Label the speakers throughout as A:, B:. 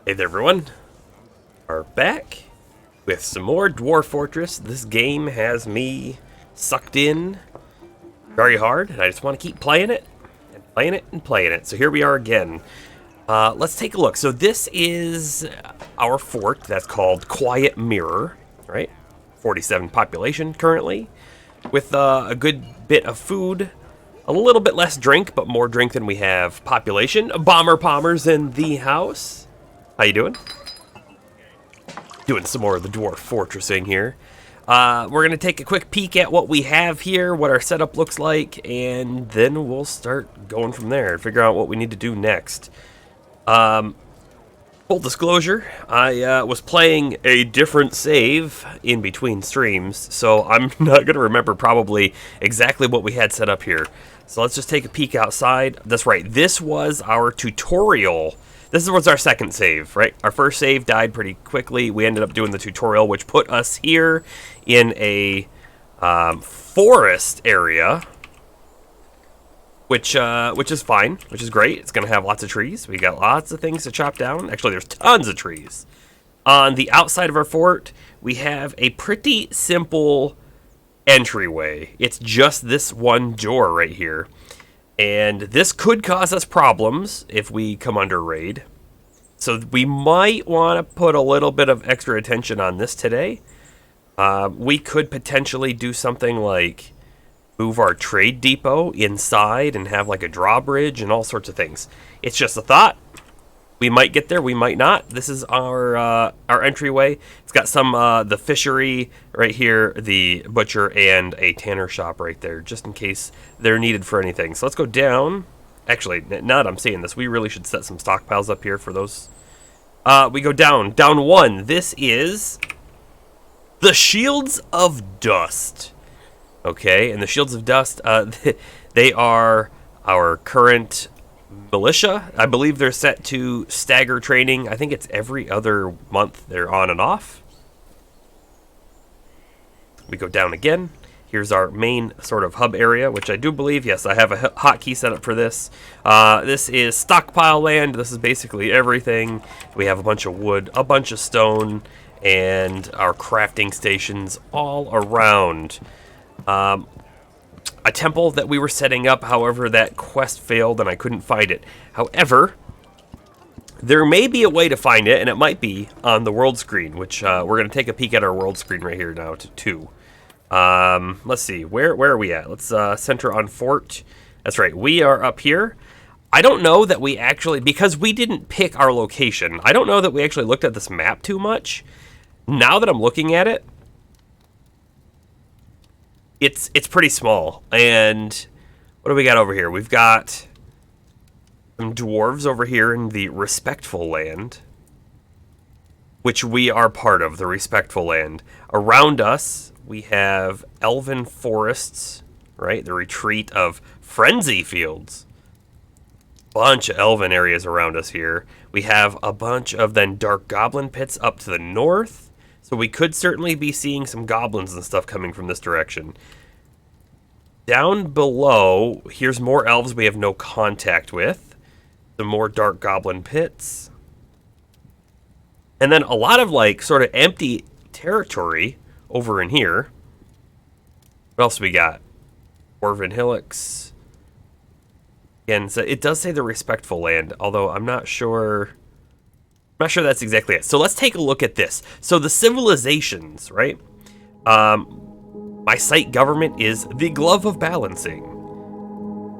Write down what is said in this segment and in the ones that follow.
A: Hey there everyone, are back with some more Dwarf Fortress. This game has me sucked in very hard, and I just want to keep playing it, and playing it, and playing it. So here we are again. Let's take a look. So this is our fort that's called Quietmirror, right? 47 population currently, with a good bit of food, a little bit less drink, but more drink than we have population. Bomber Palmer's in the house. How you doing? Doing some more of the Dwarf Fortressing here. We're going to take a quick peek at what we have here, what our setup looks like, and then we'll start going from there and figure out what we need to do next. Full disclosure, I was playing a different save in between streams, so I'm not going to remember probably exactly what we had set up here. So let's just take a peek outside. That's right, this was our tutorial. This was our second save, right? Our first save died pretty quickly. We ended up doing the tutorial, which put us here in a forest area, which is fine, which is great. It's going to have lots of trees. We got lots of things to chop down. Actually, there's tons of trees. On the outside of our fort, we have a pretty simple entryway. It's just this one door right here. And this could cause us problems if we come under raid. So we might want to put a little bit of extra attention on this today. We could potentially do something like move our trade depot inside and have like a drawbridge and all sorts of things. It's just a thought. We might get there, we might not. This is our entryway. It's got some the fishery right here, the butcher, and a tanner shop right there, just in case they're needed for anything. So let's go down. Actually, now that I'm seeing this, we really should set some stockpiles up here for those. We go down one. This is the Shields of Dust. Okay, and the Shields of Dust, they are our current militia. I believe they're set to stagger training. I think it's every other month they're on and off. We go down again. Here's our main sort of hub area, which I do believe, yes, I have a hotkey set up for this. This is stockpile land. This is basically everything. We have a bunch of wood, a bunch of stone, and our crafting stations all around. A temple that we were setting up, however, that quest failed and I couldn't find it. However, there may be a way to find it, and it might be on the world screen, which we're going to take a peek at our world screen right here now, too. Let's see, where are we at? Let's center on fort. That's right, we are up here. I don't know that we actually, because we didn't pick our location, I don't know that we actually looked at this map too much. Now that I'm looking at it, it's pretty small. And what do we got over here? We've got some dwarves over here in the Respectful Land, which we are part of, the Respectful Land. Around us, we have elven forests, right? The retreat of Frenzy Fields. Bunch of elven areas around us here. We have a bunch of then dark goblin pits up to the north. So we could certainly be seeing some goblins and stuff coming from this direction. Down below, here's more elves we have no contact with. Some more dark goblin pits. And then a lot of like sort of empty territory over in here. What else we got? Dwarven hillocks. Again, so it does say the Respectful Land, although I'm not sure that's exactly it. So let's take a look at this. So the civilizations, right? My site government is the Glove of Balancing.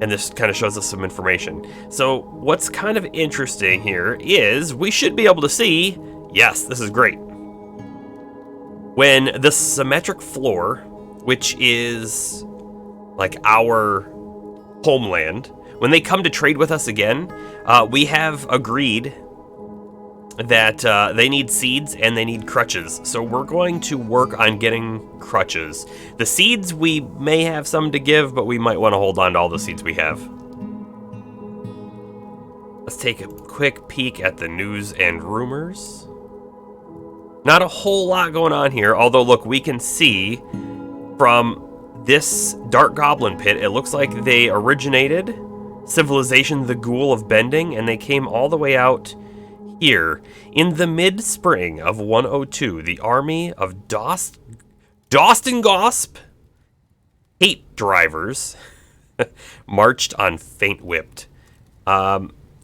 A: And this kind of shows us some information. So what's kind of interesting here is we should be able to see, yes, this is great. When the symmetric floor, which is like our homeland, when they come to trade with us again, we have agreed that they need seeds and they need crutches. So we're going to work on getting crutches. The seeds, we may have some to give, but we might want to hold on to all the seeds we have. Let's take a quick peek at the news and rumors. Not a whole lot going on here, although look, we can see from this dark goblin pit, it looks like they originated civilization the Ghoul of Bending, and they came all the way out Here, in the mid-spring of 102, the army of Dostin Gosp hate drivers marched on faint-whipped.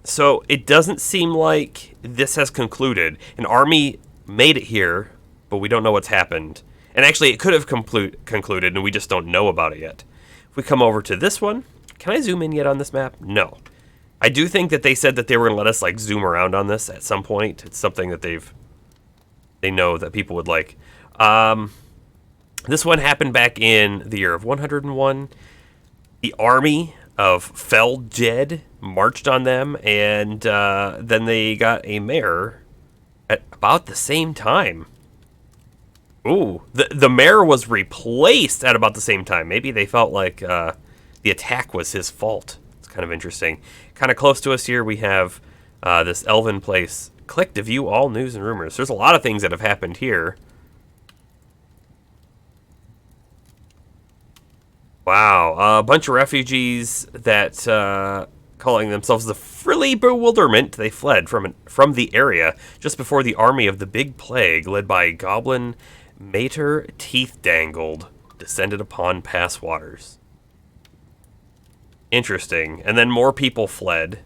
A: So it doesn't seem like this has concluded. An army made it here, but we don't know what's happened. And actually, it could have concluded, and we just don't know about it yet. If we come over to this one, can I zoom in yet on this map? No. I do think that they said that they were going to let us like zoom around on this at some point. It's something that they know that people would like. This one happened back in the year of 101. The army of Fell Dead marched on them, and then they got a mayor at about the same time. Ooh, the mayor was replaced at about the same time. Maybe they felt like the attack was his fault. It's kind of interesting. Kind of close to us here, we have this elven place. Click to view all news and rumors. There's a lot of things that have happened here. Wow, a bunch of refugees that calling themselves the Frilly Bewilderment. They fled from the area just before the army of the Big Plague, led by Goblin Mater Teeth Dangled, descended upon Pass Waters. Interesting. And then more people fled.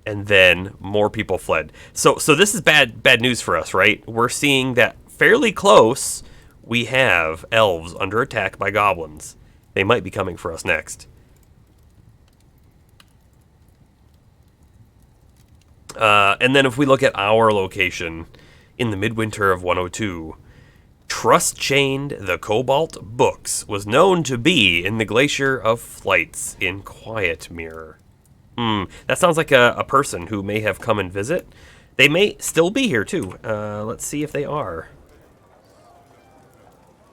A: And then more people fled. So this is bad news for us, right? We're seeing that fairly close we have elves under attack by goblins. They might be coming for us next. And then if we look at our location in the midwinter of 102, Trust-chained the Cobalt Books was known to be in the Glacier of Flights in Quietmirror. That sounds like a person who may have come and visit. They may still be here, too. Let's see if they are.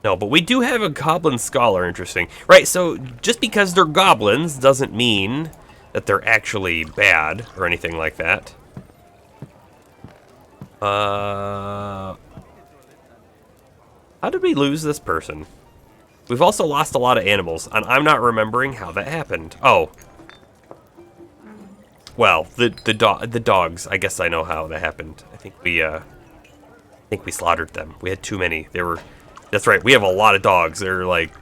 A: No, but we do have a Goblin Scholar, interesting. Right, so just because they're goblins doesn't mean that they're actually bad or anything like that. How did we lose this person? We've also lost a lot of animals, and I'm not remembering how that happened. Oh. Well, the dogs, I guess I know how that happened. I think we slaughtered them. We had too many. That's right, we have a lot of dogs. They're like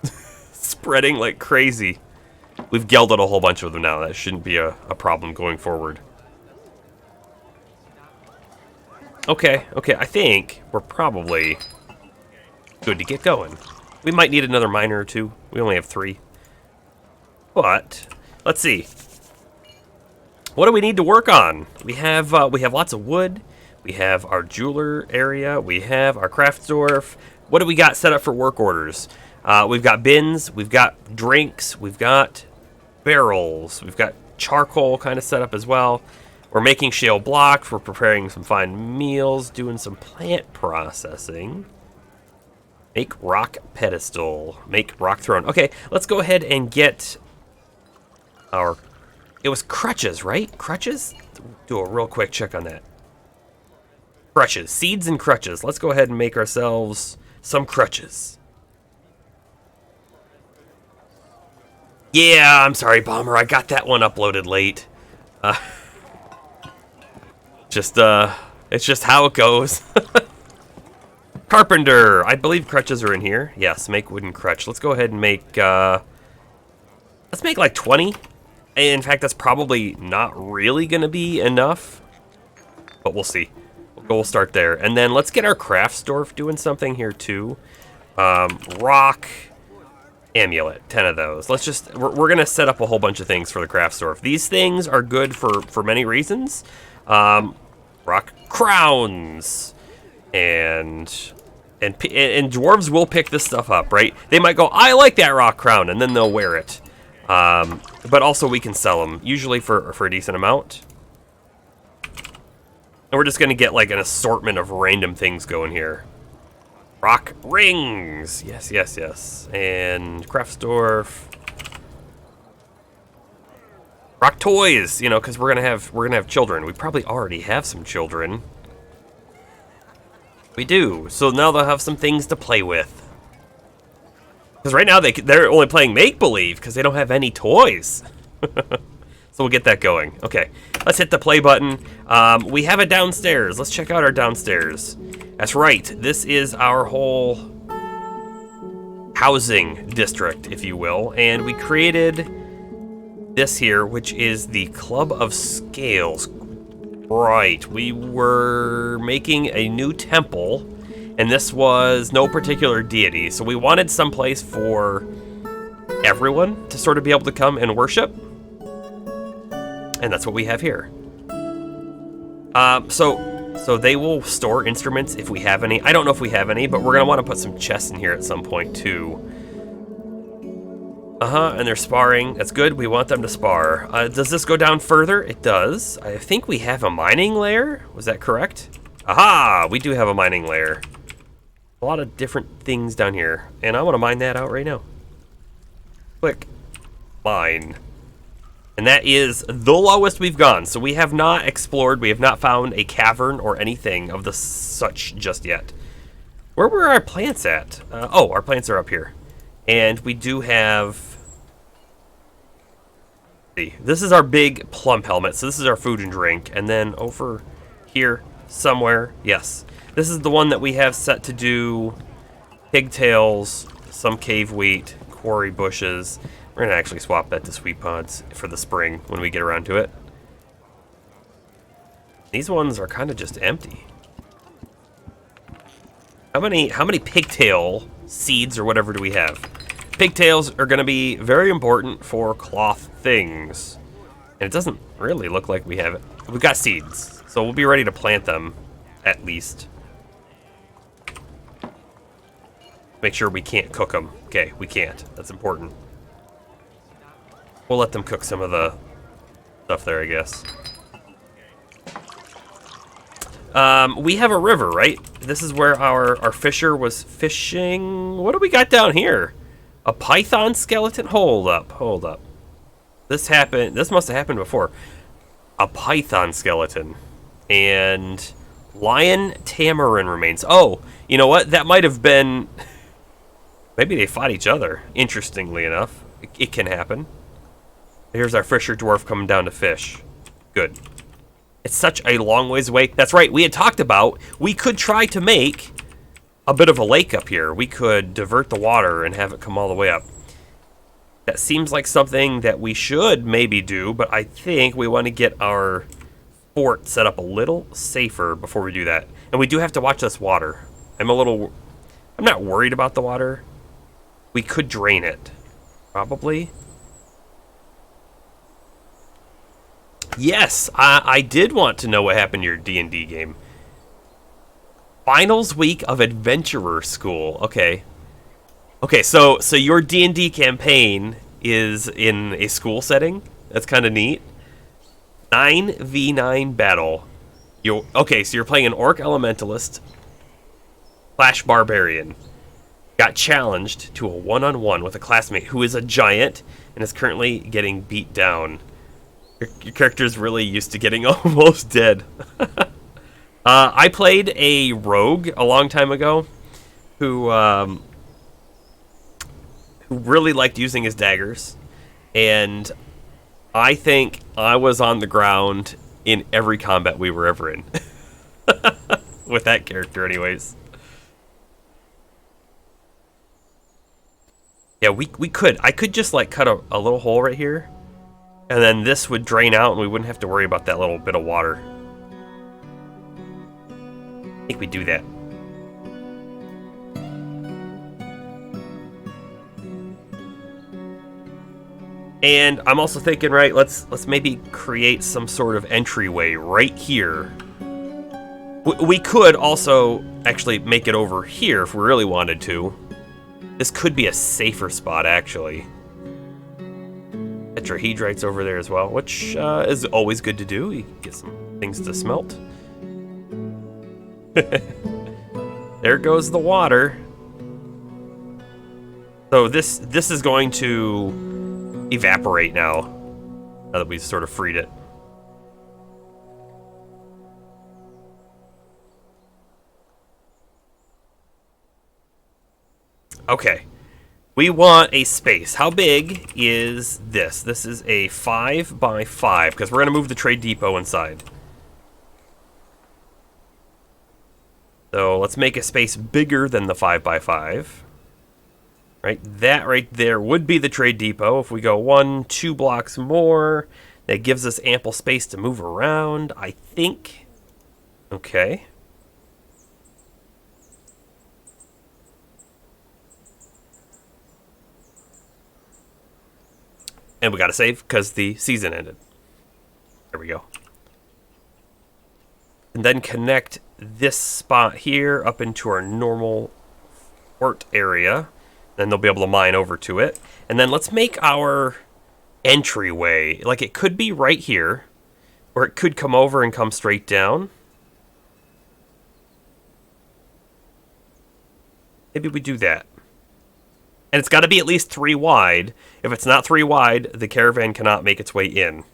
A: spreading like crazy. We've gelded a whole bunch of them now. That shouldn't be a problem going forward. Okay, I think we're probably good to get going. We might need another miner or two. We only have 3. But let's see. What do we need to work on? We have lots of wood. We have our jeweler area. We have our craft dwarf. What do we got set up for work orders? We've got bins. We've got drinks. We've got barrels. We've got charcoal kind of set up as well. We're making shale blocks. We're preparing some fine meals. Doing some plant processing. Make rock pedestal. Make rock throne. Okay, let's go ahead and get our... It was crutches, right? Crutches? Do a real quick check on that. Crutches. Seeds and crutches. Let's go ahead and make ourselves some crutches. Yeah, I'm sorry, Bomber. I got that one uploaded late. It's just how it goes. Carpenter. I believe crutches are in here. Yes, make wooden crutch. Let's go ahead and make, let's make like 20. In fact, that's probably not really going to be enough. But we'll see. We'll start there. And then let's get our crafts dwarf doing something here too. Rock amulet, 10 of those. Let's just, we're going to set up a whole bunch of things for the crafts dwarf. These things are good for many reasons. Rock crowns. And dwarves will pick this stuff up, right? They might go, I like that rock crown, and then they'll wear it. But also we can sell them, usually for a decent amount. And we're just going to get like an assortment of random things going here. Rock rings. Yes. And Craftsdorf. Rock toys, you know, because we're gonna have children. We probably already have some children. We do. So now they'll have some things to play with. Because right now they're only playing make-believe because they don't have any toys. So we'll get that going. Okay, let's hit the play button. We have it downstairs. Let's check out our downstairs. That's right. This is our whole housing district, if you will. And we created this here, which is the Club of Scales. Right. We were making a new temple, and this was no particular deity. So we wanted some place for everyone to sort of be able to come and worship. And that's what we have here. So they will store instruments if we have any. I don't know if we have any, but we're going to want to put some chests in here at some point, too. And they're sparring. That's good. We want them to spar. Does this go down further? It does. I think we have a mining layer. Was that correct? Aha! We do have a mining layer. A lot of different things down here. And I want to mine that out right now. Click. Mine. And that is the lowest we've gone. So we have not explored. We have not found a cavern or anything of the such just yet. Where were our plants at? Oh, our plants are up here. And we do have... This is our big plum helmet. So this is our food and drink. And then over here somewhere, yes. This is the one that we have set to do pigtails, some cave wheat, quarry bushes. We're going to actually swap that to sweet pods for the spring when we get around to it. These ones are kind of just empty. How many pigtail seeds or whatever do we have? Pigtails are going to be very important for cloth things. And it doesn't really look like we have it. We've got seeds, so we'll be ready to plant them, at least. Make sure we can't cook them. Okay, we can't. That's important. We'll let them cook some of the stuff there, I guess. We have a river, right? This is where our fisher was fishing. What do we got down here? A python skeleton? Hold up. This must have happened before. A python skeleton. And lion tamarin remains. Oh, you know what? That might have been... Maybe they fought each other, interestingly enough. It can happen. Here's our fisher dwarf coming down to fish. Good. It's such a long ways away. That's right, we had talked about we could try to make a bit of a lake up here. We could divert the water and have it come all the way up. That seems like something that we should maybe do, but I think we want to get our fort set up a little safer before we do that. And we do have to watch this water. I'm not worried about the water. We could drain it. Probably. Yes, I did want to know what happened to your D&D game. Finals week of Adventurer School. Okay. Okay, so your D&D campaign is in a school setting? That's kind of neat. 9v9 battle. Okay, so you're playing an orc elementalist / barbarian. Got challenged to a one-on-one with a classmate who is a giant and is currently getting beat down. Your character's really used to getting almost dead. I played a rogue a long time ago who really liked using his daggers, and I think I was on the ground in every combat we were ever in. With that character anyways. Yeah, we could. I could just like cut a little hole right here, and then this would drain out and we wouldn't have to worry about that little bit of water. I think we do that. And I'm also thinking, right, let's maybe create some sort of entryway right here. We could also actually make it over here if we really wanted to. This could be a safer spot, actually. Tetrahedrite's over there as well, which is always good to do. You get some things to smelt. There goes the water. So this is going to evaporate now that we've sort of freed it. Okay. We want a space. How big is this? This is a 5 by 5 because we're going to move the trade depot inside. So let's make a space bigger than the 5 by 5. Right, that right there would be the trade depot. If we go 1, 2 blocks more, that gives us ample space to move around, I think. Okay. And we gotta save because the season ended. There we go. And then connect this spot here up into our normal fort area. Then they'll be able to mine over to it. And then let's make our entryway. Like, it could be right here, or it could come over and come straight down. Maybe we do that. And it's got to be at least 3 wide. If it's not 3 wide, the caravan cannot make its way in.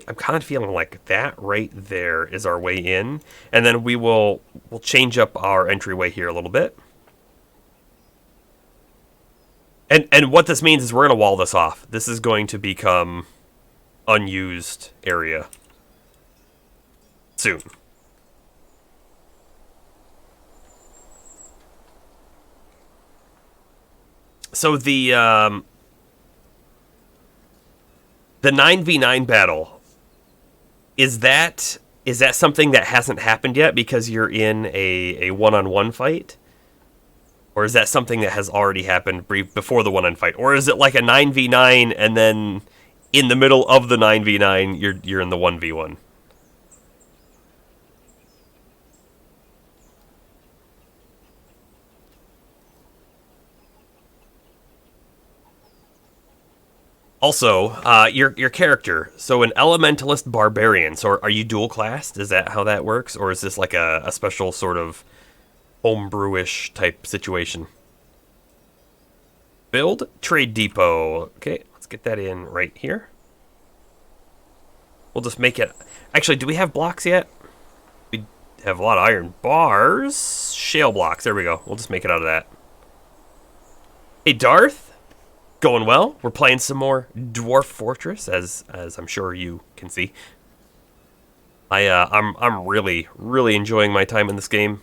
A: I'm kind of feeling like that right there is our way in. And then we'll change up our entryway here a little bit. And what this means is we're going to wall this off. This is going to become unused area soon. So the 9v9 battle, is that something that hasn't happened yet because you're in a one-on-one fight? Or is that something that has already happened before the one-on-one fight? Or is it like a 9v9 and then in the middle of the 9v9 you're in the 1v1? Also, your character. So an elementalist barbarian. So are you dual classed? Is that how that works? Or is this like a special sort of homebrewish type situation? Build trade depot. Okay, let's get that in right here. We'll just make it... Actually, do we have blocks yet? We have a lot of iron bars. Shale blocks. There we go. We'll just make it out of that. Hey, Darth. Going well. We're playing some more Dwarf Fortress, as I'm sure you can see. I'm really enjoying my time in this game.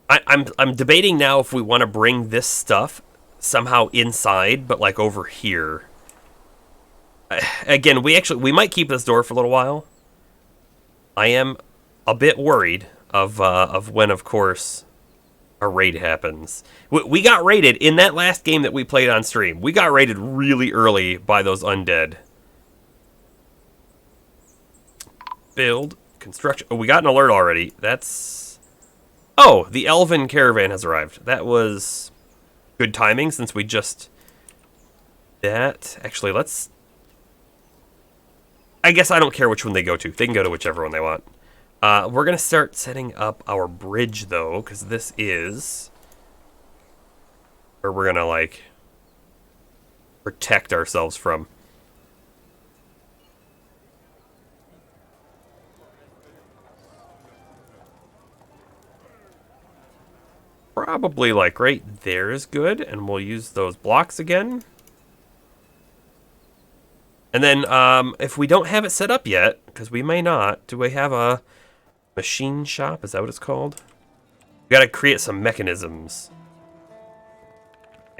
A: I'm debating now if we want to bring this stuff somehow inside, but like over here. Again, we might keep this door for a little while. I am a bit worried of when, of course, a raid happens. We got raided in that last game that we played on stream. We got raided really early by those undead. Build, construction. Oh, we got an alert already. That's... Oh, the Elven caravan has arrived. That was good timing since we just... That... Actually, let's... I guess I don't care which one they go to. They can go to whichever one they want. We're going to start setting up our bridge, though, because this is where we're going to, like, protect ourselves from. Probably, like, right there is good, and we'll use those blocks again. And then, if we don't have it set up yet, because we may not, do we have a... machine shop, is that what it's called? We gotta create some mechanisms.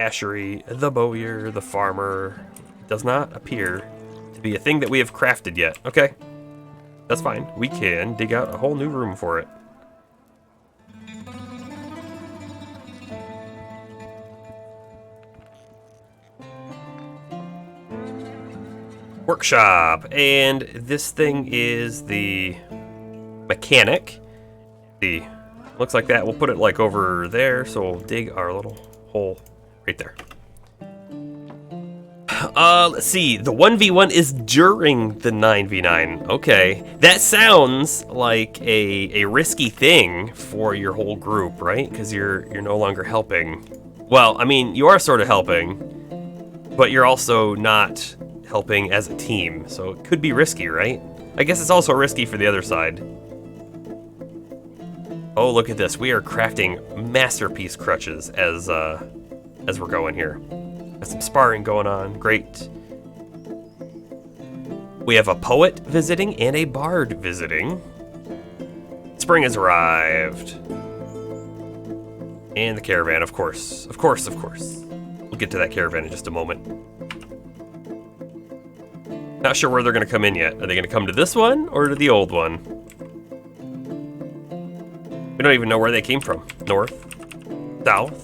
A: Ashery, the bowyer, the farmer. Does not appear to be a thing that we have crafted yet. Okay. That's fine. We can dig out a whole new room for it. Workshop. And this thing is the... mechanic. See, looks like that. We'll put it like over there, so we'll dig our little hole right there. Let's see. The 1v1 is during the 9v9. Okay, that sounds like a risky thing for your whole group, right? Because you're no longer helping Well, I mean, you are sort of helping, but you're also not helping as a team, so it could be risky, right? I guess it's also risky for the other side. Oh, look at this. We are crafting masterpiece crutches as we're going here. Got some sparring going on. Great. We have a poet visiting and a bard visiting. Spring has arrived. And the caravan, of course. Of course, of course. We'll get to that caravan in just a moment. Not sure where they're going to come in yet. Are they going to come to this one or to the old one? We don't even know where they came from. North, south,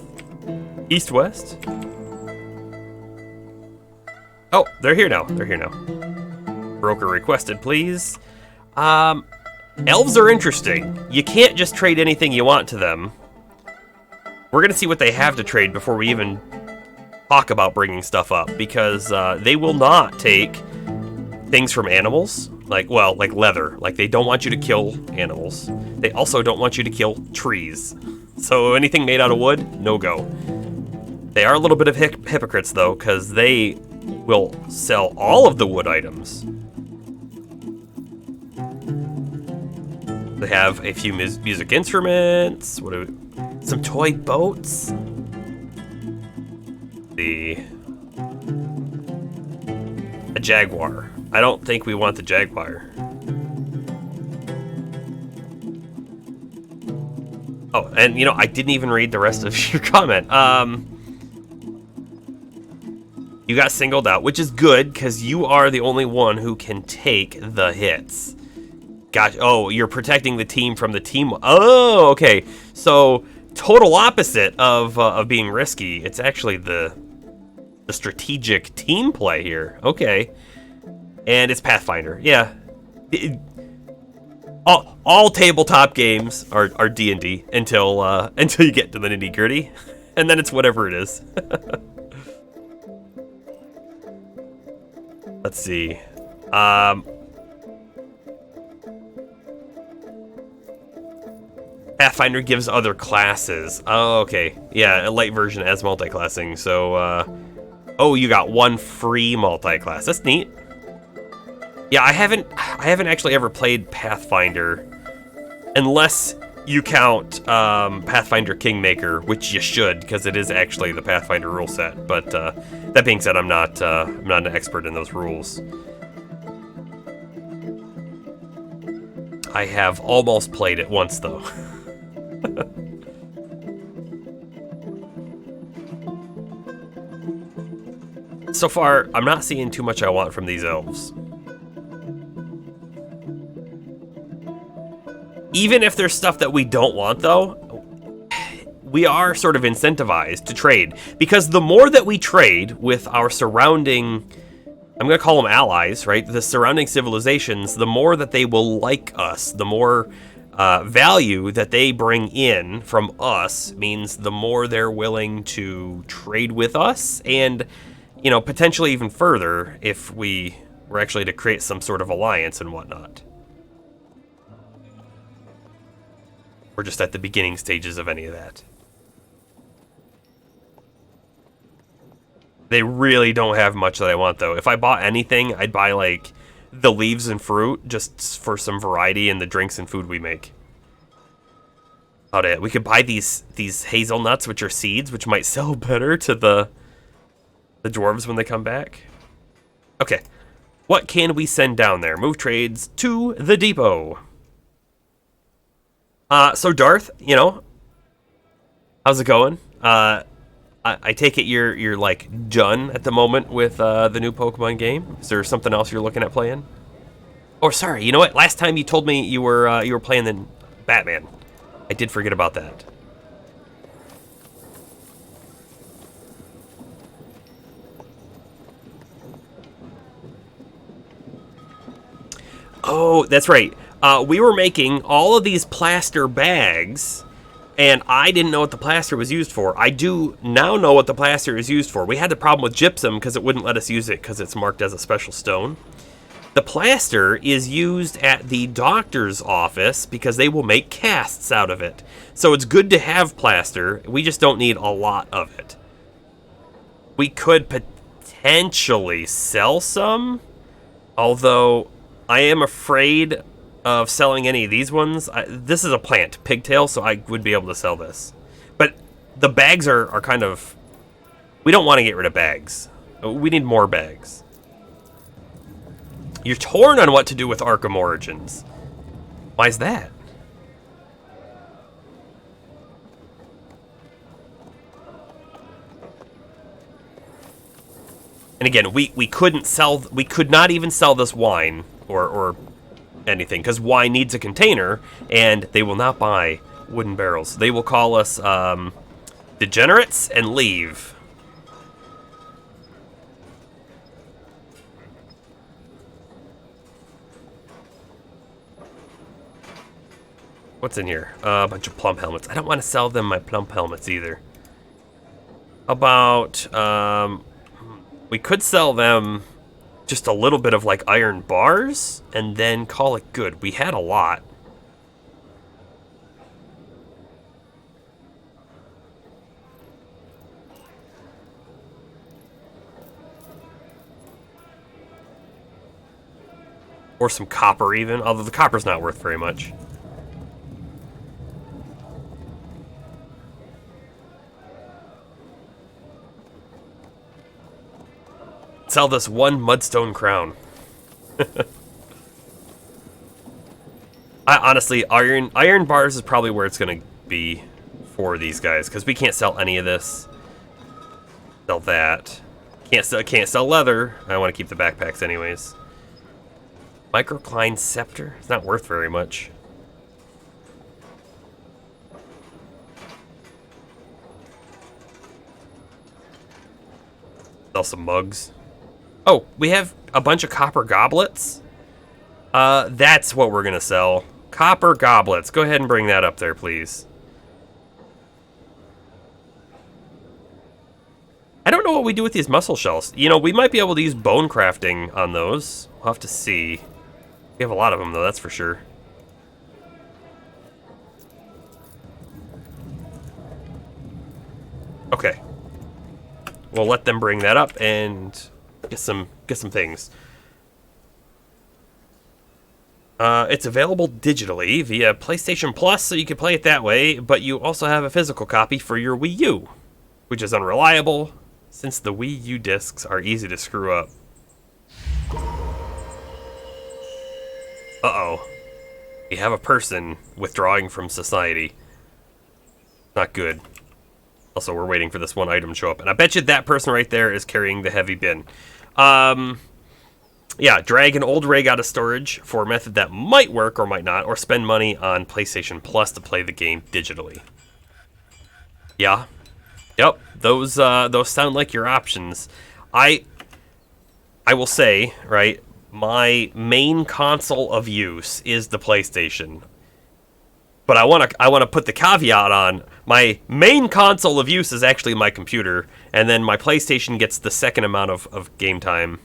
A: east, west. Oh, they're here now. They're here now. Broker requested, please. Elves are interesting. You can't just trade anything you want to them. We're going to see what they have to trade before we even talk about bringing stuff up, because they will not take things from animals, like leather. Like, they don't want you to kill animals. They also don't want you to kill trees. So anything made out of wood, no go. They are a little bit of hypocrites, though, because they will sell all of the wood items. They have a few music instruments. Some toy boats. A jaguar. I don't think we want the jaguar. Oh, and you know, I didn't even read the rest of your comment. You got singled out, which is good, because you are the only one who can take the hits. Gotcha. Oh, you're protecting the team from the team. Oh, okay. So, total opposite of being risky. It's actually the strategic team play here. Okay. And it's Pathfinder. Yeah. All tabletop games are D&D until you get to the nitty-gritty. And then it's whatever it is. Let's see. Pathfinder gives other classes. Oh, okay. Yeah, a light version as multi-classing. So, oh, you got one free multi-class. That's neat. Yeah, I haven't actually ever played Pathfinder, unless you count Pathfinder Kingmaker, which you should, because it is actually the Pathfinder rule set. But that being said, I'm not an expert in those rules. I have almost played it once, though. So far, I'm not seeing too much I want from these elves. Even if there's stuff that we don't want, though, we are sort of incentivized to trade. Because the more that we trade with our surrounding, I'm going to call them allies, right? The surrounding civilizations, the more that they will like us, the more value that they bring in from us means the more they're willing to trade with us, and, you know, potentially even further if we were actually to create some sort of alliance and whatnot. We're just at the beginning stages of any of that. They really don't have much that I want, though. If I bought anything, I'd buy, like, the leaves and fruit, just for some variety in the drinks and food we make. We could buy these hazelnuts, which are seeds, which might sell better to the dwarves when they come back. Okay. What can we send down there? Move trades to the depot. So Darth, you know, how's it going? I take it you're like done at the moment with the new Pokemon game. Is there something else you're looking at playing? Oh, sorry. You know what? Last time you told me you were playing the Batman. I did forget about that. Oh, that's right. We were making all of these plaster bags, and I didn't know what the plaster was used for. I do now know what the plaster is used for. We had the problem with gypsum because it wouldn't let us use it because it's marked as a special stone. The plaster is used at the doctor's office because they will make casts out of it. So it's good to have plaster. We just don't need a lot of it. We could potentially sell some, although I am afraid of selling any of these ones. This is a plant, pigtail, so I would be able to sell this. But the bags are kind of... We don't want to get rid of bags. We need more bags. You're torn on what to do with Arkham Origins. Why is that? And again, we could not even sell this wine or anything, because wine needs a container, and they will not buy wooden barrels. They will call us degenerates and leave. What's in here? A bunch of plump helmets. I don't want to sell them my plump helmets either. About, we could sell them just a little bit of like iron bars and then call it good. We had a lot. Or some copper even, although the copper's not worth very much. Sell this one mudstone crown. I honestly, iron bars is probably where it's gonna be for these guys, because we can't sell any of this. Sell that. Can't sell leather. I want to keep the backpacks anyways. Microcline scepter. It's not worth very much. Sell some mugs. Oh, we have a bunch of copper goblets. That's what we're gonna sell. Copper goblets. Go ahead and bring that up there, please. I don't know what we do with these muscle shells. You know, we might be able to use bone crafting on those. We'll have to see. We have a lot of them, though, that's for sure. Okay. We'll let them bring that up and get some things. It's available digitally via PlayStation Plus, so you can play it that way, but you also have a physical copy for your Wii U, which is unreliable, since the Wii U discs are easy to screw up. Uh-oh. We have a person withdrawing from society. Not good. Also, we're waiting for this one item to show up, and I bet you that person right there is carrying the heavy bin. Yeah, drag an old rig out of storage for a method that might work or might not, or spend money on PlayStation Plus to play the game digitally. Yeah. Yep, those sound like your options. I will say, right, my main console of use is the PlayStation. But I want to put the caveat on, my main console of use is actually my computer, and then my PlayStation gets the second amount of game time.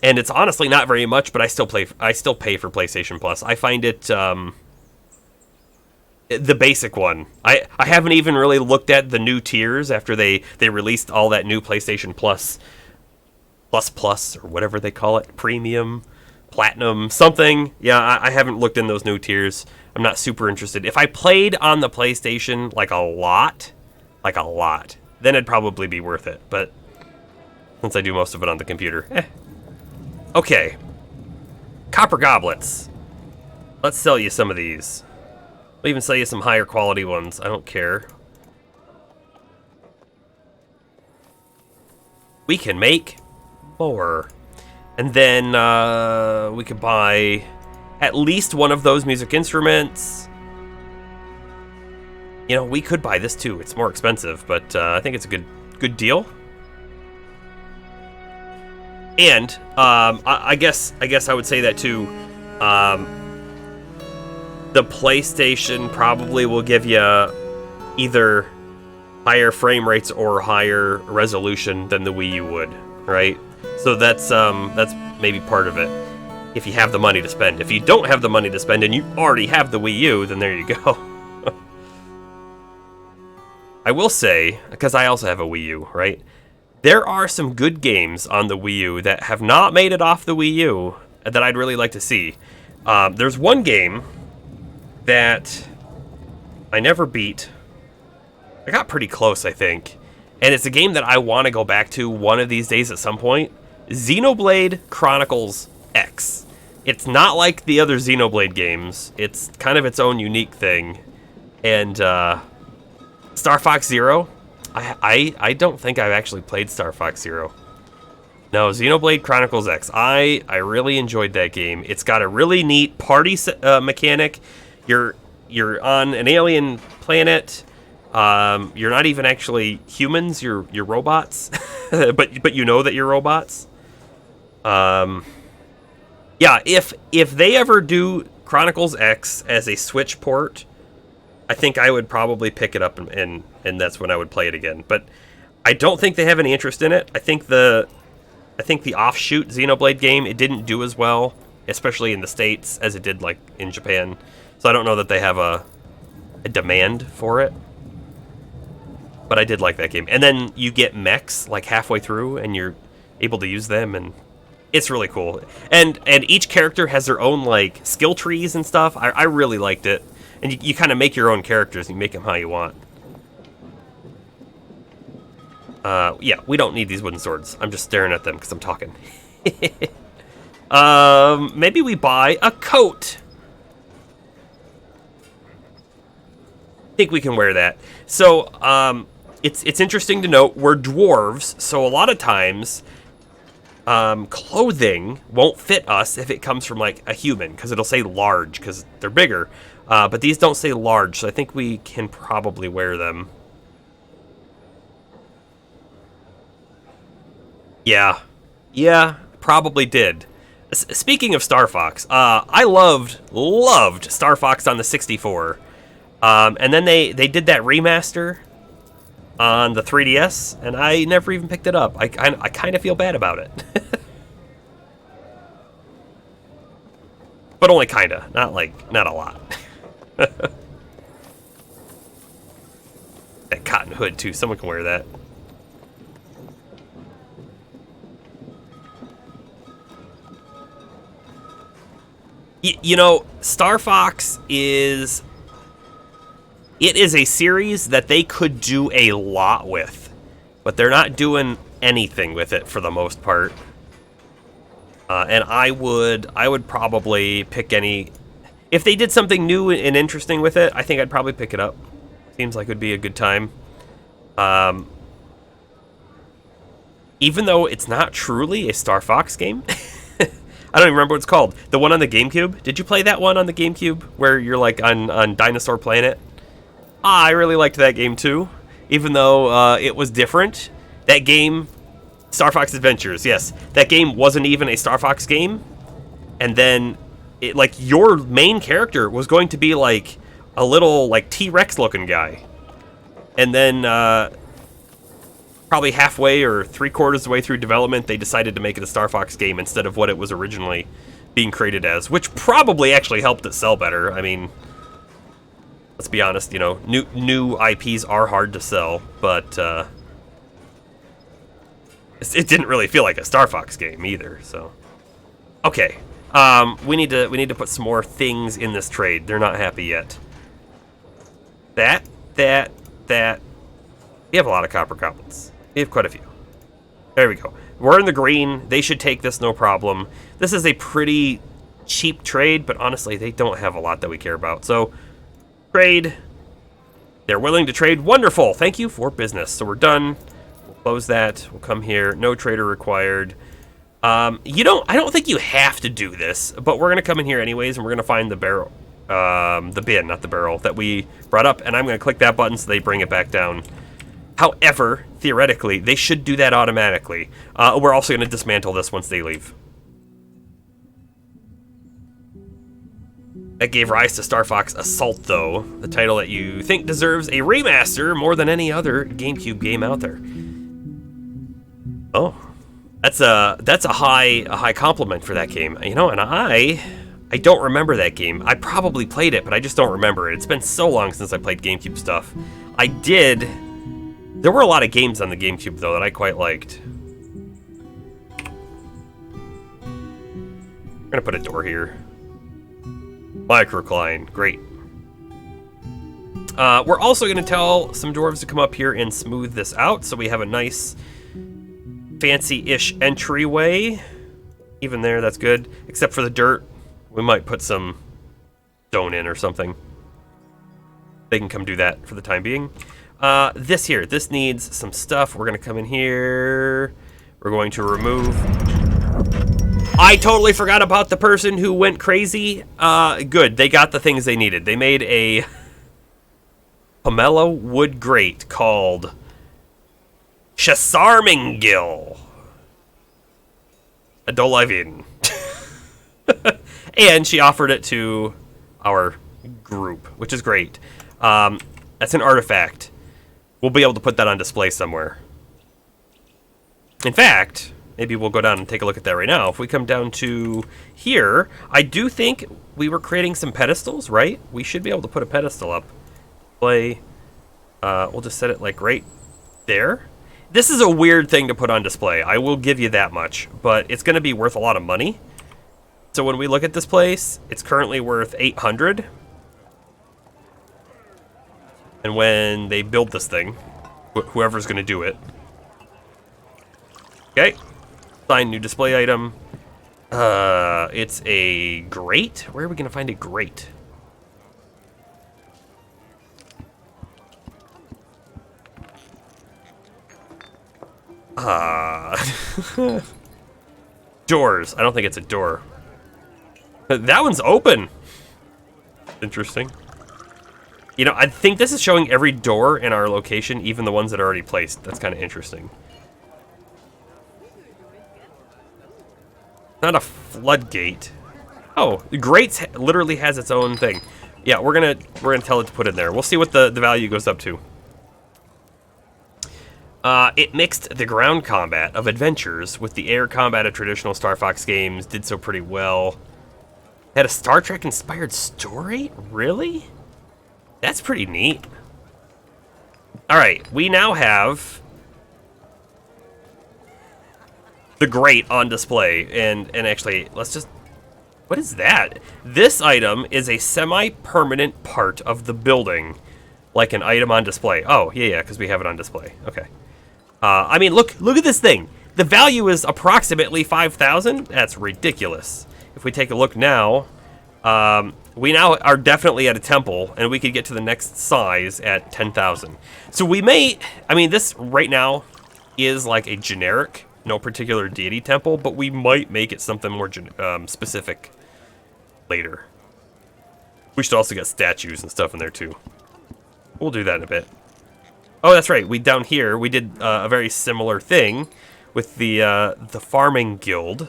A: And it's honestly not very much, but I still pay for PlayStation Plus. I find it the basic one. I haven't even really looked at the new tiers after they released all that new PlayStation Plus or whatever they call it, premium, platinum, something. Yeah, I haven't looked in those new tiers. I'm not super interested. If I played on the PlayStation like a lot, then it'd probably be worth it. But since I do most of it on the computer, Okay. Copper goblets. Let's sell you some of these. We'll even sell you some higher quality ones. I don't care. We can make more. And then we could buy at least one of those music instruments. You know, we could buy this too. It's more expensive, but I think it's a good deal. And I guess I would say that too. The PlayStation probably will give you either higher frame rates or higher resolution than the Wii U would, right? So that's maybe part of it, if you have the money to spend. If you don't have the money to spend and you already have the Wii U, then there you go. I will say, because I also have a Wii U, right? There are some good games on the Wii U that have not made it off the Wii U that I'd really like to see. There's one game that I never beat. I got pretty close, I think. And it's a game that I want to go back to one of these days at some point. Xenoblade Chronicles X. It's not like the other Xenoblade games. It's kind of its own unique thing. And Star Fox Zero. I don't think I've actually played Star Fox Zero. No, Xenoblade Chronicles X. I really enjoyed that game. It's got a really neat party mechanic. You're on an alien planet. You're not even actually humans. You're robots, but you know that you're robots. Yeah. If they ever do Chronicles X as a Switch port, I think I would probably pick it up and that's when I would play it again. But I don't think they have any interest in it. I think the offshoot Xenoblade game, it didn't do as well, especially in the States, as it did like in Japan. So I don't know that they have a demand for it. But I did like that game. And then you get mechs like halfway through and you're able to use them, and it's really cool. And each character has their own like skill trees and stuff. I really liked it. And you kind of make your own characters and you make them how you want. Yeah, we don't need these wooden swords. I'm just staring at them because I'm talking. Maybe we buy a coat. I think we can wear that. So, it's interesting to note we're dwarves, so a lot of times clothing won't fit us if it comes from like a human, because it'll say large because they're bigger. But these don't say large, so I think we can probably wear them. Yeah, probably did. Speaking of Star Fox, I loved Star Fox on the 64. And then they did that remaster on the 3DS, and I never even picked it up. I kind of feel bad about it. But only kinda, not a lot. That cotton hood too, someone can wear that. You know, Star Fox is a series that they could do a lot with, but they're not doing anything with it for the most part. And I would probably pick any. If they did something new and interesting with it, I think I'd probably pick it up. Seems like it would be a good time. Even though it's not truly a Star Fox game. I don't even remember what it's called. The one on the GameCube? Did you play that one on the GameCube where you're like on Dinosaur Planet? I really liked that game too. Even though it was different. That game, Star Fox Adventures, yes. That game wasn't even a Star Fox game. And then it, like, your main character was going to be like a little like T-Rex looking guy. And then probably halfway or 3/4 of the way through development, they decided to make it a Star Fox game instead of what it was originally being created as, which probably actually helped it sell better. I mean, let's be honest, you know, new IPs are hard to sell, but it didn't really feel like a Star Fox game either. So, okay, we need to put some more things in this trade. They're not happy yet. That. We have a lot of copper goblins. We have quite a few. There we go. We're in the green. They should take this, no problem. This is a pretty cheap trade, but honestly, they don't have a lot that we care about. So, trade. They're willing to trade. Wonderful. Thank you for business. So we're done. We'll close that. We'll come here. No trader required. I don't think you have to do this, but we're going to come in here anyways, and we're going to find the barrel. The bin, not the barrel, that we brought up, and I'm going to click that button so they bring it back down. However, theoretically, they should do that automatically. We're also going to dismantle this once they leave. That gave rise to Star Fox Assault, though, the title that you think deserves a remaster more than any other GameCube game out there. Oh, That's a high compliment for that game. You know, and I don't remember that game. I probably played it, but I just don't remember it. It's been so long since I played GameCube stuff. There were a lot of games on the GameCube though that I quite liked. We're gonna put a door here. Microcline, great. We're also gonna tell some dwarves to come up here and smooth this out so we have a nice fancy-ish entryway. Even there, that's good. Except for the dirt. We might put some stone in or something. They can come do that for the time being. This needs some stuff. We're gonna come in here. We're going to remove... I totally forgot about the person who went crazy. Good, they got the things they needed. They made a pomelo wood grate called Chasarmingil. Adolavin. And she offered it to our group, which is great. That's an artifact. We'll be able to put that on display somewhere. In fact, maybe we'll go down and take a look at that right now. If we come down to here, I do think we were creating some pedestals, right? We should be able to put a pedestal up. We'll just set it like right there. This is a weird thing to put on display. I will give you that much, but it's going to be worth a lot of money. So when we look at this place, it's currently worth 800. And when they build this thing, whoever's going to do it. Okay. Find new display item. It's a grate. Where are we going to find a grate? Doors. I don't think it's a door. That one's open. Interesting. You know, I think this is showing every door in our location, even the ones that are already placed. That's kind of interesting. Not a floodgate. Oh, grates literally has its own thing. Yeah, we're gonna tell it to put it in there. We'll see what the value goes up to. It mixed the ground combat of adventures with the air combat of traditional Star Fox games. Did so pretty well. Had a Star Trek inspired story? Really? That's pretty neat. Alright, we now have the grate on display. And actually, let's just... What is that? This item is a semi-permanent part of the building. Like an item on display. Oh, yeah, because we have it on display. Okay. I mean, look at this thing. The value is approximately 5,000. That's ridiculous. If we take a look now, we now are definitely at a temple, and we could get to the next size at 10,000. So we may, I mean, this right now is like a generic, no particular deity temple, but we might make it something more specific later. We should also get statues and stuff in there too. We'll do that in a bit. Oh, that's right. Down here we did a very similar thing with the farming guild.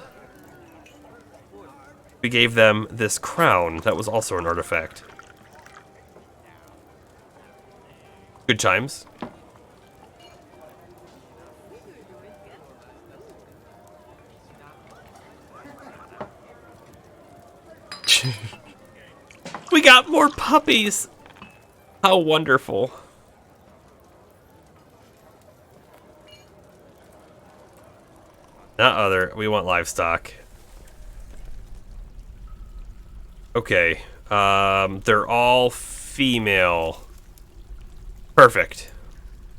A: We gave them this crown that was also an artifact. Good times. We got more puppies. How wonderful. Not other. We want livestock. Okay. They're all female. Perfect.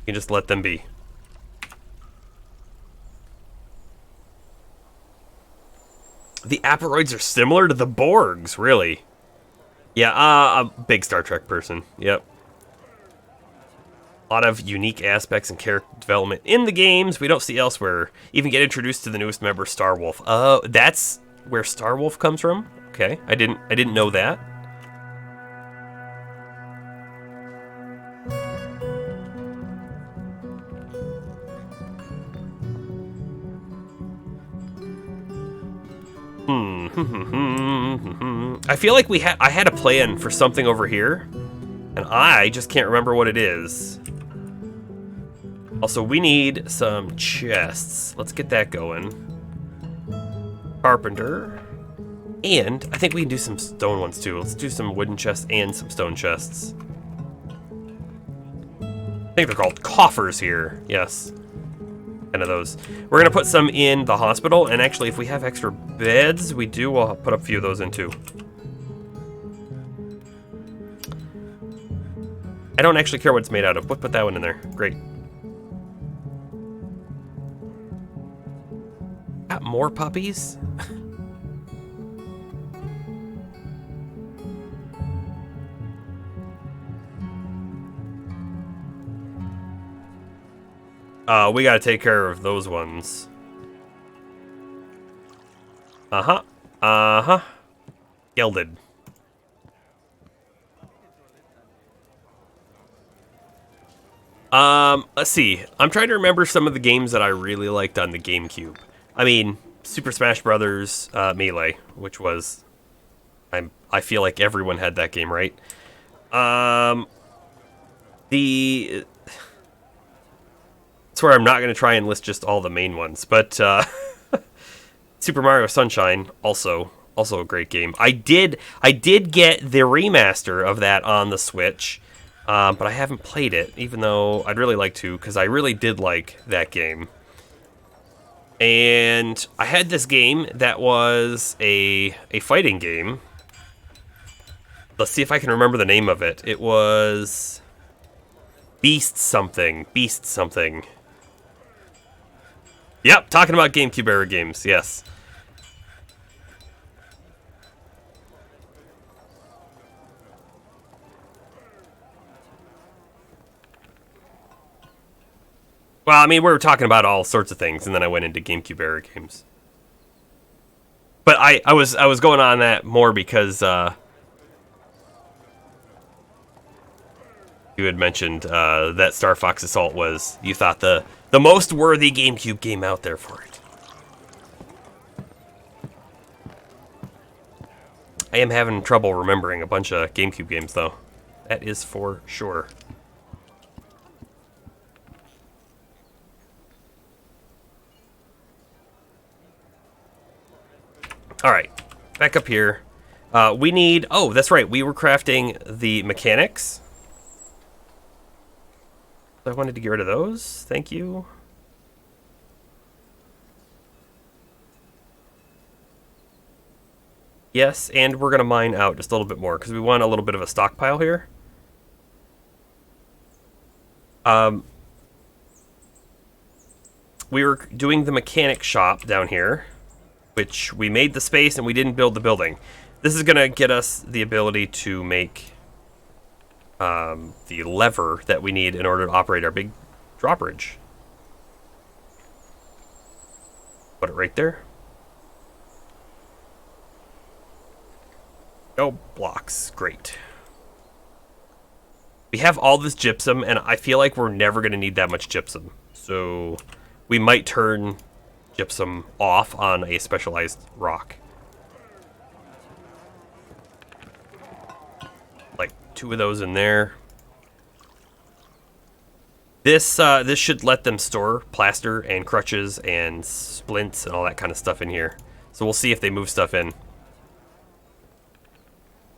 A: You can just let them be. The Aporoids are similar to the Borgs, really. Yeah, a big Star Trek person. Yep. A lot of unique aspects and character development in the games we don't see elsewhere. Even get introduced to the newest member, Starwolf. Oh, that's where Starwolf comes from? Okay, I didn't know that. I feel like I had a plan for something over here, and I just can't remember what it is. Also, we need some chests. Let's get that going. Carpenter. And I think we can do some stone ones too. Let's do some wooden chests and some stone chests. I think they're called coffers here. Yes. Kind of those. We're going to put some in the hospital. And actually, if we have extra beds, we do. We'll put a few of those in too. I don't actually care what it's made out of. We'll put that one in there. Great. Got more puppies? We gotta take care of those ones. Uh-huh. Uh-huh. Gelded. Let's see. I'm trying to remember some of the games that I really liked on the GameCube. I mean, Super Smash Brothers Melee, which was... I feel like everyone had that game, right? Swear I'm not going to try and list just all the main ones, but Super Mario Sunshine, also a great game. I did get the remaster of that on the Switch, but I haven't played it, even though I'd really like to, because I really did like that game. And I had this game that was a fighting game. Let's see if I can remember the name of it. It was Beast something. Yep, talking about GameCube era games, yes. Well, I mean, we were talking about all sorts of things, and then I went into GameCube era games. But I was going on that more because you had mentioned that Star Fox Assault was, you thought, the most worthy GameCube game out there for it. I am having trouble remembering a bunch of GameCube games, though. That is for sure. Alright, back up here. We need... Oh, that's right, we were crafting the mechanics. I wanted to get rid of those. Thank you. Yes, and we're going to mine out just a little bit more because we want a little bit of a stockpile here. We were doing the mechanic shop down here, which we made the space and we didn't build the building. This is going to get us the ability to make the lever that we need in order to operate our big drawbridge. Put it right there. Oh, blocks. Great. We have all this gypsum, and I feel like we're never going to need that much gypsum. So we might turn gypsum off on a specialized rock. Like 2 of those in there. This should let them store plaster and crutches and splints and all that kind of stuff in here. So we'll see if they move stuff in.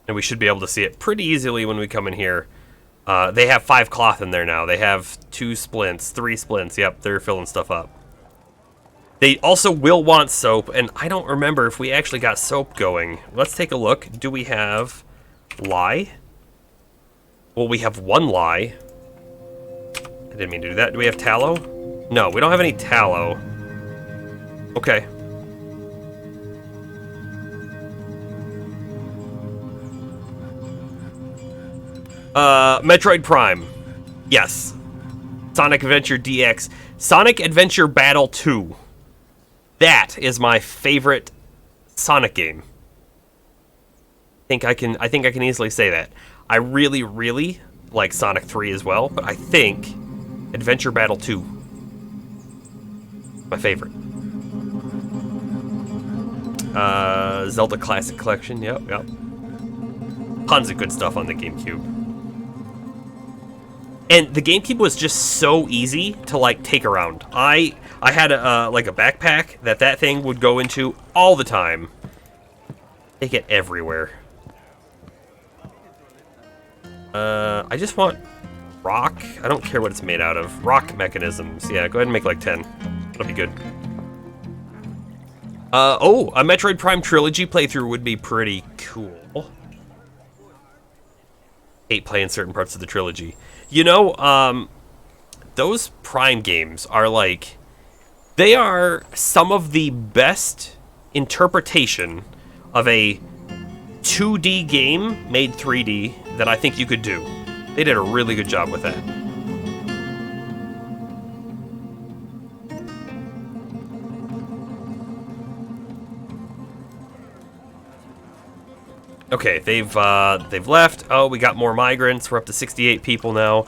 A: And we should be able to see it pretty easily when we come in here. They have 5 cloth in there now. They have 2 splints, 3 splints. Yep, they're filling stuff up. They also will want soap, and I don't remember if we actually got soap going. Let's take a look. Do we have lye? Well, we have 1 lye. I didn't mean to do that. Do we have tallow? No, we don't have any tallow. Okay. Metroid Prime. Yes. Sonic Adventure DX. Sonic Adventure Battle 2. That is my favorite Sonic game. I think I can easily say that. I really, really like Sonic 3 as well, but I think Adventure Battle 2, my favorite. Zelda Classic Collection. Yep. Tons of good stuff on the GameCube. And the GameCube was just so easy to like take around. I had like a backpack that thing would go into all the time. Take it everywhere. I just want rock. I don't care what it's made out of. Rock mechanisms. Yeah, go ahead and make like 10. That'll be good. Oh, a Metroid Prime Trilogy playthrough would be pretty cool. Hate playing certain parts of the trilogy. You know, those Prime games are like, they are some of the best interpretation of a 2D game made 3D that I think you could do. They did a really good job with that. Okay, they've left. Oh, we got more migrants. We're up to 68 people now.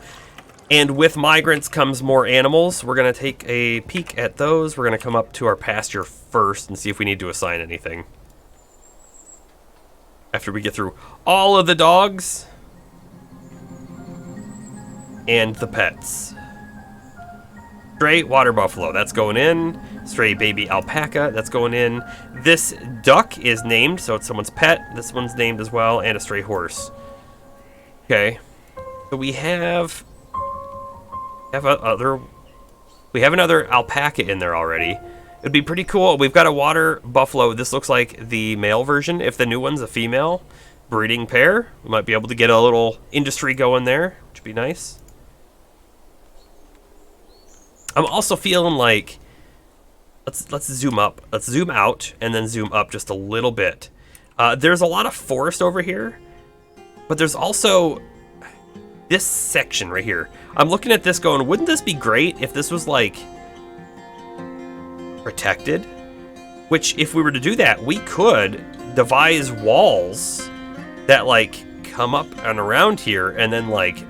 A: And with migrants comes more animals. We're going to take a peek at those. We're going to come up to our pasture first and see if we need to assign anything. After we get through all of the dogs and the pets. Stray water buffalo, that's going in. Stray baby alpaca, that's going in. This duck is named, so it's someone's pet. This one's named as well, and a stray horse. Okay, so we have another alpaca in there already. It'd be pretty cool. We've got a water buffalo. This looks like the male version. If the new one's a female breeding pair, we might be able to get a little industry going there, which would be nice. I'm also feeling like, let's zoom up. Let's zoom out and then zoom up just a little bit. There's a lot of forest over here, but there's also this section right here. I'm looking at this going, wouldn't this be great if this was like protected? Which, if we were to do that, we could devise walls that like come up and around here and then like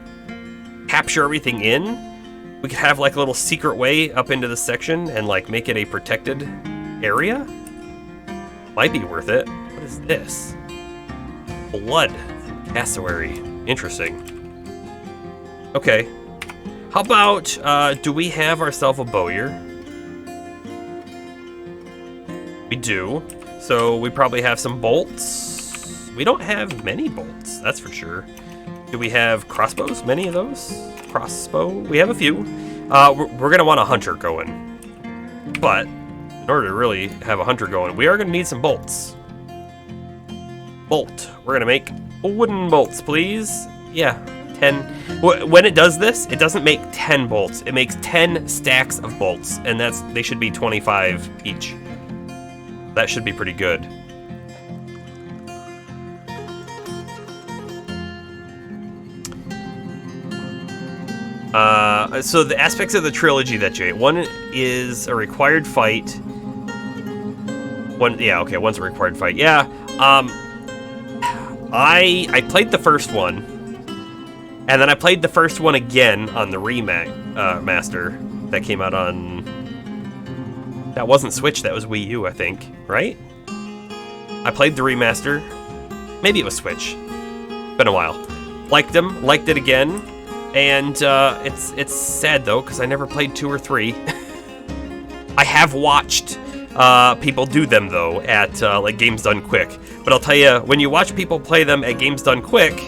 A: capture everything in. We could have like a little secret way up into this section and like make it a protected area. Might be worth it. What is this? Blood. Cassowary. Interesting. Okay. How about, do we have ourselves a bowyer? We do. So we probably have some bolts. We don't have many bolts, that's for sure. Do we have crossbows? Many of those? Crossbow? We have a few. We're going to want a hunter going. But in order to really have a hunter going, we are going to need some bolts. Bolt. We're going to make wooden bolts, please. Yeah, 10. When it does this, it doesn't make 10 bolts. It makes 10 stacks of bolts, and they should be 25 each. That should be pretty good. So the aspects of the trilogy that you ate. One is a required fight. One's a required fight. Yeah. I played the first one, and then I played the first one again on the master that came out on. That wasn't Switch. That was Wii U, I think. Right? I played the remaster. Maybe it was Switch. Been a while. Liked them. Liked it again. And it's sad though, because I never played 2 or 3. I have watched people do them though at like Games Done Quick. But I'll tell you, when you watch people play them at Games Done Quick,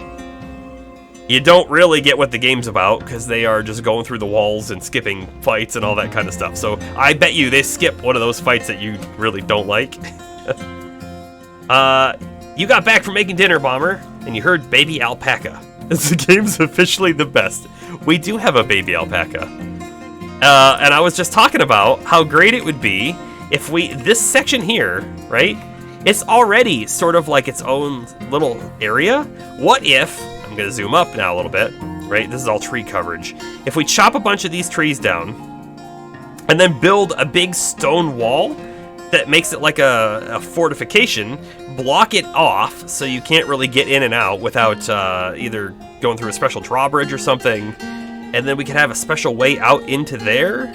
A: you don't really get what the game's about, because they are just going through the walls and skipping fights and all that kind of stuff. So I bet you they skip one of those fights that you really don't like. You got back from making dinner, Bomber, and you heard Baby Alpaca. The game's officially the best. We do have a baby alpaca. And I was just talking about how great it would be if this section here, right? It's already sort of like its own little area. What if, I'm gonna zoom up now a little bit, right? This is all tree coverage. If we chop a bunch of these trees down and then build a big stone wall that makes it like a fortification, block it off so you can't really get in and out without either going through a special drawbridge or something, and then we could have a special way out into there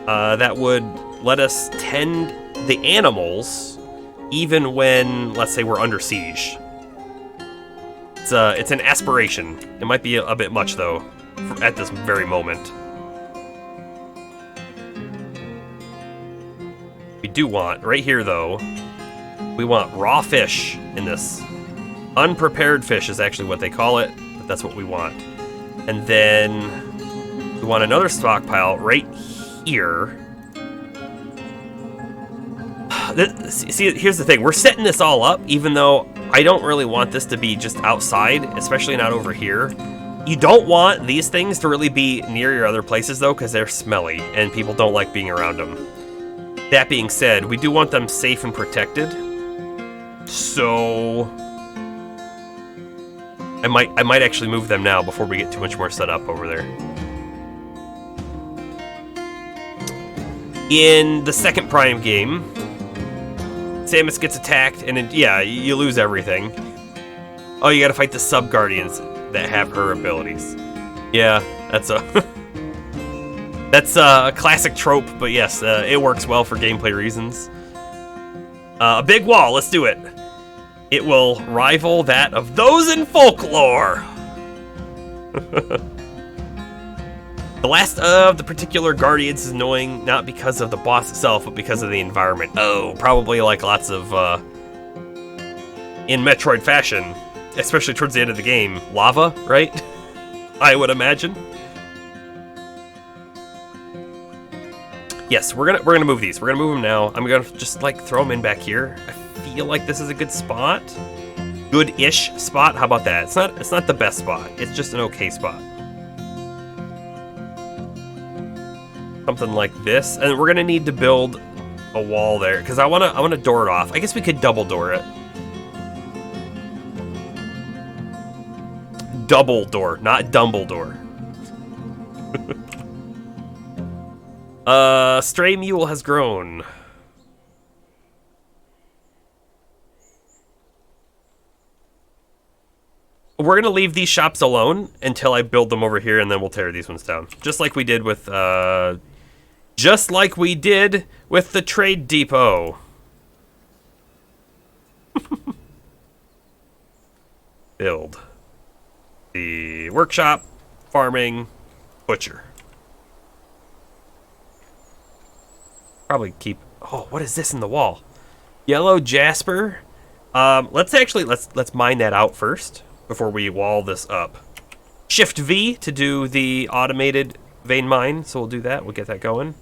A: that would let us tend the animals even when, let's say, we're under siege. It's an aspiration. It might be a bit much though. at this very moment. We do want, right here though, we want raw fish in this. Unprepared fish is actually what they call it, but that's what we want. And then we want another stockpile right here. See, here's the thing. We're setting this all up, even though I don't really want this to be just outside, especially not over here. You don't want these things to really be near your other places, though, because they're smelly, and people don't like being around them. That being said, we do want them safe and protected. So I might actually move them now before we get too much more set up over there. In the second Prime game, Samus gets attacked, and yeah, you lose everything. Oh, you gotta fight the sub-guardians that have her abilities. Yeah, that's a that's a classic trope, but yes, it works well for gameplay reasons. A big wall, let's do it. It will rival that of those in folklore. The last of the particular guardians is annoying, not because of the boss itself, but because of the environment. Oh, probably like lots of, in Metroid fashion, especially towards the end of the game, lava, right? I would imagine. Yes, we're gonna move these. We're gonna move them now. I'm gonna just like throw them in back here. I feel like this is a good spot. Good-ish spot. How about that? It's not the best spot. It's just an okay spot. Something like this, and we're gonna need to build a wall there because I wanna door it off. I guess we could double door it. Double door, not Dumbledore. Stray mule has grown. We're gonna leave these shops alone until I build them over here, and then we'll tear these ones down, just like we did with the trade depot. Build the workshop, farming, butcher. Probably keep. Oh, what is this in the wall? Yellow jasper. Let's mine that out first before we wall this up. Shift V to do the automated vein mine. So we'll do that. We'll get that going.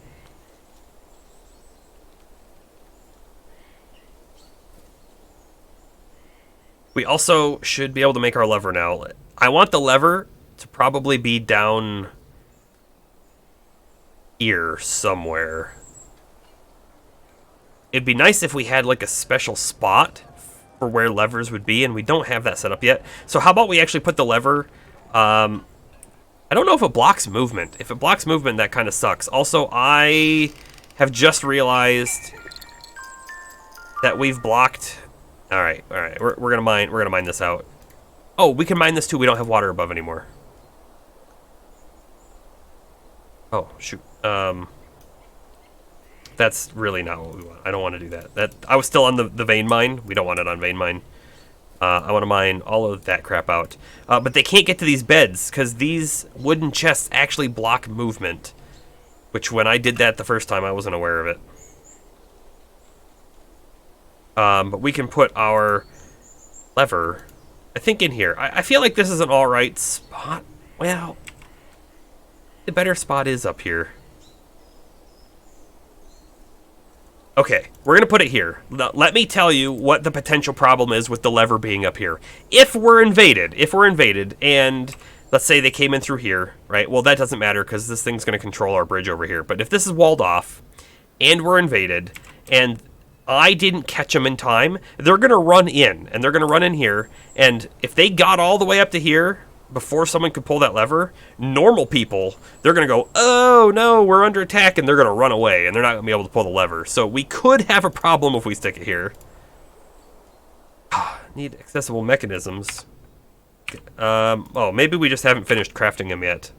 A: We also should be able to make our lever now. I want the lever to probably be down here somewhere. It'd be nice if we had like a special spot for where levers would be, and we don't have that set up yet. So how about we actually put the lever, I don't know if it blocks movement. If it blocks movement, that kind of sucks. Also, I have just realized that we've blocked. All right. We're gonna mine this out. Oh, we can mine this too. We don't have water above anymore. Oh shoot. That's really not what we want. I don't want to do that. I was still on the vein mine. We don't want it on vein mine. I want to mine all of that crap out. But they can't get to these beds because these wooden chests actually block movement. Which when I did that the first time, I wasn't aware of it. But we can put our lever, I think, in here. I feel like this is an alright spot. Well, the better spot is up here. Okay, we're going to put it here. Now, let me tell you what the potential problem is with the lever being up here. If we're invaded, and let's say they came in through here, right? Well, that doesn't matter because this thing's going to control our bridge over here. But if this is walled off, and we're invaded, and I didn't catch them in time, they're going to run in, and they're going to run in here, and if they got all the way up to here before someone could pull that lever, normal people, they're going to go, oh no, we're under attack, and they're going to run away, and they're not going to be able to pull the lever. So we could have a problem if we stick it here. Need accessible mechanisms. Oh, maybe we just haven't finished crafting them yet.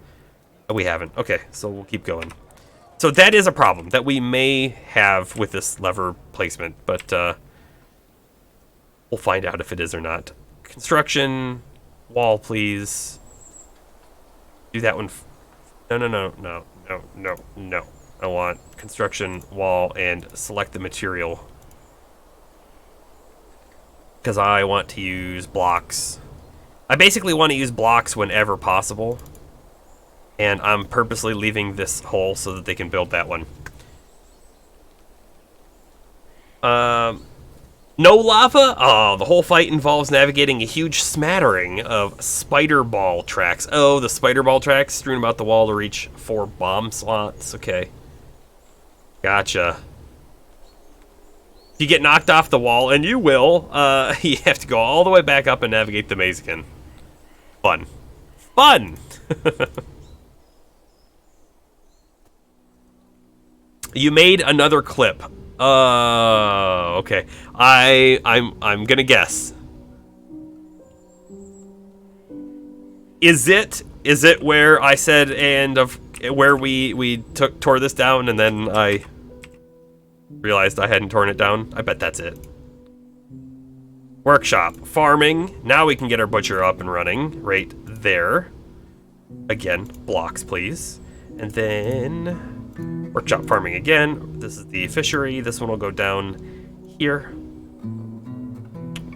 A: Oh, we haven't. Okay, so we'll keep going. So that is a problem that we may have with this lever placement, but we'll find out if it is or not. Construction, wall, please. Do that one. No, no, no, no, no, no, no. I want construction, wall, and select the material. Because I want to use blocks. I basically want to use blocks whenever possible. And I'm purposely leaving this hole so that they can build that one. No lava? Oh, the whole fight involves navigating a huge smattering of spider ball tracks. Oh, the spider ball tracks strewn about the wall to reach 4 bomb slots. Okay. Gotcha. If you get knocked off the wall, and you will, you have to go all the way back up and navigate the maze again. Fun. Fun! You made another clip. Okay. I'm gonna guess. Is it where I said where we tore this down and then I realized I hadn't torn it down? I bet that's it. Workshop, farming. Now we can get our butcher up and running right there. Again, blocks, please. And then workshop, farming again. This is the fishery. This one will go down here.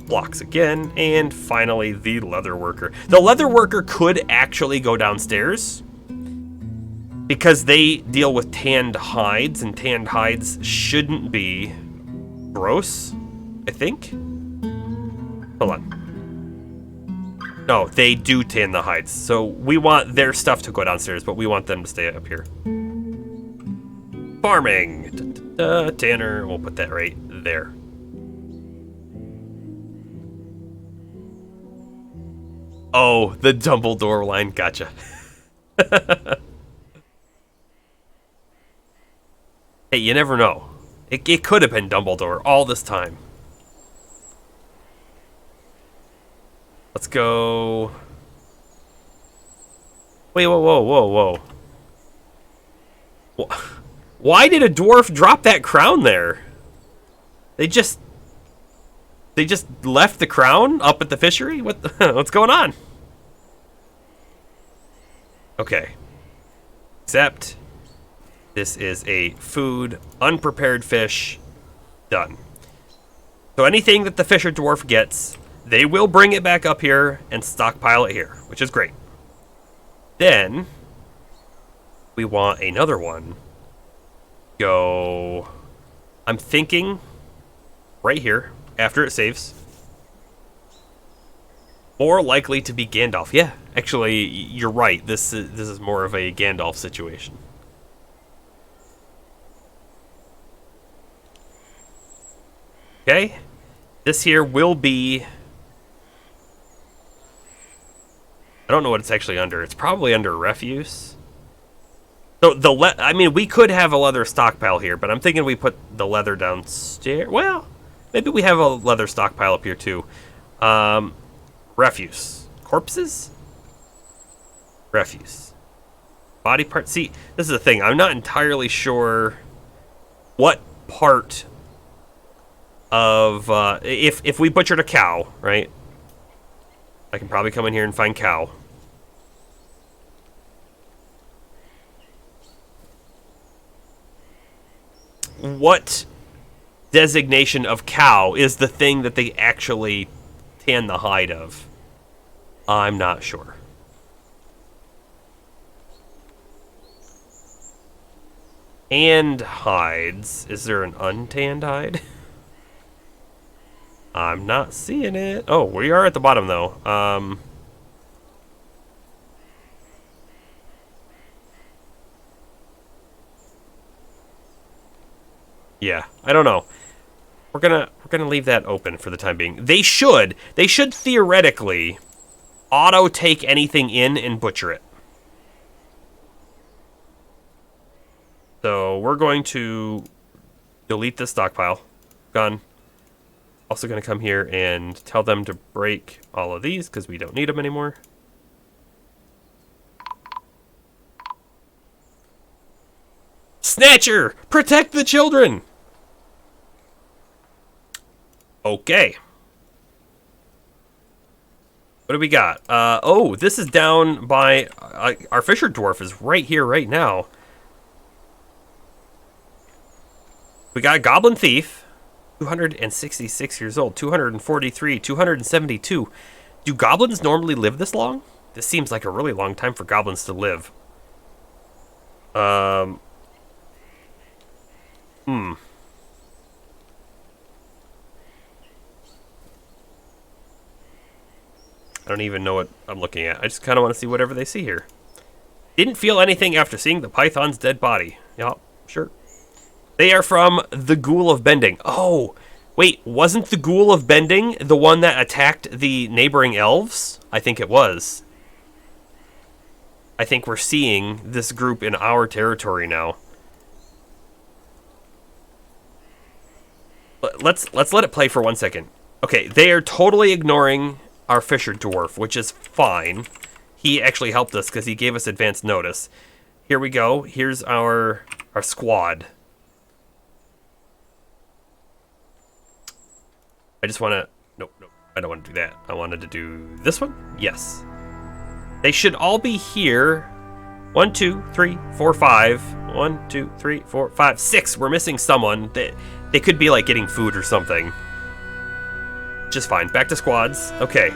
A: Blocks again. And finally, the leather worker. The leather worker could actually go downstairs because they deal with tanned hides, and tanned hides shouldn't be gross, I think. Hold on. No, they do tan the hides. So we want their stuff to go downstairs, but we want them to stay up here. Farming. Tanner. We'll put that right there. Oh, the Dumbledore line. Gotcha. Hey, you never know. It could have been Dumbledore all this time. Let's go. Wait, whoa. Why did a dwarf drop that crown there? They just left the crown up at the fishery? What's going on? Okay. Except this is a food, unprepared fish, done. So anything that the fisher dwarf gets, they will bring it back up here and stockpile it here, which is great. Then we want another one. Go. I'm thinking right here after it saves. More likely to be Gandalf. Yeah, actually, you're right. This is more of a Gandalf situation. Okay, this here will be. I don't know what it's actually under. It's probably under refuse. So I mean, we could have a leather stockpile here, but I'm thinking we put the leather downstairs. Well, maybe we have a leather stockpile up here too. Refuse. Corpses? Refuse. Body parts. See, this is the thing. I'm not entirely sure what part of if we butchered a cow, right? I can probably come in here and find cow. What designation of cow is the thing that they actually tan the hide of? I'm not sure. And hides. Is there an untanned hide? I'm not seeing it. Oh, we are at the bottom though. Yeah, I don't know. We're gonna leave that open for the time being. They should theoretically auto take anything in and butcher it. So we're going to delete this stockpile. Gone. Also going to come here and tell them to break all of these because we don't need them anymore. Snatcher! Protect the children! Okay. What do we got? Oh, this is down by... our Fisher Dwarf is right here, right now. We got a Goblin Thief. 266 years old. 243. 272. Do goblins normally live this long? This seems like a really long time for goblins to live. I don't even know what I'm looking at. I just kind of want to see whatever they see here. Didn't feel anything after seeing the python's dead body. Yeah, sure. They are from the Ghoul of Bending. Oh, wait, wasn't the Ghoul of Bending the one that attacked the neighboring elves? I think it was. I think we're seeing this group in our territory now. Let's let it play for 1 second. Okay, they are totally ignoring our Fisher Dwarf, which is fine. He actually helped us because he gave us advance notice. Here we go. Here's our squad. I just want to... Nope, I don't want to do that. I wanted to do this one. Yes. They should all be here. 1, 2, 3, 4, 5. 1, 2, 3, 4, 5, 6. We're missing someone. They could be like getting food or something. Just fine. Back to squads. Okay.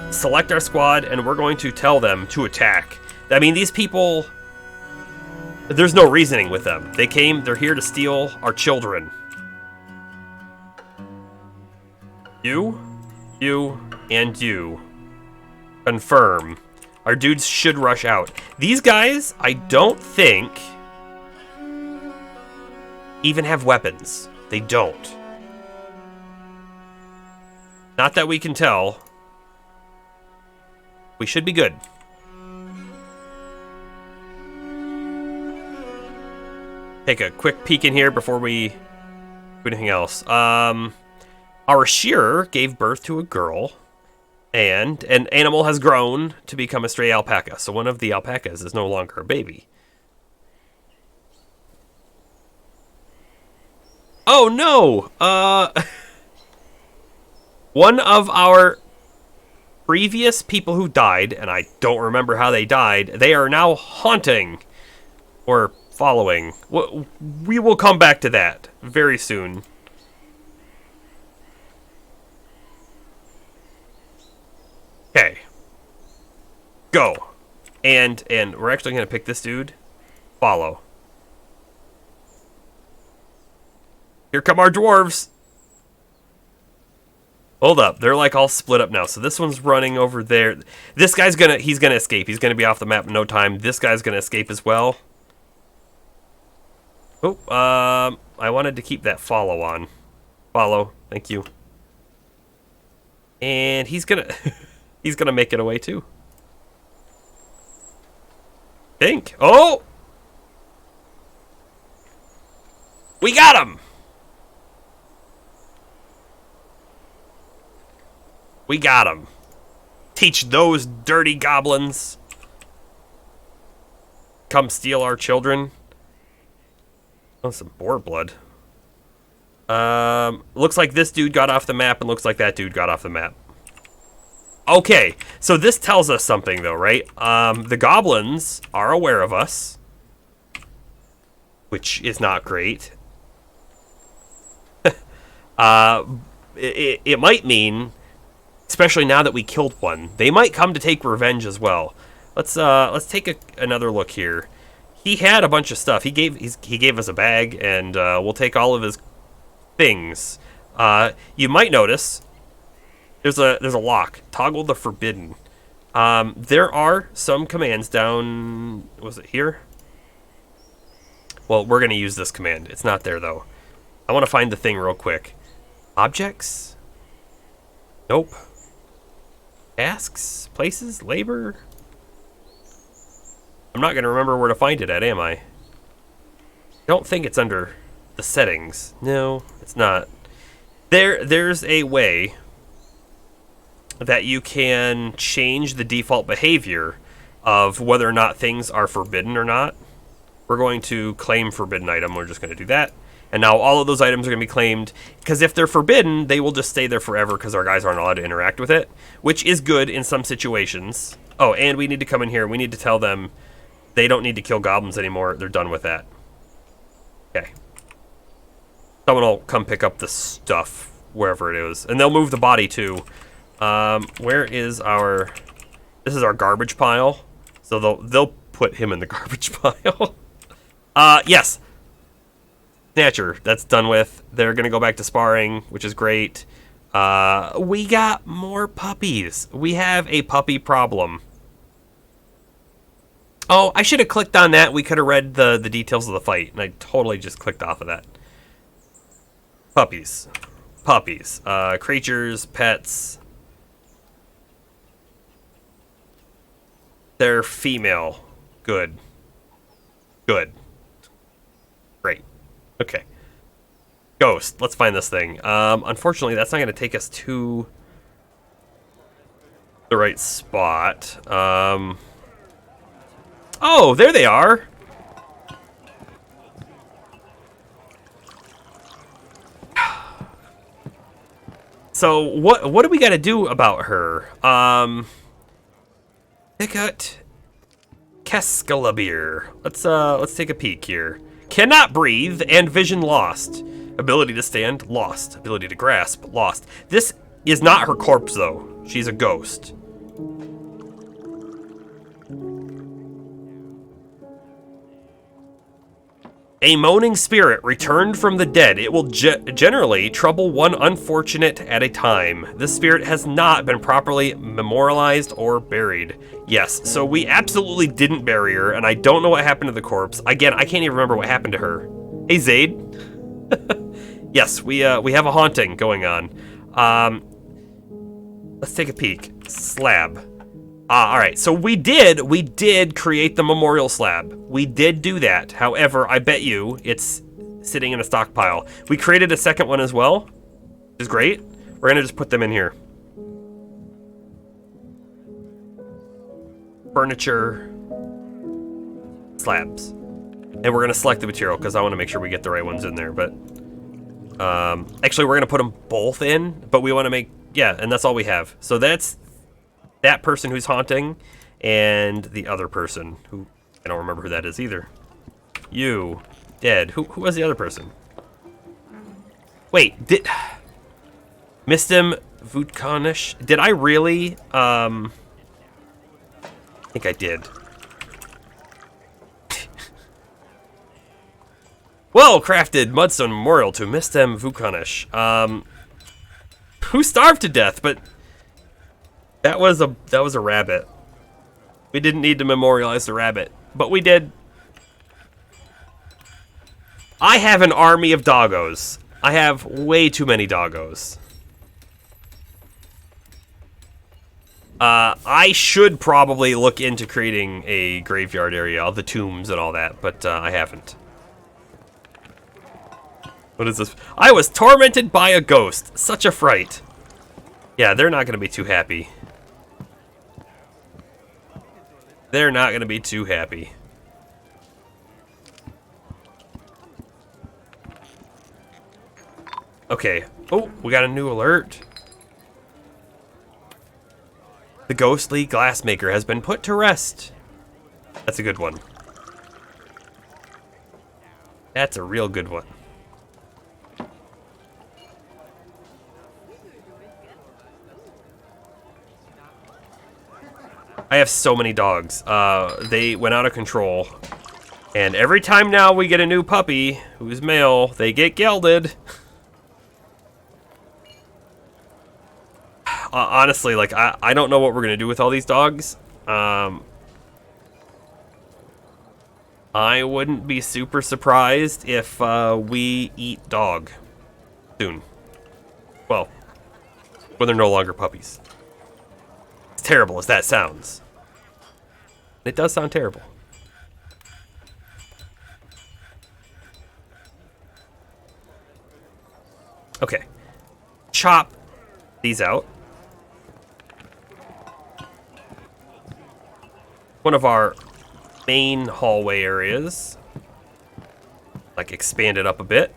A: Select our squad, and we're going to tell them to attack. I mean, these people... There's no reasoning with them. They're here to steal our children. You, and you. Confirm. Our dudes should rush out. These guys, I don't think, even have weapons. They don't. Not that we can tell. We should be good. Take a quick peek in here before we do anything else. Our shearer gave birth to a girl, and an animal has grown to become a stray alpaca. So one of the alpacas is no longer a baby. Oh no! One of our previous people who died, and I don't remember how they died, they are now haunting or following. We will come back to that very soon. Okay. Go. And we're actually going to pick this dude. Follow. Here come our dwarves. Hold up. They're like all split up now. So this one's running over there. This guy's he's gonna escape. He's gonna be off the map in no time. This guy's gonna escape as well. Oh, I wanted to keep that follow on. Follow. Thank you. And he's gonna he's gonna make it away too. Think. Oh! We got him! We got him. Teach those dirty goblins. Come steal our children. Oh, some boar blood. Looks like this dude got off the map, and looks like that dude got off the map. Okay, so this tells us something, though, right? The goblins are aware of us, which is not great. It might mean, especially now that we killed one, they might come to take revenge as well. Let's take another look here. He had a bunch of stuff. He gave us a bag, and we'll take all of his things. You might notice there's a lock. Toggle the forbidden. There are some commands down. Was it here? Well, we're gonna use this command. It's not there though. I want to find the thing real quick. Objects? Nope. Tasks? Places? Labor? I'm not gonna remember where to find it at, am I? I don't think it's under the settings. No, it's not. There's a way that you can change the default behavior of whether or not things are forbidden or not. We're going to claim forbidden item. We're just going to do that. And now all of those items are going to be claimed, because if they're forbidden, they will just stay there forever because our guys aren't allowed to interact with it, which is good in some situations. Oh, and we need to come in here. We need to tell them they don't need to kill goblins anymore. They're done with that. Okay. Someone will come pick up the stuff wherever it is. And they'll move the body too. Where is our... This is our garbage pile. So they'll put him in the garbage pile. Yes. Snatcher, that's done with. They're going to go back to sparring, which is great. We got more puppies. We have a puppy problem. Oh, I should have clicked on that. We could have read the details of the fight, and I totally just clicked off of that. Puppies. Puppies. Creatures, pets. They're female. Good. Good. Great. Okay. Ghost. Let's find this thing. Unfortunately, that's not going to take us to the right spot. Oh, there they are. So what do we got to do about her? Picut Kescalabir. Let's take a peek here. Cannot breathe and vision lost. Ability to stand lost. Ability to grasp lost. This is not her corpse though. She's a ghost. A moaning spirit returned from the dead. It will generally trouble one unfortunate at a time. This spirit has not been properly memorialized or buried. Yes, so we absolutely didn't bury her, and I don't know what happened to the corpse. Again, I can't even remember what happened to her. Hey, Zaid. Yes, we have a haunting going on. Let's take a peek. Slab. All right, so we did create the memorial slab. We did do that. However, I bet you it's sitting in a stockpile. We created a second one as well, which is great. We're gonna just put them in here. Furniture, slabs. And we're gonna select the material because I wanna make sure we get the right ones in there, but actually we're gonna put them both in, but we wanna make, yeah, and that's all we have. So that's that person who's haunting, and the other person who I don't remember who that is either. You dead. Who was the other person? Wait, did Mistim Vutkanish? Did I really? I think I did. Well crafted mudstone memorial to Mistim Vutkanish. Who starved to death, but. That was a rabbit. We didn't need to memorialize the rabbit, but we did. I have an army of doggos. I have way too many doggos. I should probably look into creating a graveyard area, all the tombs and all that, but I haven't. What is this? I was tormented by a ghost. Such a fright. Yeah, they're not going to be too happy. They're not going to be too happy. Okay. Oh, we got a new alert. The ghostly glassmaker has been put to rest. That's a good one. That's a real good one. I have so many dogs. They went out of control. And every time now we get a new puppy who's male, they get gelded. Honestly, like, I don't know what we're going to do with all these dogs. I wouldn't be super surprised if we eat dog soon. Well, when they're no longer puppies. As terrible as that sounds. It does sound terrible. Okay. Chop these out. One of our main hallway areas. Like, expand it up a bit.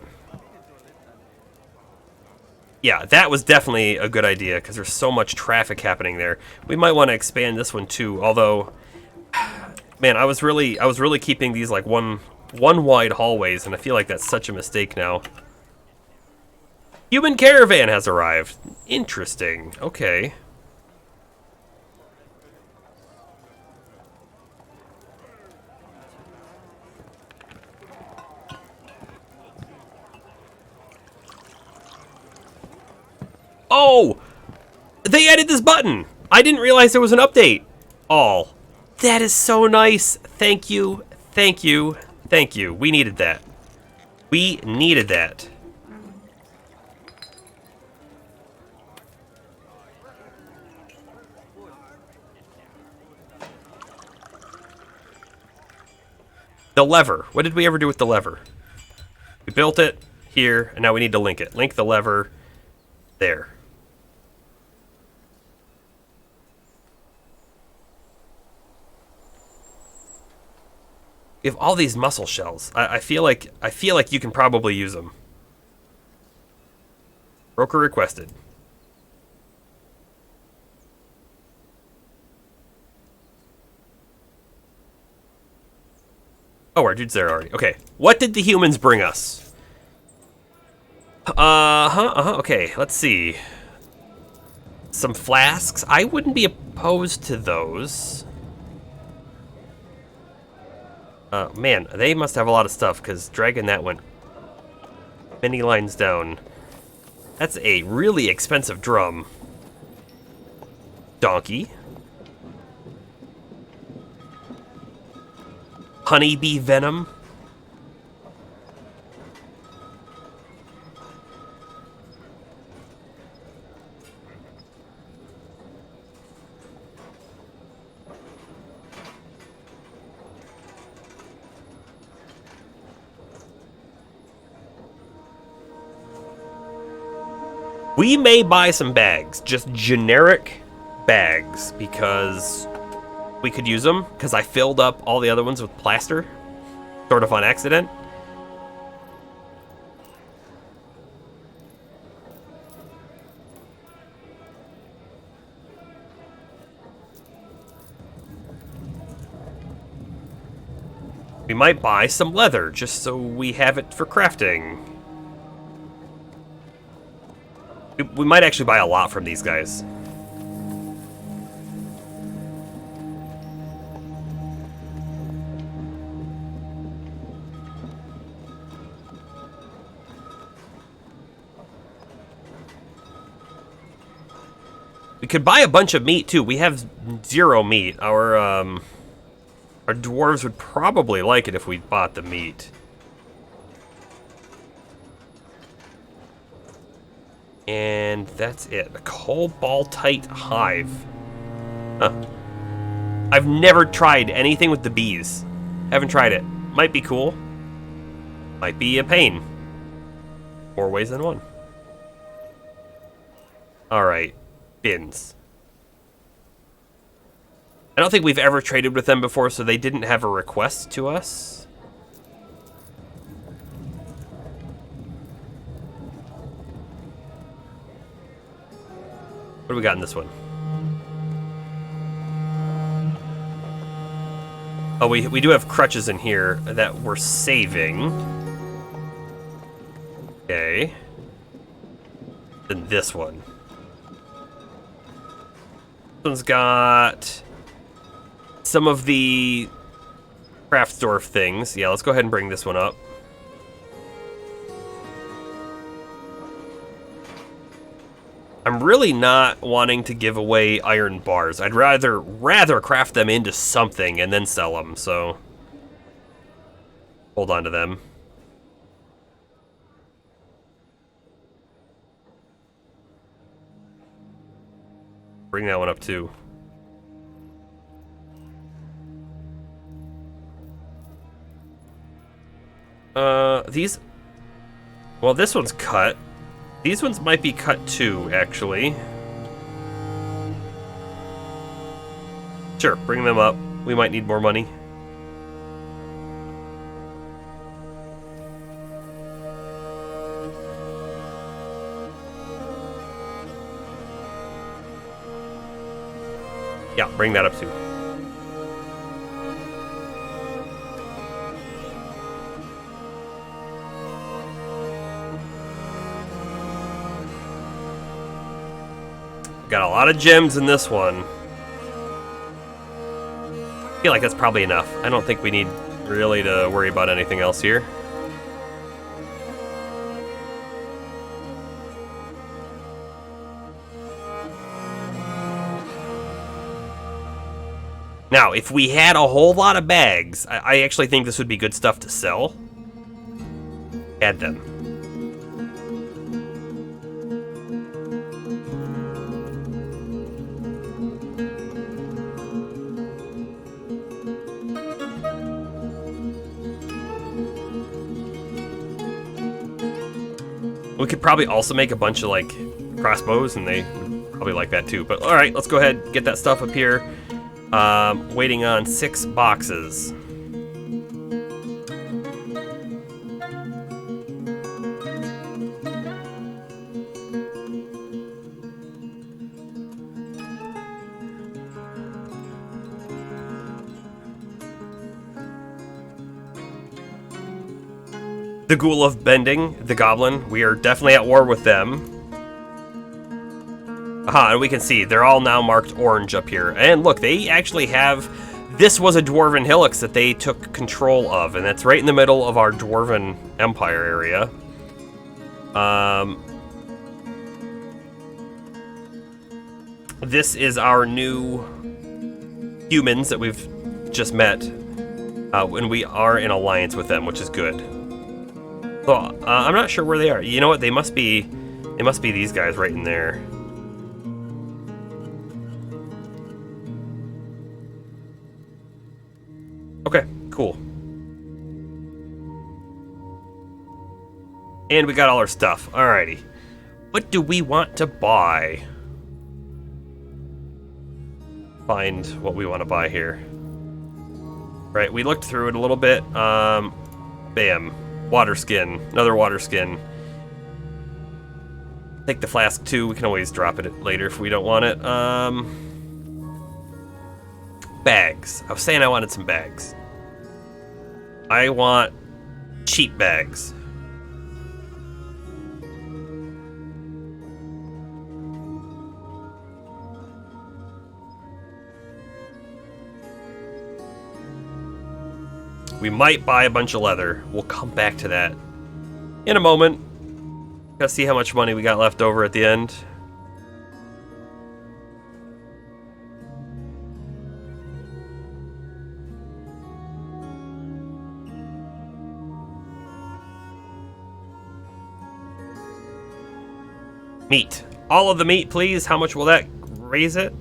A: Yeah, that was definitely a good idea because there's so much traffic happening there. We might want to expand this one too. Although, man, I was really keeping these like one wide hallways, and I feel like that's such a mistake now. Human caravan has arrived. Interesting. Okay. Oh! They added this button! I didn't realize there was an update. All. That is so nice. Thank you. Thank you. Thank you. We needed that. We needed that. The lever. What did we ever do with the lever? We built it here, and now we need to link it. Link the lever there. We have all these mussel shells. I feel like you can probably use them. Broker requested. Oh, our dude's there already. Okay. What did the humans bring us? Okay, let's see. Some flasks. I wouldn't be opposed to those. Man, they must have a lot of stuff, because dragging that went many lines down. That's a really expensive drum. Donkey. Honeybee venom. We may buy some bags, just generic bags, because we could use them, because I filled up all the other ones with plaster, sort of on accident. We might buy some leather, just so we have it for crafting. We might actually buy a lot from these guys. We could buy a bunch of meat too. We have 0 meat. Our dwarves would probably like it if we bought the meat. And that's it. A cobaltite hive. Huh. I've never tried anything with the bees. Haven't tried it. Might be cool. Might be a pain. More ways than one. Alright. Bins. I don't think we've ever traded with them before, so they didn't have a request to us. What do we got in this one? Oh, we do have crutches in here that we're saving. Okay. Then this one. This one's got some of the Dwarf things. Yeah, let's go ahead and bring this one up. I'm really not wanting to give away iron bars. I'd rather craft them into something and then sell them, so hold on to them. Bring that one up too. These... Well, this one's cut. These ones might be cut too, actually. Sure, bring them up. We might need more money. Yeah, bring that up too. Got a lot of gems in this one. I feel like that's probably enough. I don't think we need really to worry about anything else here. Now, if we had a whole lot of bags, I actually think this would be good stuff to sell. Add them. We could probably also make a bunch of, like, crossbows, and they would probably like that too. But alright, let's go ahead, get that stuff up here. Waiting on 6 boxes. The Ghoul of Bending, the Goblin. We are definitely at war with them. Aha, and we can see they're all now marked orange up here. And look, they actually have... This was a Dwarven Hillocks that they took control of, and that's right in the middle of our Dwarven Empire area. This is our new humans that we've just met. When we are in alliance with them, which is good. So, I'm not sure where they are. You know what? They must be these guys right in there. Okay, cool. And we got all our stuff. Alrighty. What do we want to buy? Find what we want to buy here. Right, we looked through it a little bit. Bam. Water skin. Another water skin. Take the flask too. We can always drop it later if we don't want it. Bags. I was saying I wanted some bags. I want cheap bags. We might buy a bunch of leather. We'll come back to that in a moment. Gotta see how much money we got left over at the end. Meat. All of the meat, please. How much will that raise it?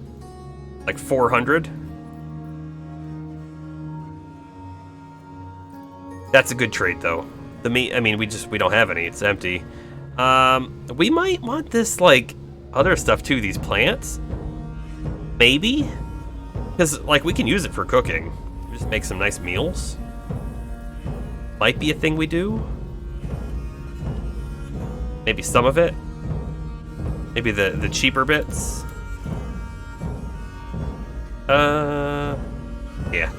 A: Like 400? That's a good trade, though. The meat, I mean, we don't have any. It's empty. We might want this, like, other stuff, too. These plants? Maybe? Because, like, we can use it for cooking. Just make some nice meals. Might be a thing we do. Maybe some of it. Maybe the cheaper bits. Yeah,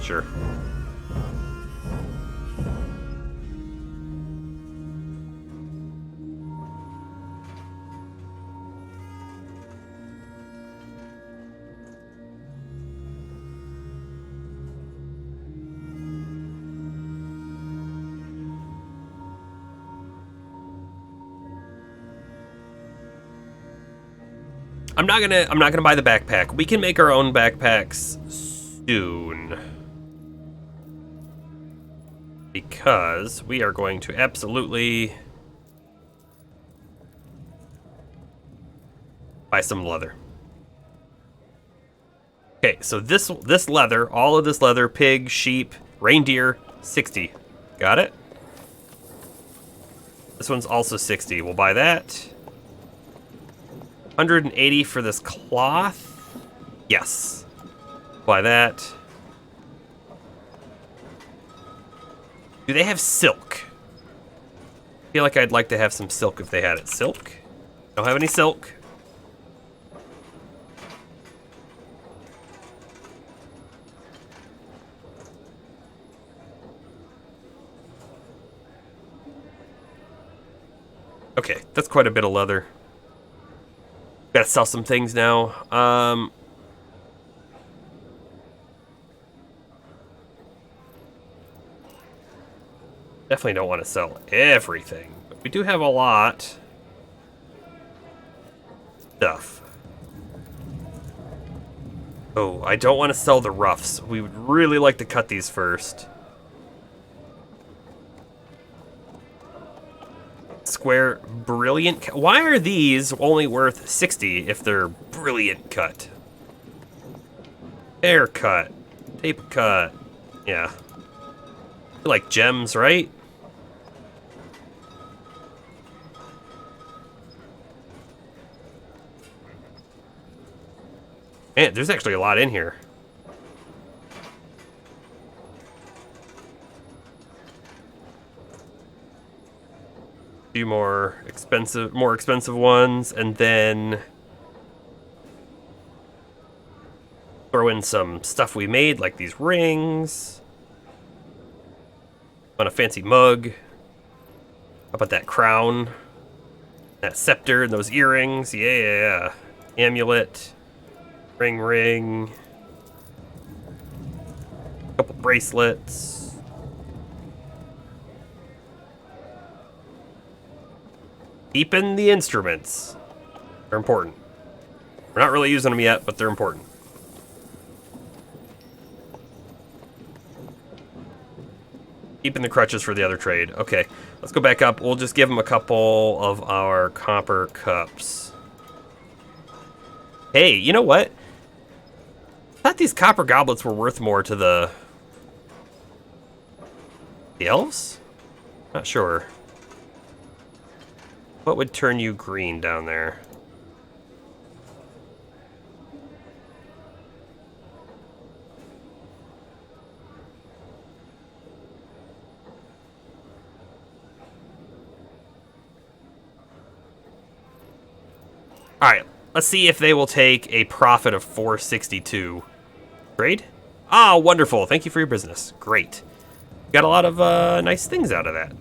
A: sure. I'm not gonna buy the backpack. We can make our own backpacks soon. Because we are going to absolutely buy some leather. Okay, so this leather, all of this leather, pig, sheep, reindeer, 60. Got it? This one's also 60. We'll buy that. 180 for this cloth. Yes. Buy that. Do they have silk? I feel like I'd like to have some silk if they had it. Silk? Don't have any silk. Okay, that's quite a bit of leather. Gotta sell some things now. Definitely don't want to sell everything, but we do have a lot of stuff. Oh, I don't want to sell the roughs. We would really like to cut these first. Square brilliant cut. Why are these only worth 60 if they're brilliant cut? Air cut. Tape cut. Yeah. Like gems, right? Man, there's actually a lot in here. Few more expensive ones, and then throw in some stuff we made, like these rings. On a fancy mug. How about that crown? That scepter and those earrings. Yeah. Amulet. Ring. Couple bracelets. Keeping the instruments. They're important. We're not really using them yet, but they're important. Keeping the crutches for the other trade. Okay, let's go back up. We'll just give them a couple of our copper cups. Hey, you know what? I thought these copper goblets were worth more to the elves? Not sure. What would turn you green down there? Alright, let's see if they will take a profit of 462. Trade? Ah, wonderful. Thank you for your business. Great. Got a lot of nice things out of that.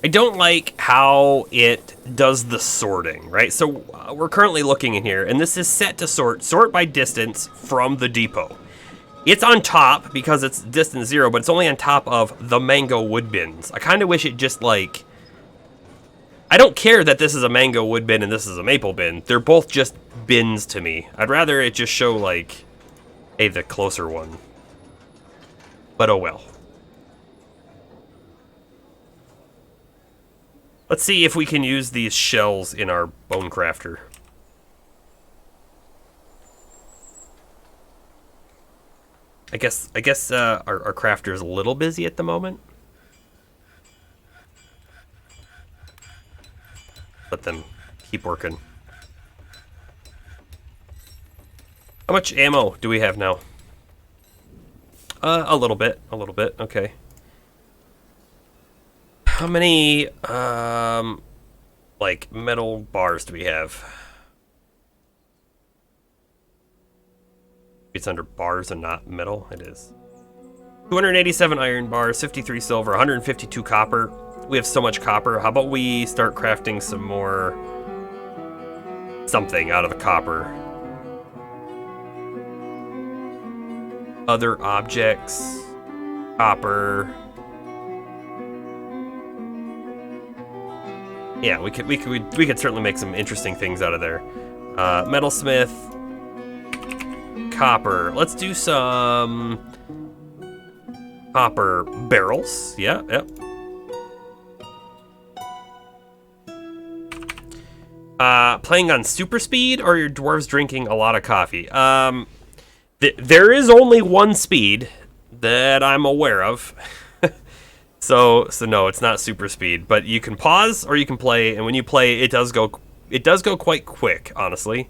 A: I don't like how it does the sorting, right? So we're currently looking in here, and this is set to sort by distance from the depot. It's on top because it's distance 0, but it's only on top of the mango wood bins. I kind of wish it just like... I don't care that this is a mango wood bin and this is a maple bin. They're both just bins to me. I'd rather it just show like, hey, the closer one. But oh well. Let's see if we can use these shells in our bone crafter. I guess our crafter is a little busy at the moment. Let them keep working. How much ammo do we have now? A little bit, okay. How many, like, metal bars do we have? It's under bars and not metal. It is. 287 iron bars, 53 silver, 152 copper. We have so much copper. How about we start crafting some more... something out of the copper. Other objects. Copper... Yeah, we could certainly make some interesting things out of there. Metalsmith, copper. Let's do some copper barrels. Yeah, yep. Playing on super speed, or are your dwarves drinking a lot of coffee? There is only one speed that I'm aware of. So no, it's not super speed, but you can pause or you can play, and when you play, it does go quite quick, honestly.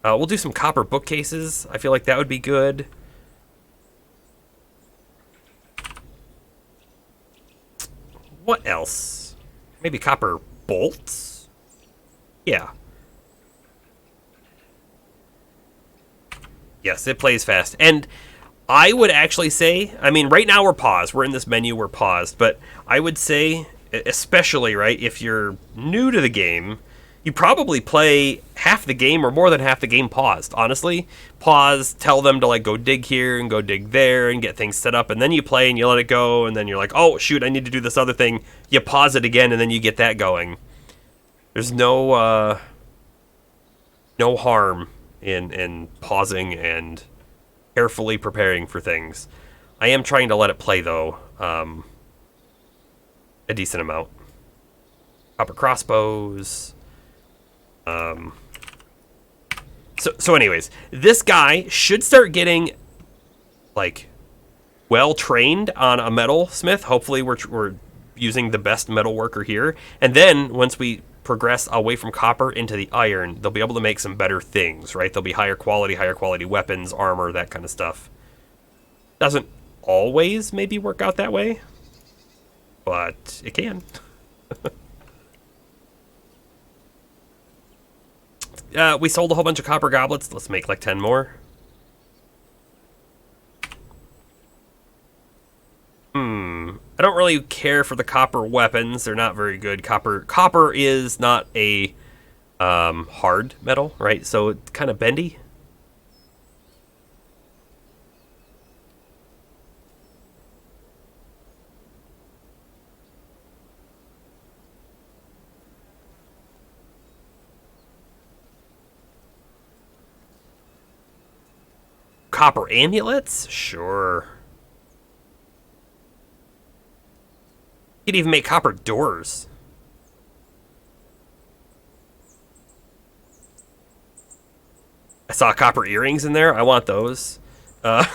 A: We'll do some copper bookcases. I feel like that would be good. What else? Maybe copper bolts? Yeah. Yes, it plays fast. And I would actually say, I mean, right now we're paused. We're in this menu, we're paused. But I would say, especially, right, if you're new to the game, you probably play half the game or more than half the game paused, honestly. Pause, tell them to, like, go dig here and go dig there and get things set up. And then you play and you let it go. And then you're like, oh, shoot, I need to do this other thing. You pause it again and then you get that going. There's no harm in pausing and carefully preparing for things. I am trying to let it play, though, a decent amount. Copper crossbows. So anyways, this guy should start getting, like, well-trained on a metalsmith. Hopefully we're using the best metal worker here. And then, once we progress away from copper into the iron, they'll be able to make some better things, right? They'll be higher quality weapons, armor, that kind of stuff. Doesn't always maybe work out that way, but it can. We sold a whole bunch of copper goblets. Let's make like 10 more. I don't really care for the copper weapons. They're not very good. Copper is not a hard metal, right? So it's kind of bendy. Copper amulets? Sure. You could even make copper doors. I saw copper earrings in there. I want those. And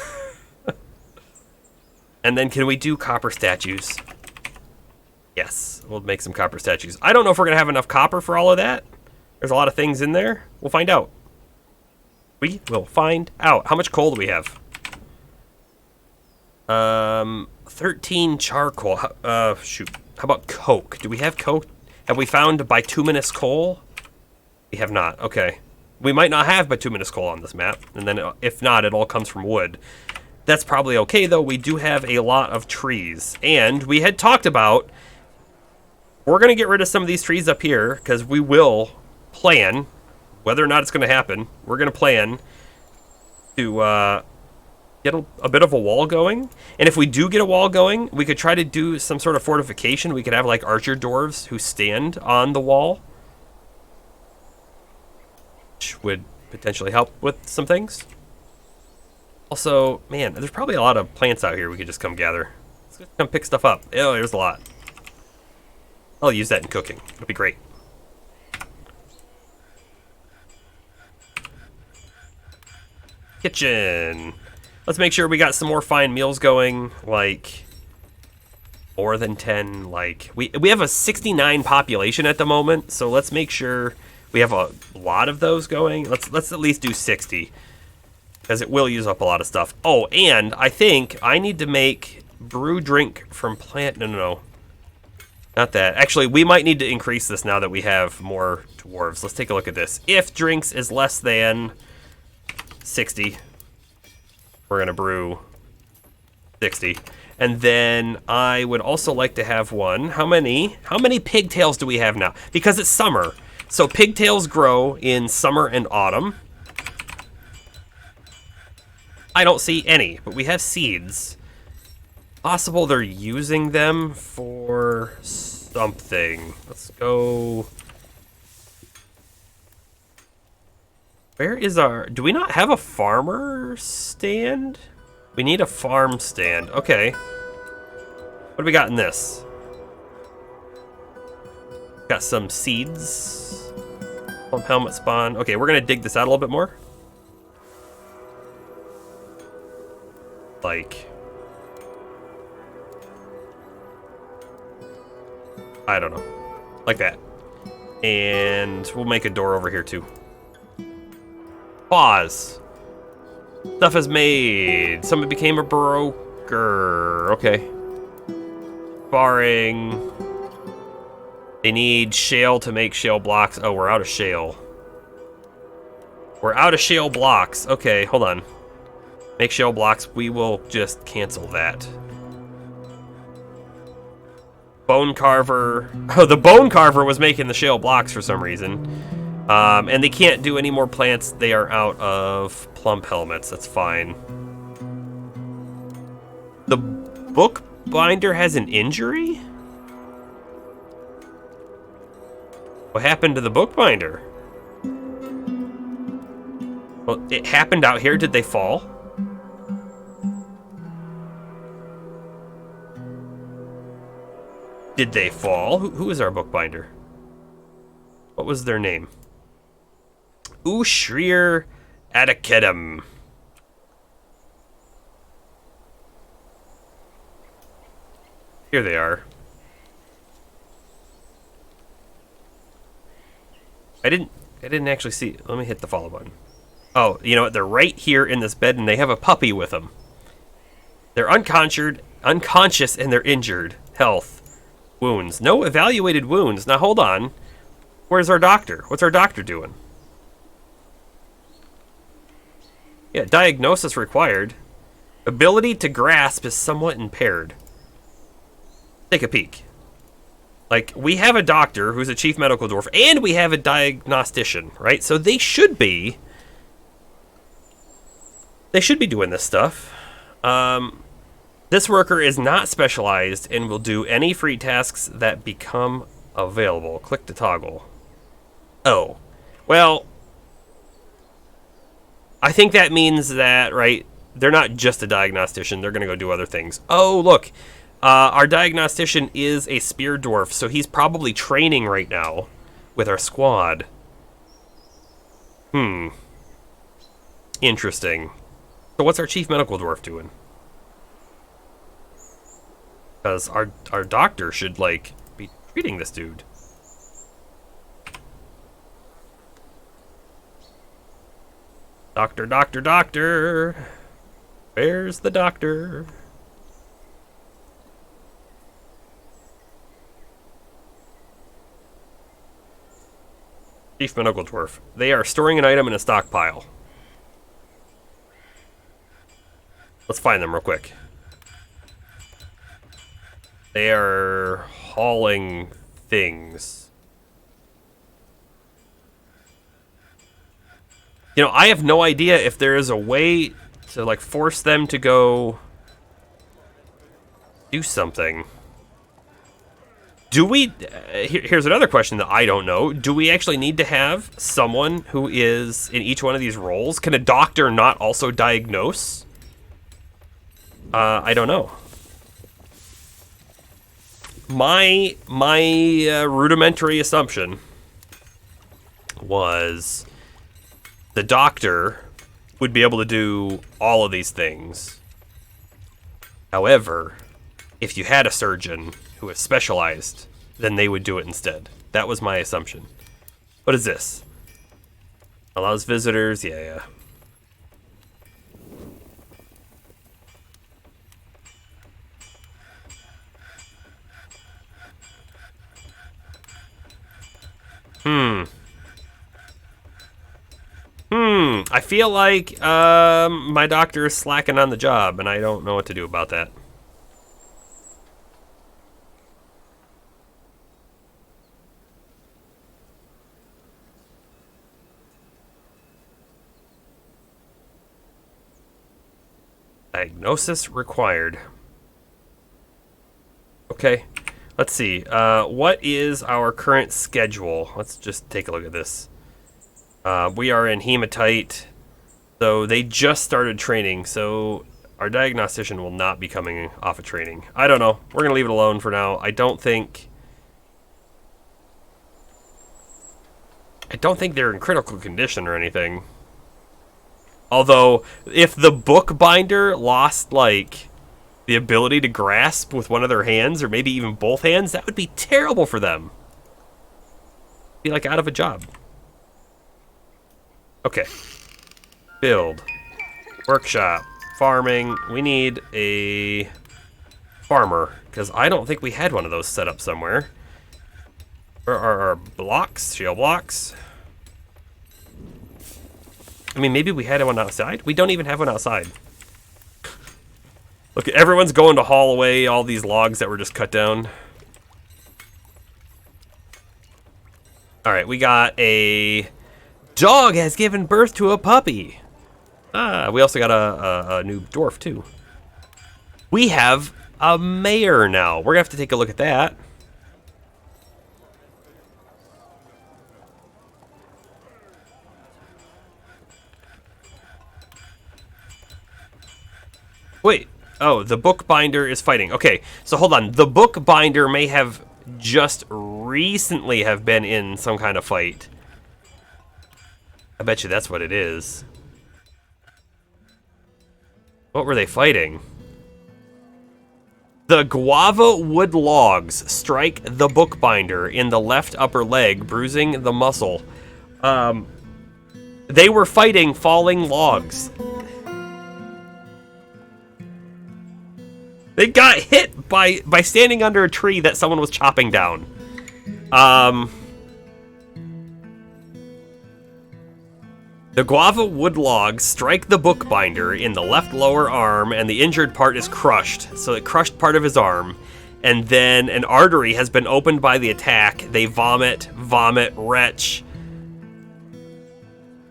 A: then can we do copper statues? Yes, we'll make some copper statues. I don't know if we're going to have enough copper for all of that. There's a lot of things in there. We'll find out. We will find out. How much coal do we have? 13 charcoal. Shoot. How about coke? Do we have coke? Have we found bituminous coal? We have not. Okay. We might not have bituminous coal on this map. And then if not, it all comes from wood. That's probably okay, though. We do have a lot of trees. And we had talked about, we're going to get rid of some of these trees up here, because we will plan, whether or not it's going to happen, we're going to plan to get a bit of a wall going. And if we do get a wall going, we could try to do some sort of fortification. We could have, like, archer dwarves who stand on the wall, which would potentially help with some things. Also, man, there's probably a lot of plants out here we could just come gather. Let's just come pick stuff up. Oh, there's a lot. I'll use that in cooking. It'll be great. Kitchen. Let's make sure we got some more fine meals going, like more than 10. Like we have a 69 population at the moment, so let's make sure we have a lot of those going. Let's at least do 60, because it will use up a lot of stuff. Oh, and I think I need to make brew drink from plant. No. Not that. Actually, we might need to increase this now that we have more dwarves. Let's take a look at this. If drinks is less than 60, we're going to brew 60. And then I would also like to have one. How many pigtails do we have now? Because it's summer. So pigtails grow in summer and autumn. I don't see any, but we have seeds. Possible they're using them for something. Let's go. Where is our... Do we not have a farmer stand? We need a farm stand. Okay. What do we got in this? Got some seeds. Helmet spawn. Okay, we're going to dig this out a little bit more. Like... I don't know. Like that. And we'll make a door over here too. Pause. Stuff is made. Someone became a broker. Okay. Sparring. They need shale to make shale blocks. Oh, we're out of shale. We're out of shale blocks. Okay, hold on. Make shale blocks. We will just cancel that. Bone carver. Oh, the bone carver was making the shale blocks for some reason. And they can't do any more plants. They are out of plump helmets. That's fine. The bookbinder has an injury? What happened to the bookbinder? Well, it happened out here. Did they fall? Did they fall? Who is our bookbinder? What was their name? Ushrir Adakedem. Here they are. I didn't actually see. Let me hit the follow button. Oh, you know what? They're right here in this bed, and they have a puppy with them. They're unconscious, and they're injured. Health. Wounds. No evaluated wounds. Now, hold on. Where's our doctor? What's our doctor doing? Yeah, diagnosis required. Ability to grasp is somewhat impaired. Take a peek. Like, we have a doctor who's a chief medical dwarf, and we have a diagnostician, right? So they should be doing this stuff. This worker is not specialized and will do any free tasks that become available. Click to toggle. Oh, well, I think that means that, right, they're not just a diagnostician. They're going to go do other things. Oh, look. Our diagnostician is a spear dwarf, so he's probably training right now with our squad. Interesting. So what's our chief medical dwarf doing? Because our doctor should, like, be treating this dude. Doctor, doctor, doctor. Where's the doctor? Chief medical dwarf. They are storing an item in a stockpile. Let's find them real quick. They are hauling things. You know, I have no idea if there is a way to, like, force them to go do something. Do we... here's another question that I don't know. Do we actually need to have someone who is in each one of these roles? Can a doctor not also diagnose? I don't know. My rudimentary assumption was the doctor would be able to do all of these things. However, if you had a surgeon who is specialized, then they would do it instead. That was my assumption. What is this? Allows visitors, yeah. I feel like my doctor is slacking on the job, and I don't know what to do about that. Diagnosis required. Okay, let's see. What is our current schedule? Let's just take a look at this. We are in hematite, so they just started training, so our diagnostician will not be coming off of training. I don't know. We're going to leave it alone for now. I don't think they're in critical condition or anything. Although, if the bookbinder lost, like, the ability to grasp with one of their hands, or maybe even both hands, that would be terrible for them. Be, like, out of a job. Okay. Build. Workshop. Farming. We need a farmer, because I don't think we had one of those set up somewhere. Where are our blocks? Shale blocks. I mean, maybe we had one outside? We don't even have one outside. Look, everyone's going to haul away all these logs that were just cut down. Alright, we got a dog has given birth to a puppy. We also got a new dwarf, too. We have a mayor now. We're going to have to take a look at that. Wait. Oh, the bookbinder is fighting. Okay, so hold on. The bookbinder may have just recently have been in some kind of fight. I bet you that's what it is. What were they fighting? The guava wood logs strike the bookbinder in the left upper leg, bruising the muscle. They were fighting falling logs. They got hit by standing under a tree that someone was chopping down. The guava wood logs strike the bookbinder in the left lower arm, and the injured part is crushed. So it crushed part of his arm, and then an artery has been opened by the attack. They vomit, retch.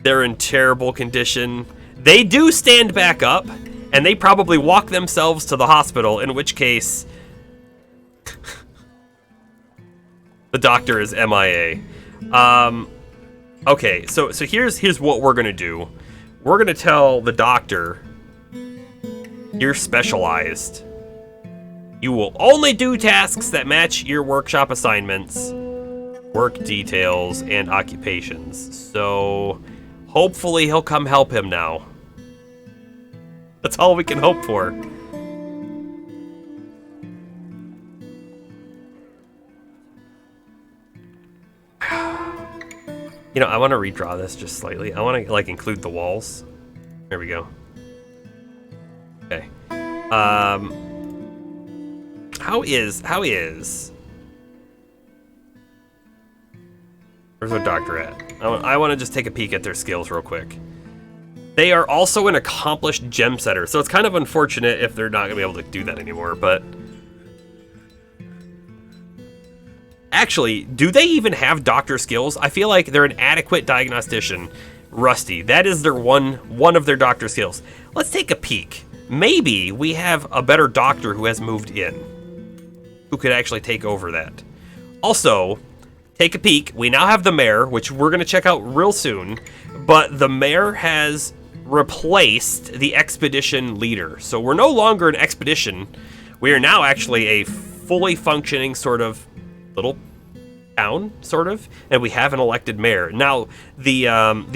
A: They're in terrible condition. They do stand back up, and they probably walk themselves to the hospital, in which case the doctor is MIA. Okay, so here's what we're gonna do. We're gonna tell the doctor, you're specialized. You will only do tasks that match your workshop assignments, work details, and occupations. So hopefully he'll come help him now. That's all we can hope for. You know, I want to redraw this just slightly. I want to, like, include the walls. There we go. Okay. How is... Where's our doctor at? I want to just take a peek at their skills real quick. They are also an accomplished gem setter, so it's kind of unfortunate if they're not going to be able to do that anymore, but... Actually, do they even have doctor skills? I feel like they're an adequate diagnostician. Rusty. That is their one of their doctor skills. Let's take a peek. Maybe we have a better doctor who has moved in, who could actually take over that. Also, take a peek. We now have the mayor, which we're going to check out real soon, but the mayor has replaced the expedition leader. So we're no longer an expedition. We are now actually a fully functioning sort of little town, sort of, and we have an elected mayor. Now, the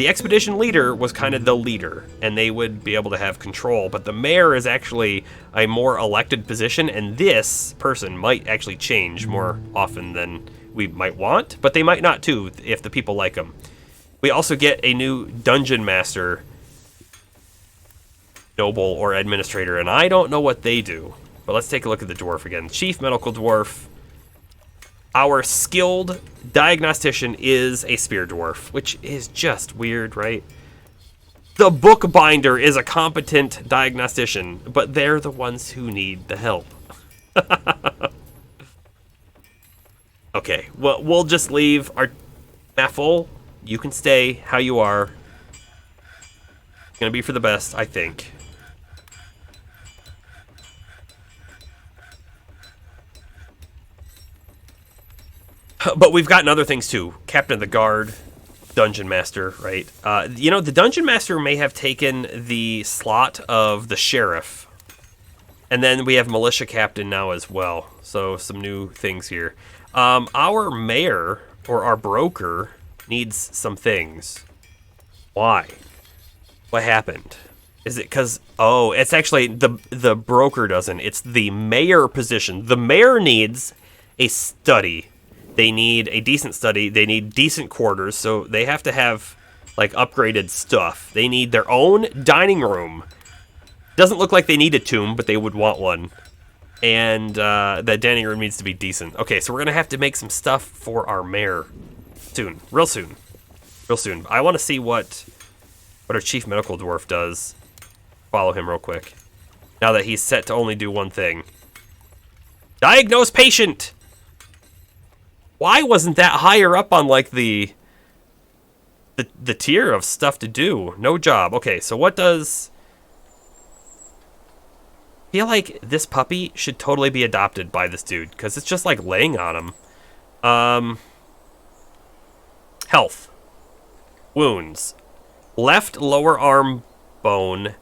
A: expedition leader was kind of the leader, and they would be able to have control, but the mayor is actually a more elected position, and this person might actually change more often than we might want, but they might not too, if the people like them. We also get a new dungeon master, noble, or administrator, and I don't know what they do, but let's take a look at the dwarf again. Chief medical dwarf. Our skilled diagnostician is a spear dwarf, which is just weird, right? The bookbinder is a competent diagnostician, but they're the ones who need the help. Okay, well, we'll just leave our map full. You can stay how you are. It's gonna be for the best, I think. But we've gotten other things too. Captain of the Guard, Dungeon Master, right? You know, the Dungeon Master may have taken the slot of the Sheriff. And then we have Militia Captain now as well. So some new things here. Our Mayor, or our Broker, needs some things. Why? What happened? Is it because... Oh, it's actually... The Broker doesn't. It's the Mayor position. The Mayor needs a study. They need a decent study. They need decent quarters, so they have to have, like, upgraded stuff. They need their own dining room. Doesn't look like they need a tomb, but they would want one. And that dining room needs to be decent. Okay, so we're going to have to make some stuff for our mare soon. Real soon. Real soon. I want to see what our chief medical dwarf does. Follow him real quick. Now that he's set to only do one thing. Diagnose patient! Why wasn't that higher up on, like, the tier of stuff to do? No job. Okay, so what does... I feel like this puppy should totally be adopted by this dude, because it's just, like, laying on him. Health. Wounds. Left lower arm bone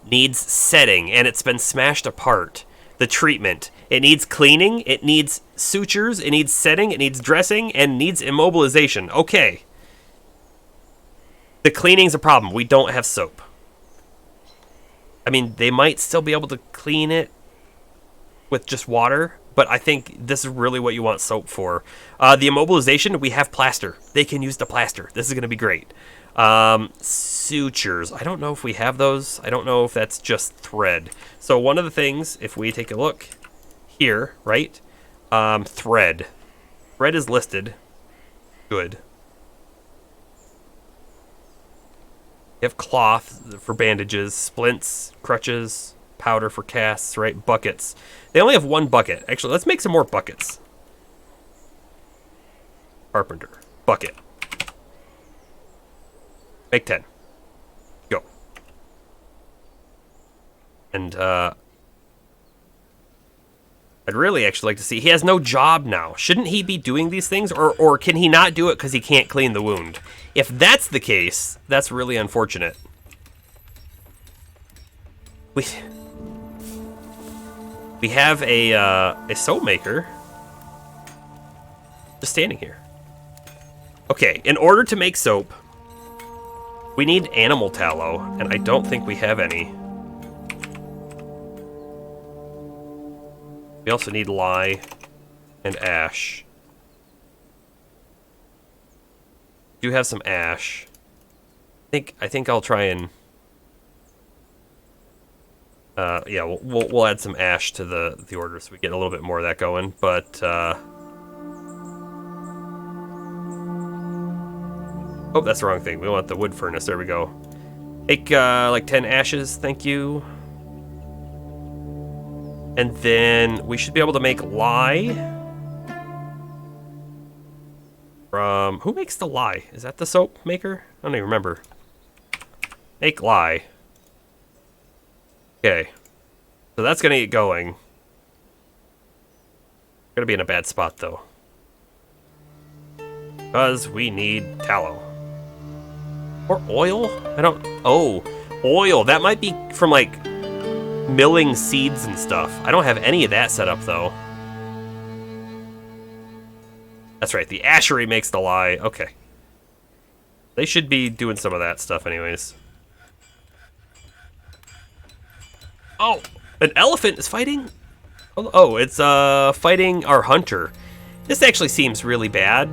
A: needs setting, and it's been smashed apart. The treatment. It needs cleaning, it needs sutures, it needs setting, it needs dressing, and needs immobilization. Okay. The cleaning's a problem. We don't have soap. I mean, they might still be able to clean it with just water, but I think this is really what you want soap for. The immobilization, we have plaster. They can use the plaster. This is going to be great. Sutures. I don't know if we have those. I don't know if that's just thread. So one of the things, if we take a look here, right? Thread. Thread is listed. Good. You have cloth for bandages, splints, crutches, powder for casts, right? Buckets. They only have one bucket. Actually, let's make some more buckets. Carpenter. Bucket. Make 10. Go. And, I'd really actually like to see... He has no job now. Shouldn't he be doing these things? Or can he not do it because he can't clean the wound? If that's the case, that's really unfortunate. We have a soap maker just standing here. Okay, in order to make soap, we need animal tallow, and I don't think we have any. We also need lye and ash. Do have some ash. I think I'll try and yeah, we'll add some ash to the order so we get a little bit more of that going. But oh, that's the wrong thing. We want the wood furnace. There we go. Make like 10 ashes, thank you. And then we should be able to make lye. From who makes the lye? Is that the soap maker? I don't even remember. Make lye. Okay. So that's gonna get going. Gonna be in a bad spot though. Because we need tallow. Or oil? I don't... Oh, oil. That might be from, like, milling seeds and stuff. I don't have any of that set up, though. That's right. The ashery makes the lye. Okay. They should be doing some of that stuff anyways. Oh, an elephant is fighting? Oh, it's fighting our hunter. This actually seems really bad.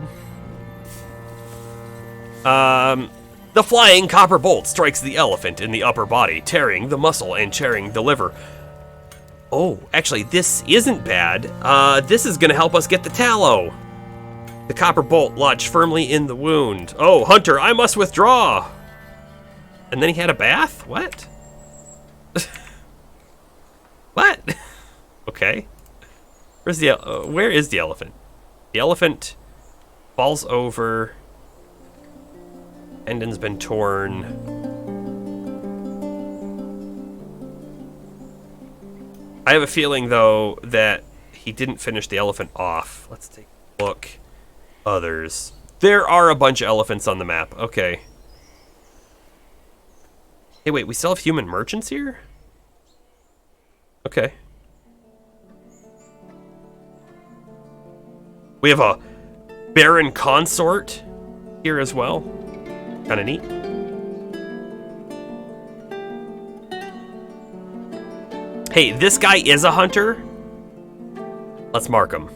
A: The flying copper bolt strikes the elephant in the upper body, tearing the muscle and tearing the liver. Oh, actually, this isn't bad. This is gonna help us get the tallow. The copper bolt lodged firmly in the wound. Oh, Hunter, I must withdraw. And then he had a bath? What? What? Okay. Where is the elephant? The elephant falls over. Tendon's been torn. I have a feeling, though, that he didn't finish the elephant off. Let's take a look. Others. There are a bunch of elephants on the map. Okay. Hey, wait, we still have human merchants here? Okay. We have a Baron Consort here as well. Kind of neat. Hey, this guy is a hunter. Let's mark him.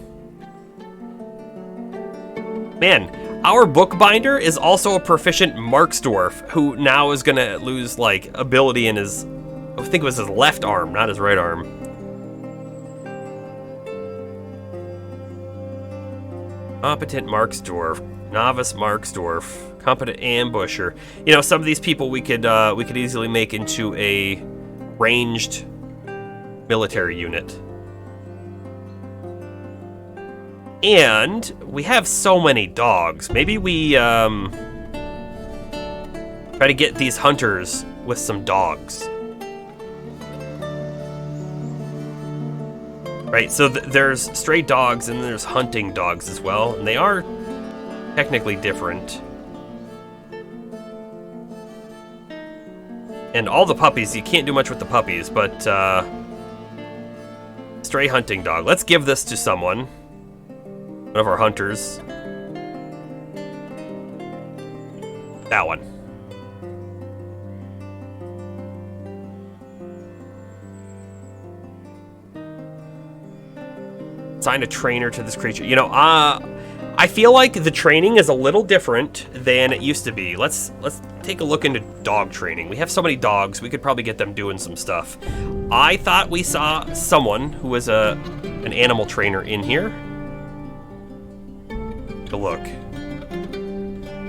A: Man, our bookbinder is also a proficient Marks Dwarf, who now is gonna lose, like, ability in his... I think it was his left arm, not his right arm. Competent Marksdwarf, novice Marksdwarf, competent ambusher. You know, some of these people we could easily make into a ranged military unit. And we have so many dogs. Maybe we try to get these hunters with some dogs. Right, so there's stray dogs and there's hunting dogs as well, and they are technically different. And all the puppies, you can't do much with the puppies, but stray hunting dog. Let's give this to someone. One of our hunters. That one. Assign a trainer to this creature. You know, I feel like the training is a little different than it used to be. Let's take a look into dog training. We have so many dogs, we could probably get them doing some stuff. I thought we saw someone who was an animal trainer in here. Take a look.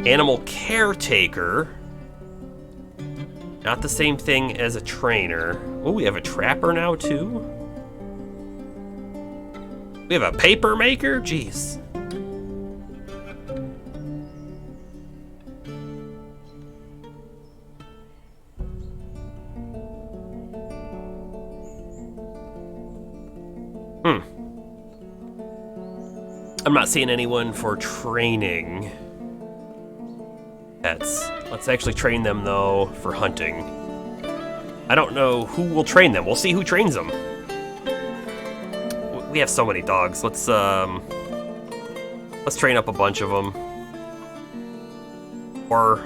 A: Animal caretaker. Not the same thing as a trainer. Oh, we have a trapper now too. We have a paper maker? Jeez. I'm not seeing anyone for training pets. Let's actually train them, though, for hunting. I don't know who will train them. We'll see who trains them. We have so many dogs. Let's train up a bunch of them. Or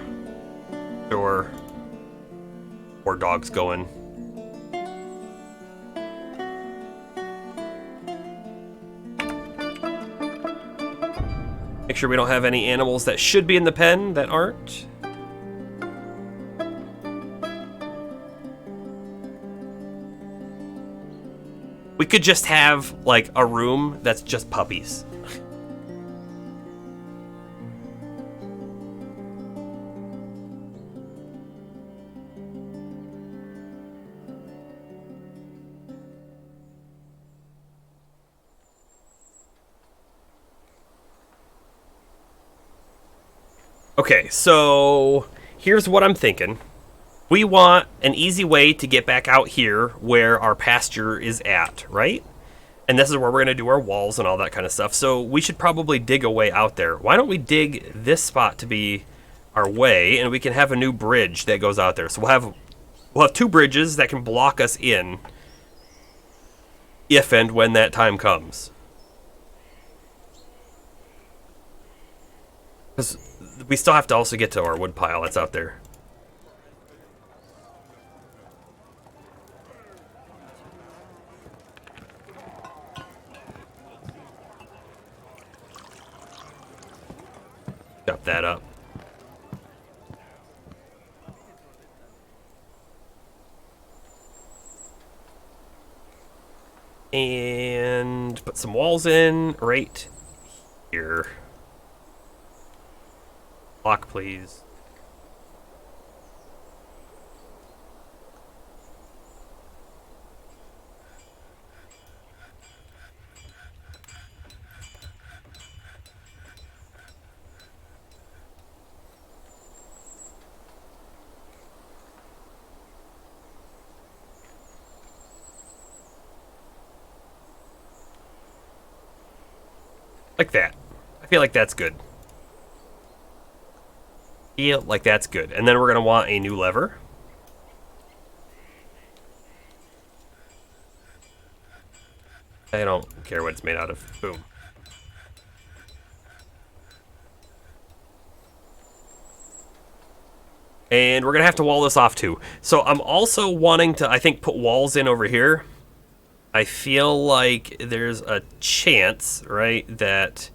A: dogs going. Make sure we don't have any animals that should be in the pen that aren't. We could just have, like, a room that's just puppies. Okay, so here's what I'm thinking. We want an easy way to get back out here where our pasture is at, right? And this is where we're going to do our walls and all that kind of stuff. So we should probably dig a way out there. Why don't we dig this spot to be our way, and we can have a new bridge that goes out there. So we'll have two bridges that can block us in if and when that time comes. Because we still have to also get to our wood pile that's out there. Chop that up. And put some walls in right here. Block, please. Like that. I feel like that's good. Feel like that's good. And then we're going to want a new lever. I don't care what it's made out of. Boom. And we're going to have to wall this off too. So I'm also wanting to, I think, put walls in over here. I feel like there's a chance, right, that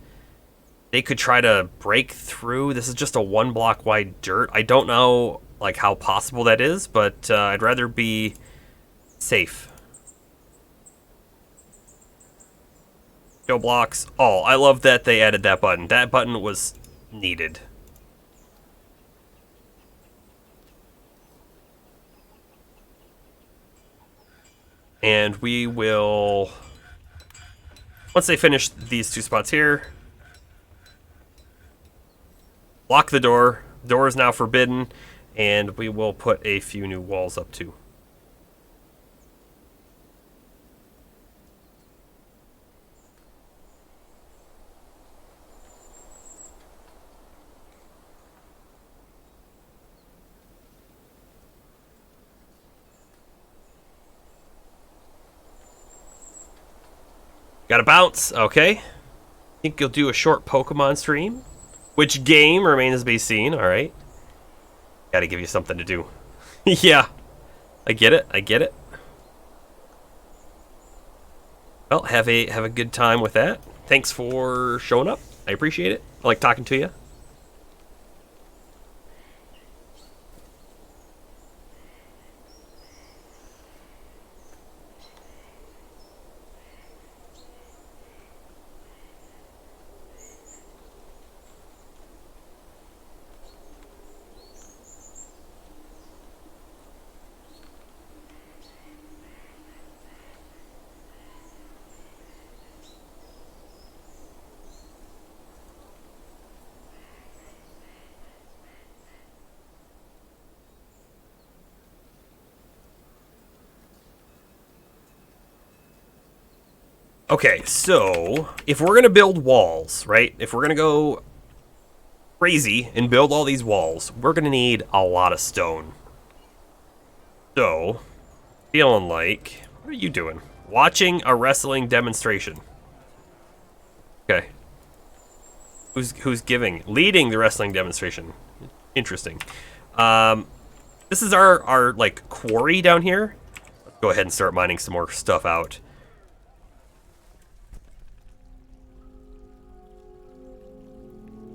A: they could try to break through. This is just a 1 block wide dirt. I don't know, like, how possible that is, but I'd rather be safe. Show blocks. Oh, I love that they added that button. That button was needed. And we will, once they finish these 2 spots here, lock the door. Door is now forbidden, and we will put a few new walls up too. Got to bounce. Okay. Think you'll do a short Pokemon stream? Which game remains to be seen. All right. Got to give you something to do. Yeah. I get it. I get it. Well, have a good time with that. Thanks for showing up. I appreciate it. I like talking to you. Okay, so if we're gonna build walls, right? If we're gonna go crazy and build all these walls, we're gonna need a lot of stone. So, feeling like, what are you doing? Watching a wrestling demonstration. Okay. Who's leading the wrestling demonstration? Interesting. This is our like quarry down here. Let's go ahead and start mining some more stuff out.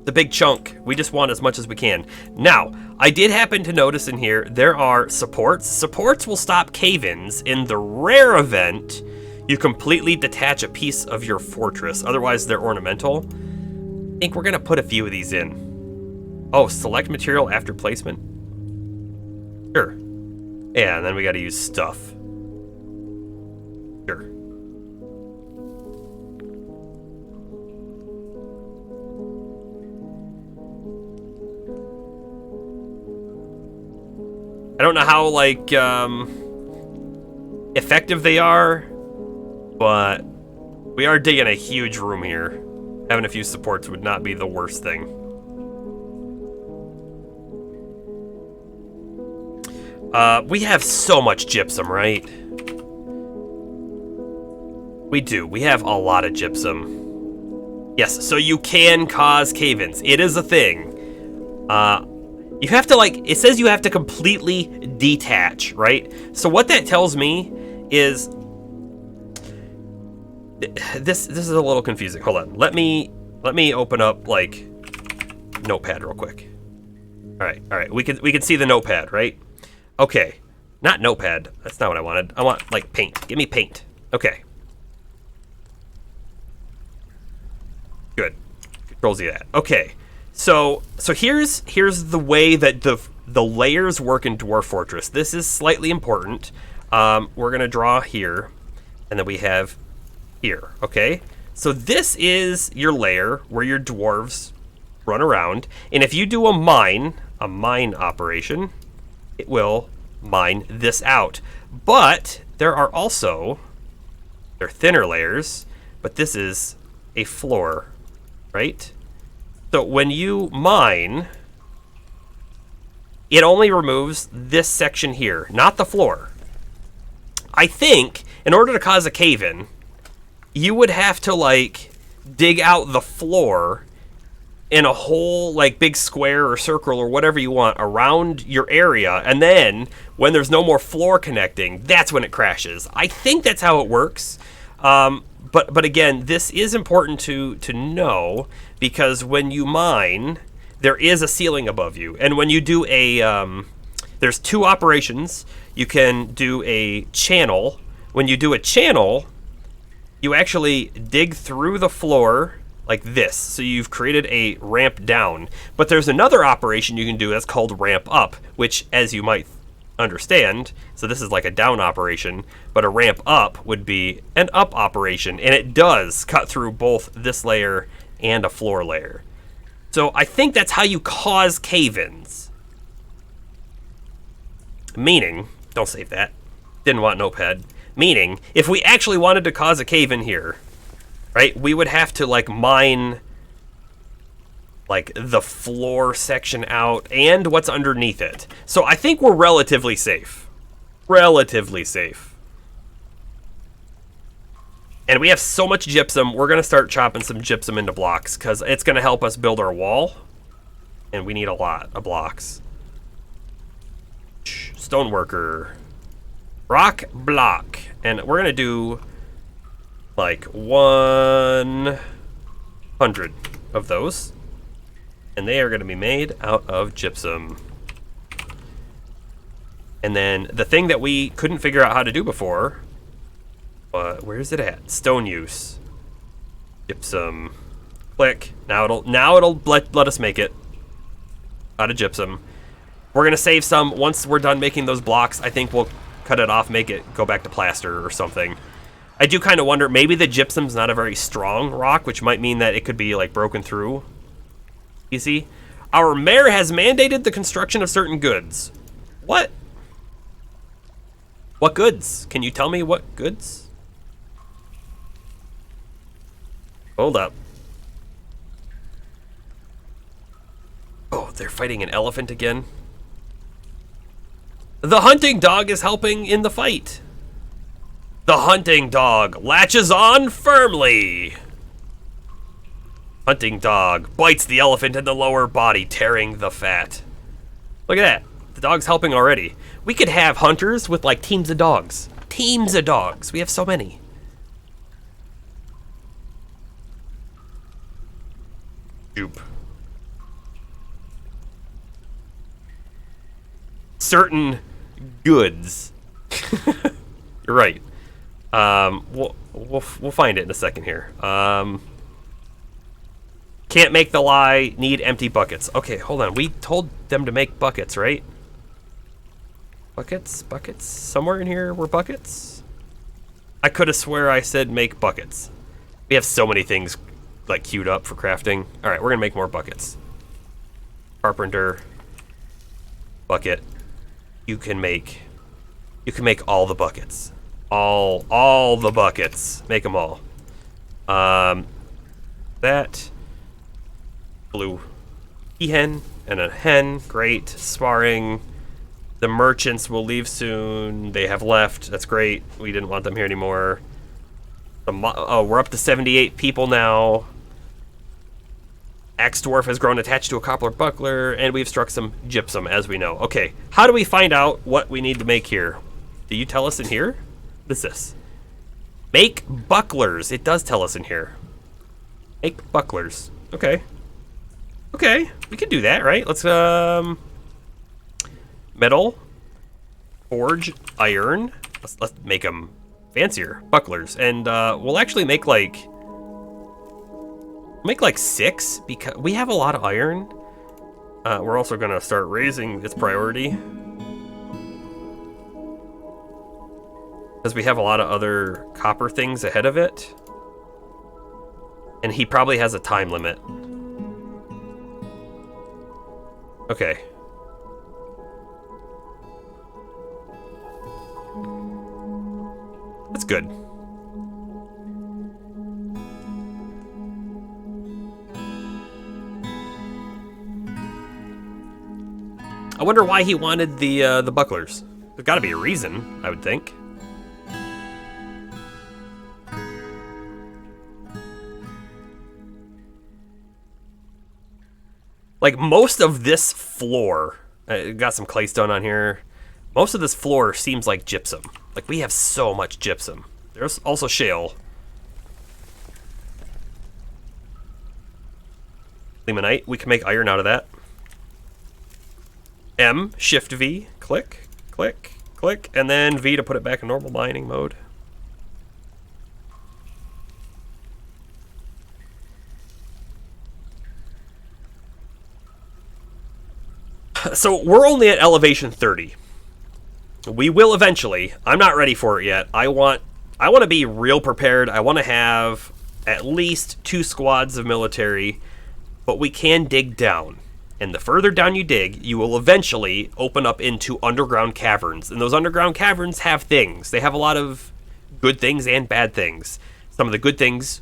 A: The big chunk. We just want as much as we can. Now, I did happen to notice in here there are supports. Supports will stop cave-ins in the rare event you completely detach a piece of your fortress. Otherwise, they're ornamental. I think we're gonna put a few of these in. Oh, select material after placement. Sure. Yeah, and then we gotta use stuff. Sure. I don't know how, like, effective they are, but we are digging a huge room here. Having a few supports would not be the worst thing. We have so much gypsum, right? We do. We have a lot of gypsum. Yes, so you can cause cave-ins. It is a thing. You have to, like, it says you have to completely detach, right? So what that tells me is this is a little confusing. Hold on. Let me open up, like, Notepad real quick. All right. We can see the Notepad, right? Okay. Not Notepad. That's not what I wanted. I want, like, paint. Give me paint. Okay. Good. Control Z that. Okay. So here's the way that the layers work in Dwarf Fortress. This is slightly important. We're gonna draw here, and then we have here. Okay, so this is your layer where your dwarves run around, and if you do a mine operation, it will mine this out. But there are also, they're thinner layers, but this is a floor, right? So when you mine, it only removes this section here, not the floor. I think in order to cause a cave-in, you would have to, like, dig out the floor in a whole, like, big square or circle or whatever you want around your area, and then when there's no more floor connecting, that's when it crashes. I think that's how it works. But again, this is important to know, because when you mine, there is a ceiling above you. And when you do there's 2 operations. You can do a channel. When you do a channel, you actually dig through the floor like this. So you've created a ramp down. But there's another operation you can do that's called ramp up, which, as you might understand, so this is like a down operation, but a ramp up would be an up operation, and it does cut through both this layer and a floor layer. So I think that's how you cause cave-ins. Meaning, don't save that, didn't want Notepad. Meaning, if we actually wanted to cause a cave-in here, right, we would have to like mine like the floor section out and what's underneath it. So I think we're relatively safe. Relatively safe. And we have so much gypsum, we're gonna start chopping some gypsum into blocks because it's gonna help us build our wall. And we need a lot of blocks. Stoneworker. Rock block. And we're gonna do like 100 of those. And they are going to be made out of gypsum. And then the thing that we couldn't figure out how to do before, where is it at? Stone use. Gypsum. Click. Now it'll let us make it out of gypsum. We're going to save some. Once we're done making those blocks, I think we'll cut it off, make it go back to plaster or something. I do kind of wonder, maybe the gypsum's not a very strong rock, which might mean that it could be like broken through. You see, our mayor has mandated the construction of certain goods. What? What goods? Can you tell me what goods? Hold up. Oh, they're fighting an elephant again. The hunting dog is helping in the fight. The hunting dog latches on firmly. Hunting dog bites the elephant in the lower body, tearing the fat. Look at that. The dog's helping already. We could have hunters with like teams of dogs. Teams of dogs. We have so many. Joop. Certain goods. You're right. We'll find it in a second here. Can't make the lie, need empty buckets. Okay, hold on. We told them to make buckets, right? Buckets? Buckets? Somewhere in here were buckets? I could have swear I said make buckets. We have so many things like queued up for crafting. All right, we're gonna make more buckets. Carpenter. Bucket. You can make all the buckets. All the buckets. Make them all. That. Blue peahen and a hen. Great. Sparring. The merchants will leave soon. They have left. That's great. We didn't want them here anymore. We're up to 78 people now. Axe Dwarf has grown attached to a copper buckler, and we've struck some gypsum, as we know. Okay, how do we find out what we need to make here? Do you tell us in here? What is this? Make bucklers. It does tell us in here. Make bucklers. Okay. Okay, we can do that, right? Let's, metal, forge, iron. Let's make them fancier, bucklers. And, we'll actually make, like 6, because we have a lot of iron. We're also gonna start raising its priority, because we have a lot of other copper things ahead of it. And he probably has a time limit. Okay. That's good. I wonder why he wanted the bucklers. There's got to be a reason, I would think. Like, most of this floor, got some claystone on here. Most of this floor seems like gypsum. Like, we have so much gypsum. There's also shale. Limonite, we can make iron out of that. M, Shift V, click, click, click, and then V to put it back in normal mining mode. So we're only at elevation 30. We will eventually. I'm not ready for it yet. I want to be real prepared. I want to have at least 2 squads of military, but we can dig down. And the further down you dig, you will eventually open up into underground caverns. And those underground caverns have things. They have a lot of good things and bad things. Some of the good things,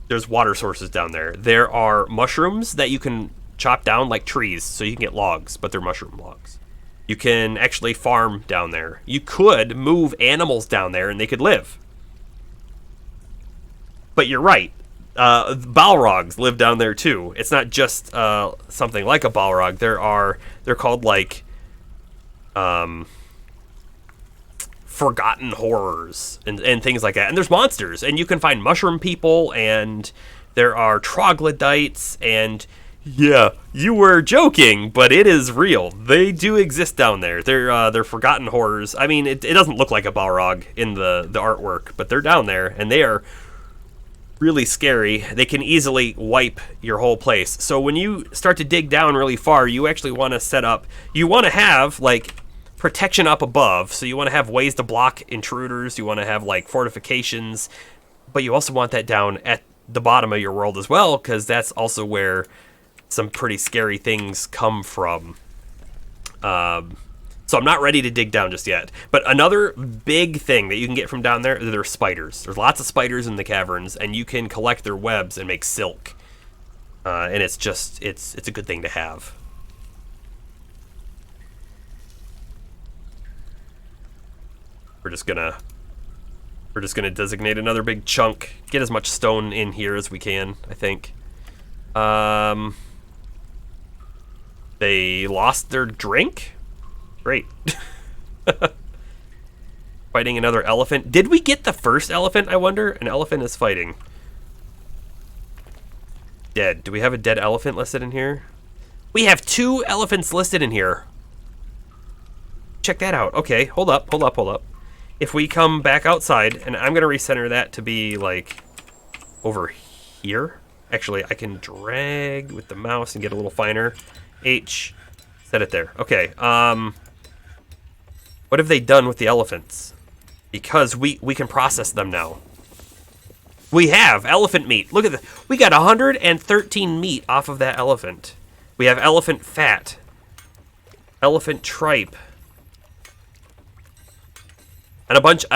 A: there's water sources down there. There are mushrooms that you can chop down like trees, so you can get logs, but they're mushroom logs. You can actually farm down there. You could move animals down there and they could live. But you're right. Balrogs live down there too. It's not just something like a Balrog. They're called like forgotten horrors and things like that. And there's monsters, and you can find mushroom people, and there are troglodytes, and yeah, you were joking, but it is real. They do exist down there. They're forgotten horrors. I mean, it doesn't look like a Balrog in the artwork, but they're down there, and they are really scary. They can easily wipe your whole place. So when you start to dig down really far, you actually want to set up, you want to have like protection up above. So you want to have ways to block intruders. You want to have like fortifications, but you also want that down at the bottom of your world as well, because that's also where some pretty scary things come from. So I'm not ready to dig down just yet. But another big thing that you can get from down there are spiders. There's lots of spiders in the caverns, and you can collect their webs and make silk. And it's a good thing to have. We're just gonna designate another big chunk. Get as much stone in here as we can, I think. They lost their drink? Great. Fighting another elephant. Did we get the first elephant, I wonder? An elephant is fighting. Dead. Do we have a dead elephant listed in here? We have 2 elephants listed in here. Check that out. Okay, hold up. If we come back outside, and I'm going to recenter that to be, like, over here. Actually, I can drag with the mouse and get a little finer. H, set it there. Okay, what have they done with the elephants? Because we can process them now. We have elephant meat. Look at this. We got 113 meat off of that elephant. We have elephant fat, elephant tripe, and a bunch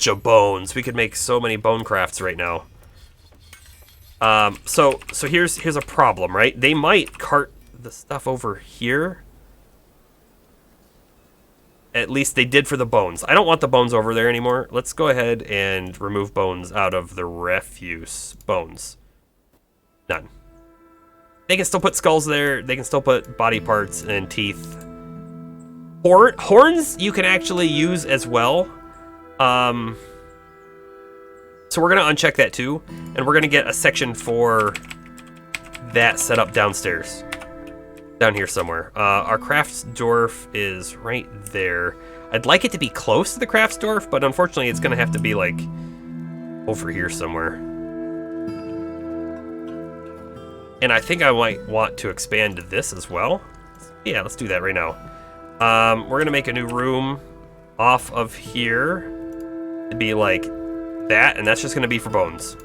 A: of bones. We could make so many bone crafts right now. So here's a problem, right? They might cart the stuff over here. At least they did for the bones. I don't want the bones over there anymore. Let's go ahead and remove bones out of the refuse. Bones. None. They can still put skulls there. They can still put body parts and teeth. Horns you can actually use as well. So we're going to uncheck that too. And we're going to get a section for that set up downstairs. Down here somewhere. Our crafts dwarf is right there. I'd like it to be close to the crafts dwarf, but unfortunately it's gonna have to be like over here somewhere. And I think I might want to expand this as well. Yeah, let's do that right now. We're gonna make a new room off of here to be like that, and that's just gonna be for bones.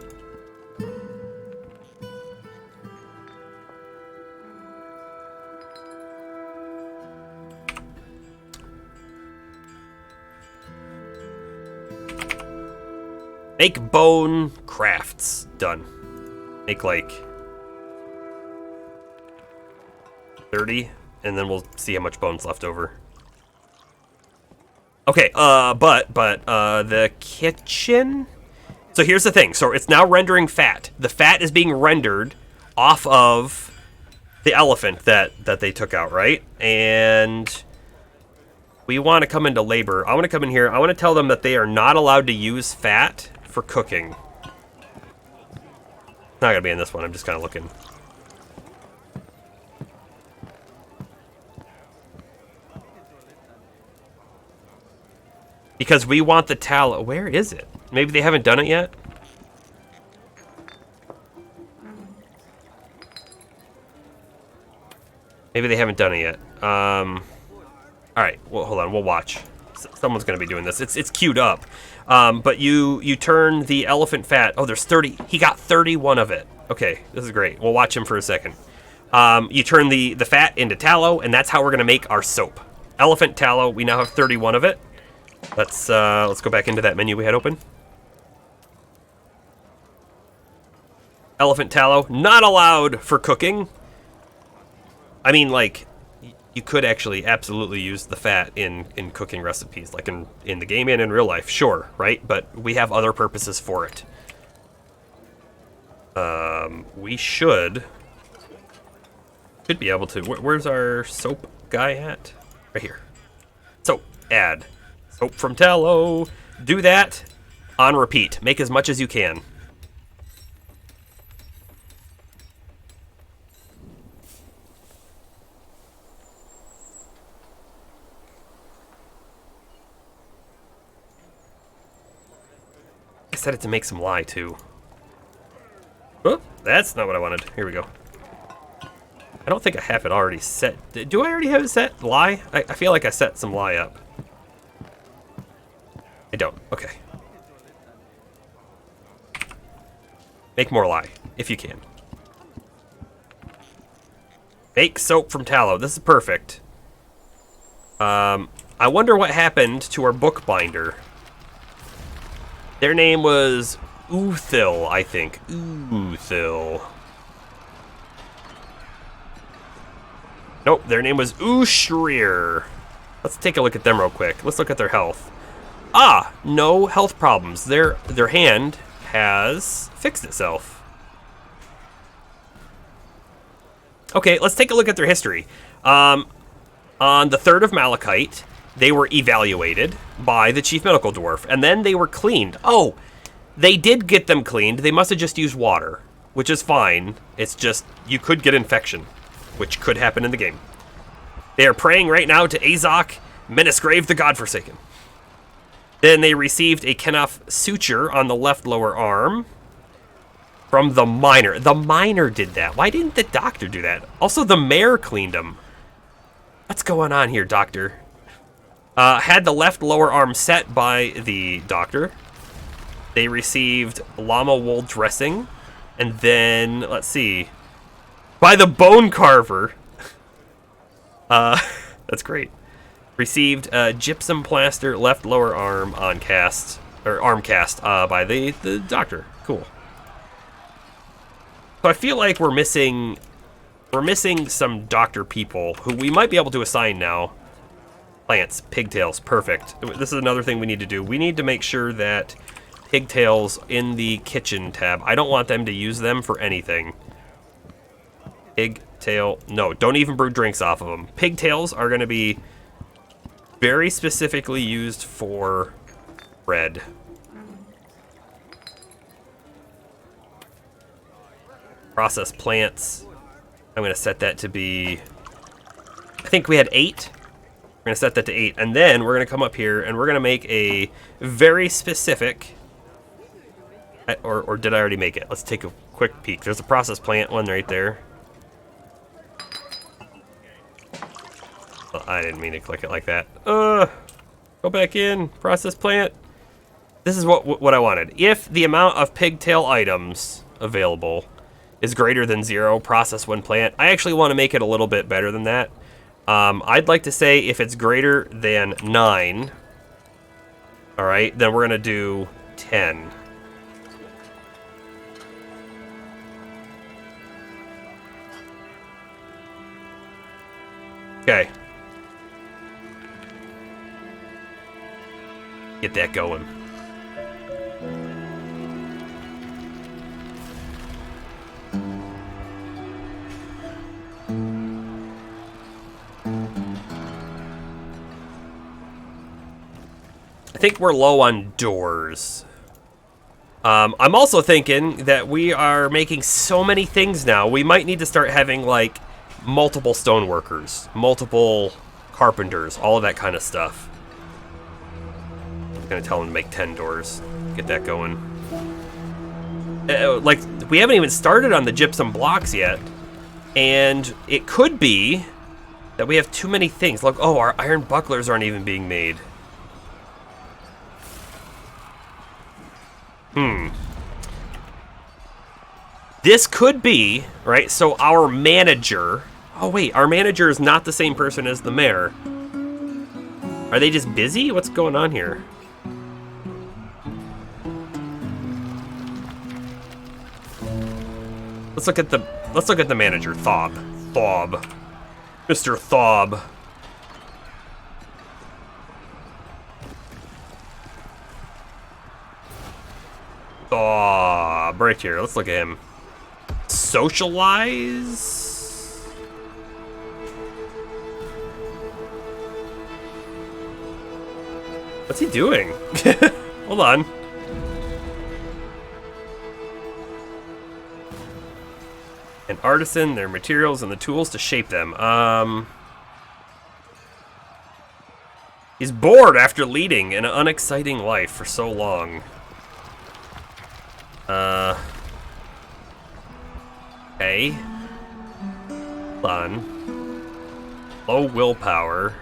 A: Make bone crafts. Done. Make like 30, and then we'll see how much bone's left over. Okay, but the kitchen. So here's the thing. So it's now rendering fat. The fat is being rendered off of the elephant that they took out, right? And we want to come into labor. I want to come in here. I want to tell them that they are not allowed to use fat for cooking. It's not gonna be in this one. I'm just kind of looking. Because we want the tallow. Where is it? Maybe they haven't done it yet? Maybe they haven't done it yet. All right, well, hold on, we'll watch. Someone's going to be doing this. It's queued up. But you turn the elephant fat. Oh, there's 30. He got 31 of it. Okay, this is great. We'll watch him for a second. You turn the fat into tallow, and that's how we're going to make our soap. Elephant tallow, we now have 31 of it. Let's go back into that menu we had open. Elephant tallow, not allowed for cooking. I mean, like, you could actually absolutely use the fat in cooking recipes, like in the game and in real life, sure, right? But we have other purposes for it. We should be able to. Where's our soap guy at? Right here. So, add soap from tallow. Do that on repeat. Make as much as you can. I set it to make some lye, too. Oh, that's not what I wanted. Here we go. I don't think I have it already set. Do I already have it set? Lye? I feel like I set some lye up. I don't. Okay. Make more lye, if you can. Make soap from tallow. This is perfect. I wonder what happened to our bookbinder. Their name was Uthil, I think. Uthil. Nope, their name was Ushrir. Let's take a look at them real quick. Let's look at their health. Ah, no health problems. Their hand has fixed itself. Okay, let's take a look at their history. On the 3rd of Malachite, they were evaluated by the Chief Medical Dwarf, and then they were cleaned. Oh, they did get them cleaned. They must have just used water, which is fine. It's just, you could get infection, which could happen in the game. They are praying right now to Azok, Menesgrave the Godforsaken. Then they received a Kenoff suture on the left lower arm from the miner. The miner did that. Why didn't the doctor do that? Also, the mayor cleaned them. What's going on here, doctor? Had the left lower arm set by the doctor. They received llama wool dressing. And then, let's see, by the bone carver. That's great. Received gypsum plaster left lower arm on cast, or arm cast, by the doctor. Cool. So I feel like we're missing some doctor people who we might be able to assign now. Plants, pigtails, perfect. This is another thing we need to do. We need to make sure that pigtails in the kitchen tab, I don't want them to use them for anything. Pigtail, no, don't even brew drinks off of them. Pigtails are going to be very specifically used for bread. Process plants. I'm going to set that to be, I think we had 8. We're going to set that to 8. And then we're going to come up here and we're going to make a very specific, or did I already make it? Let's take a quick peek. There's a process plant one right there. Well, I didn't mean to click it like that. Go back in, process plant. This is what I wanted. If the amount of pigtail items available is greater than 0, process one plant. I actually want to make it a little bit better than that. I'd like to say if it's greater than 9, all right, then we're going to do 10. Okay. Get that going. I think we're low on doors. I'm also thinking that we are making so many things now, we might need to start having, like, multiple stoneworkers, multiple carpenters, all of that kind of stuff. I'm gonna tell them to make 10 doors. Get that going. Like, we haven't even started on the gypsum blocks yet, and it could be that we have too many things. Look, oh, our iron bucklers aren't even being made. This could be, right, so our manager... Oh, wait, our manager is not the same person as the mayor. Are they just busy? What's going on here? Let's look at the manager, Thob. Mr. Thob. Thob, right here. Let's look at him. Socialize. What's he doing? Hold on. An artisan, their materials, and the tools to shape them. He's bored after leading an unexciting life for so long. Okay. Hold on. Low willpower.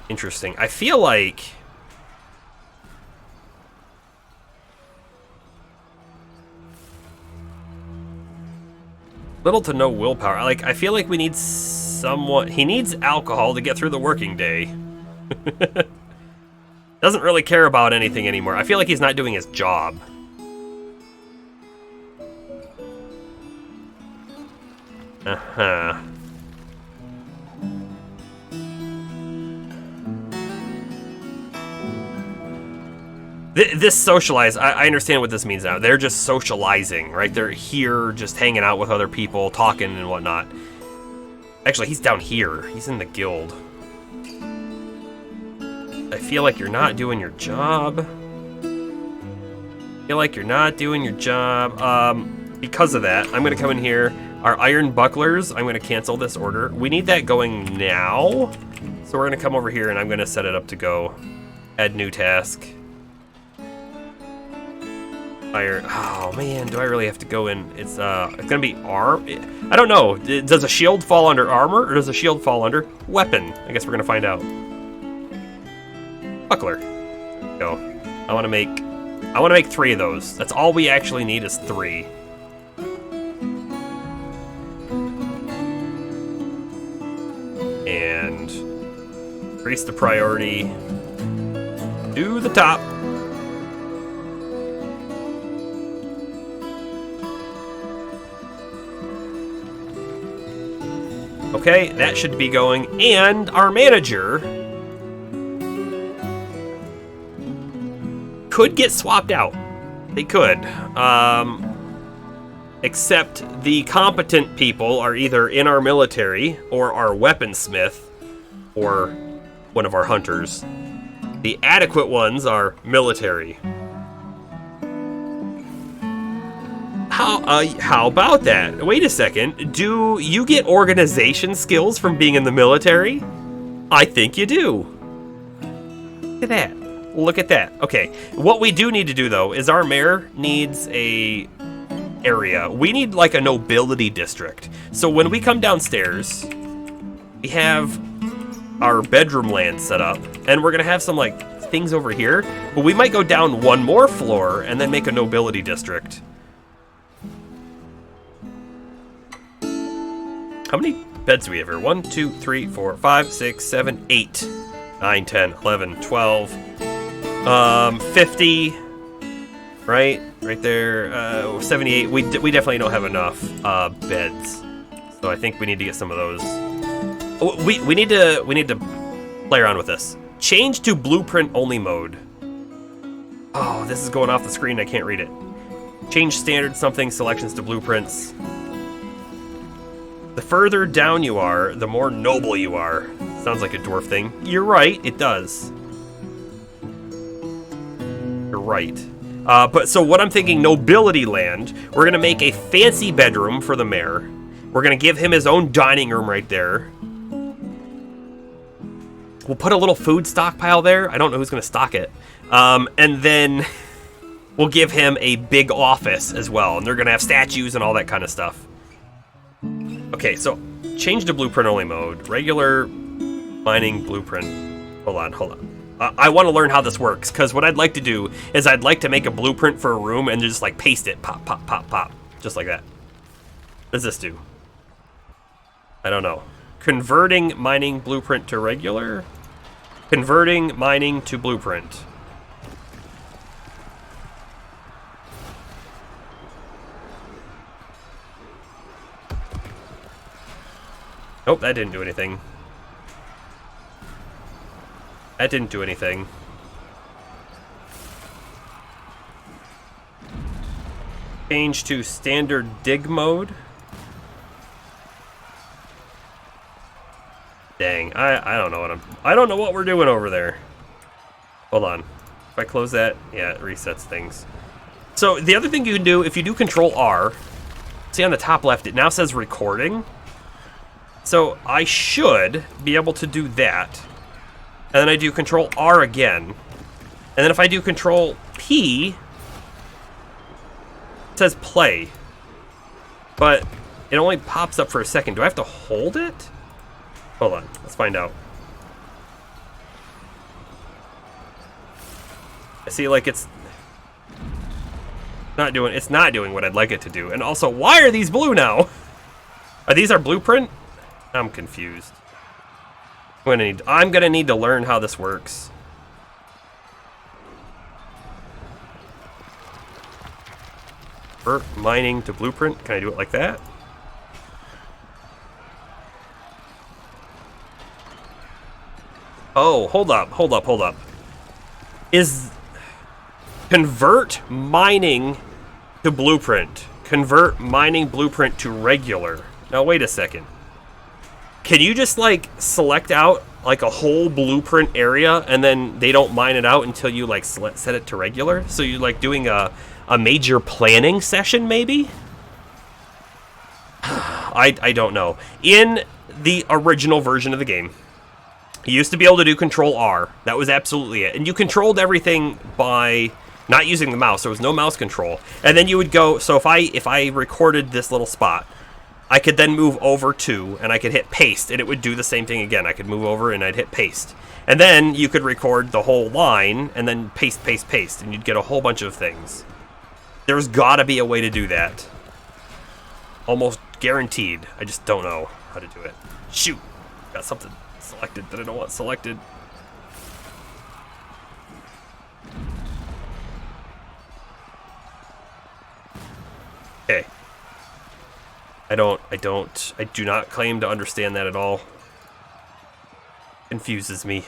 A: Interesting. I feel like... little to no willpower. Like, I feel like we need someone... He needs alcohol to get through the working day. Doesn't really care about anything anymore. I feel like he's not doing his job. Uh-huh. This socialize, I understand what this means now. They're just socializing, right? They're here just hanging out with other people, talking and whatnot. Actually, he's down here. He's in the guild. I feel like you're not doing your job. Because of that, I'm going to come in here. Our iron bucklers, I'm going to cancel this order. We need that going now. So we're going to come over here and I'm going to set it up to go. Add new task. Iron. Oh man, do I really have to go in? It's gonna be arm. I don't know. Does a shield fall under armor or does a shield fall under weapon? I guess we're gonna find out. Buckler. Go. I want to make 3 of those. That's all we actually need is 3. And increase the priority to the top. Okay, that should be going, and our manager could get swapped out. They could. Except the competent people are either in our military, or our weaponsmith, or one of our hunters. The adequate ones are military. How about that? Wait a second. Do you get organization skills from being in the military? I think you do. Look at that. Look at that. Okay. What we do need to do, though, is our mayor needs a area. We need, like, a nobility district. So when we come downstairs, we have our bedroom land set up, and we're going to have some, like, things over here. But we might go down one more floor and then make a nobility district. How many beds do we have here? 1, 2, 3, 4, 5, 6, 7, 8, 9, 10, 11, 12, 50, right? Right there, 78. We definitely don't have enough beds. So I think we need to get some of those. Oh, we need to play around with this. Change to blueprint only mode. Oh, this is going off the screen. I can't read it. Change standard something selections to blueprints. The further down you are, the more noble you are. Sounds like a dwarf thing. You're right, it does. You're right. But so what I'm thinking, nobility land, we're gonna make a fancy bedroom for the mayor. We're gonna give him his own dining room right there. We'll put a little food stockpile there. I don't know who's gonna stock it. And then we'll give him a big office as well, and they're gonna have statues and all that kind of stuff. Okay, so change to blueprint only mode. Regular mining blueprint. Hold on. I want to learn how this works, because what I'd like to do is I'd like to make a blueprint for a room and just like paste it. Pop, pop, pop, pop. Just like that. What does this do? I don't know. Converting mining blueprint to regular? Converting mining to blueprint. Nope, that didn't do anything. That didn't do anything. Change to standard dig mode. Dang, I don't know I don't know what we're doing over there. Hold on. If I close that, yeah, it resets things. So the other thing you can do, if you do Control R, see on the top left, it now says recording. So I should be able to do that. And then I do Control R again. And then if I do Control P, it says play. But it only pops up for a second. Do I have to hold it? Hold on, let's find out. I see, like, it's not doing what I'd like it to do. And also, why are these blue now? Are these our blueprint? I'm confused. I'm gonna need to learn how this works. Convert mining to blueprint. Can I do it like that? Oh, hold up. Is convert mining to blueprint. Convert mining blueprint to regular. Now wait a second. Can you just like select out like a whole blueprint area and then they don't mine it out until you like set it to regular? So you're like doing a major planning session maybe? I don't know. In the original version of the game, you used to be able to do Control R. That was absolutely it. And you controlled everything by not using the mouse. There was no mouse control. And then you would go, so if I recorded this little spot, I could then move over to, and I could hit paste, and it would do the same thing again. I could move over, and I'd hit paste. And then you could record the whole line, and then paste, paste, paste, and you'd get a whole bunch of things. There's gotta be a way to do that. Almost guaranteed. I just don't know how to do it. Shoot! Got something selected that I don't want selected. Okay. I do not claim to understand that at all. Confuses me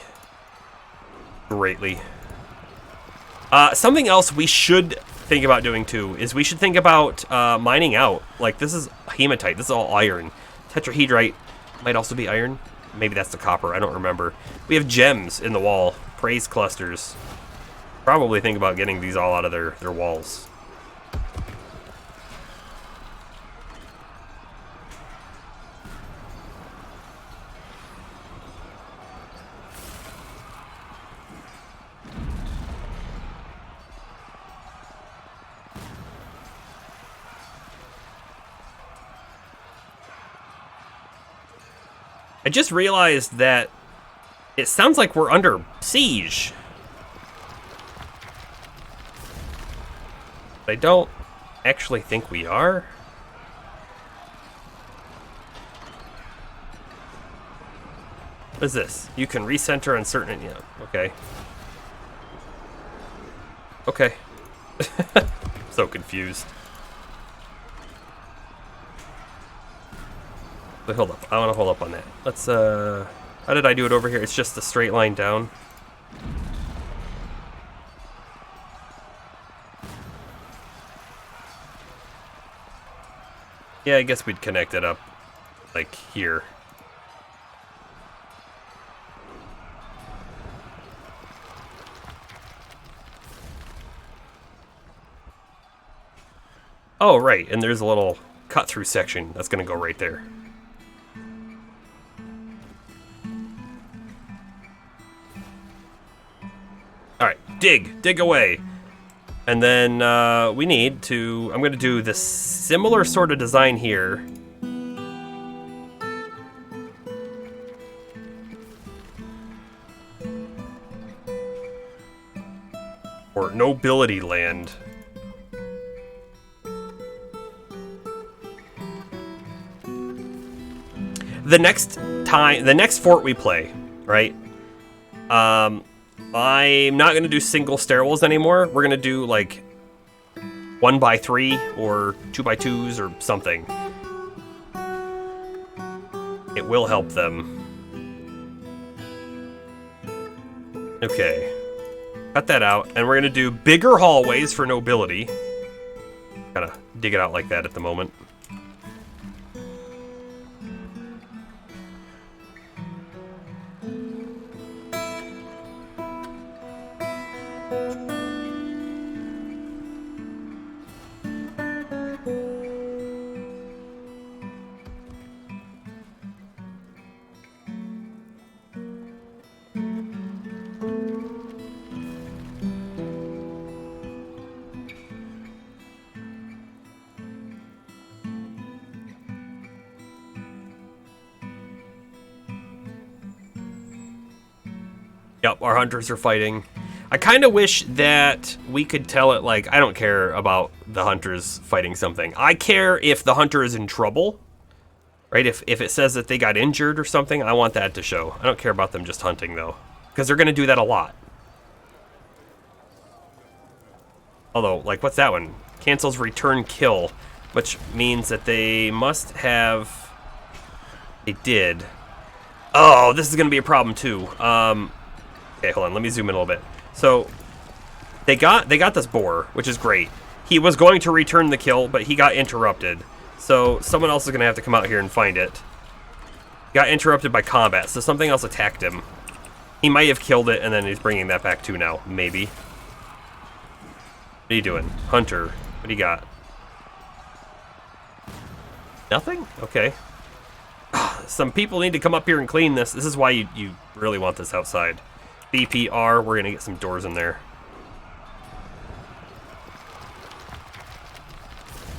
A: greatly. Something else we should think about doing too is we should think about mining out. Like, this is hematite. This is all iron. Tetrahedrite might also be iron. Maybe that's the copper. I don't remember. We have gems in the wall. Praise clusters. Probably think about getting these all out of their walls. I just realized that it sounds like we're under siege. But I don't actually think we are. What is this? You can recenter on certain... Yeah, okay. Okay. So confused. But hold up. I want to hold up on that. Let's, how did I do it over here? It's just a straight line down. Yeah, I guess we'd connect it up, like, here. Oh, right, and there's a little cut-through section that's going to go right there. Alright, dig away. And then we need to, I'm going to do this similar sort of design here. Or nobility land. The next fort we play, right? I'm not gonna do single stairwells anymore. We're gonna do like 1x3 or 2x2s or something. It will help them. Okay. Cut that out, and we're gonna do bigger hallways for nobility. Gotta dig it out like that at the moment. Yep, our hunters are fighting. I kind of wish that we could tell it, like, I don't care about the hunters fighting something. I care if the hunter is in trouble, right? If it says that they got injured or something, I want that to show. I don't care about them just hunting, though, because they're going to do that a lot. Although, like, what's that one? Cancels return kill, which means that they must have... They did. Oh, this is going to be a problem, too. Okay, hold on. Let me zoom in a little bit. So, they got this boar, which is great. He was going to return the kill, but he got interrupted. So, someone else is going to have to come out here and find it. He got interrupted by combat, so something else attacked him. He might have killed it, and then he's bringing that back too now. Maybe. What are you doing? Hunter. What do you got? Nothing? Okay. Some people need to come up here and clean this. This is why you really want this outside. BPR, we're gonna get some doors in there.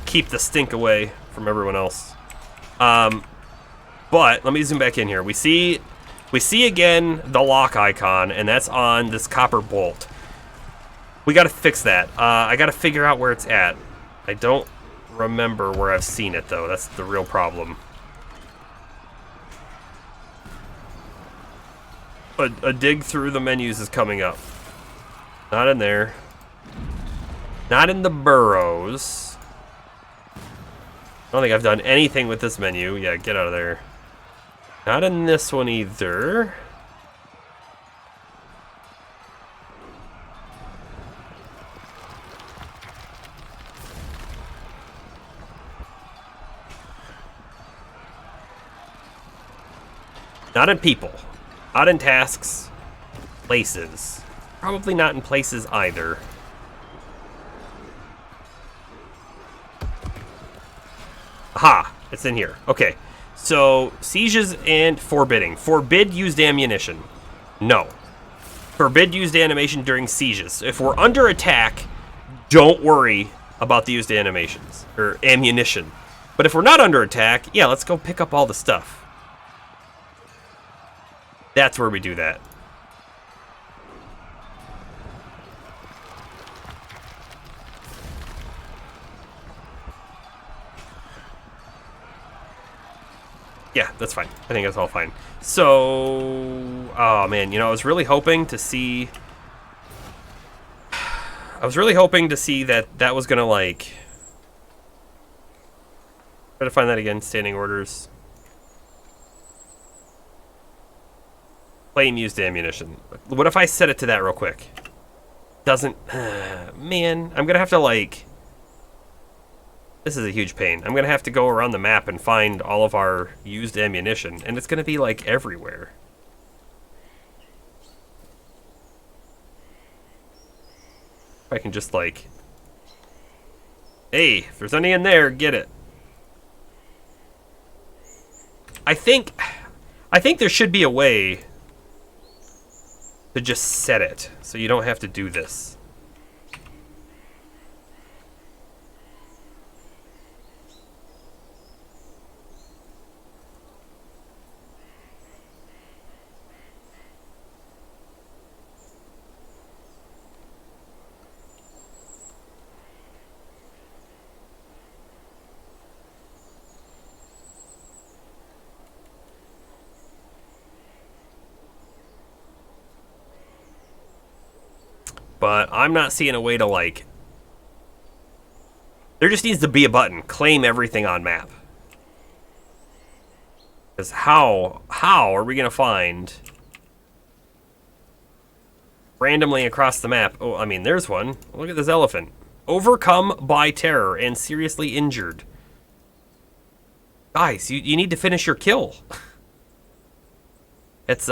A: Keep the stink away from everyone else. But let me zoom back in here. We see again the lock icon, and that's on this copper bolt. We gotta fix that. I gotta figure out where it's at. I don't remember where I've seen it though. That's the real problem. A dig through the menus is coming up. Not in there. Not in the burrows. I don't think I've done anything with this menu. Yeah, get out of there. Not in this one either. Not in people. Not in tasks. Places. Probably not in places either. Aha! It's in here. Okay. So, sieges and forbidding. Forbid used ammunition. No. Forbid used animation during sieges. If we're under attack, don't worry about the used animations. Or ammunition. But if we're not under attack, yeah, let's go pick up all the stuff. That's where we do that. Yeah, that's fine. I think that's all fine. So, oh man, you know, I was really hoping to see that that was gonna, like, try to find that again. Standing orders. Claim used ammunition. What if I set it to that real quick? Doesn't... man, I'm gonna have to, like... This is a huge pain. I'm gonna have to go around the map and find all of our used ammunition, and it's gonna be, like, everywhere. If I can just, like... Hey, if there's any in there, get it. I think there should be a way... to just set it, so you don't have to do this. But I'm not seeing a way to, like... There just needs to be a button. Claim everything on map. Because how are we going to find... randomly across the map... Oh, I mean, there's one. Look at this elephant. Overcome by terror and seriously injured. Guys, you need to finish your kill. That's...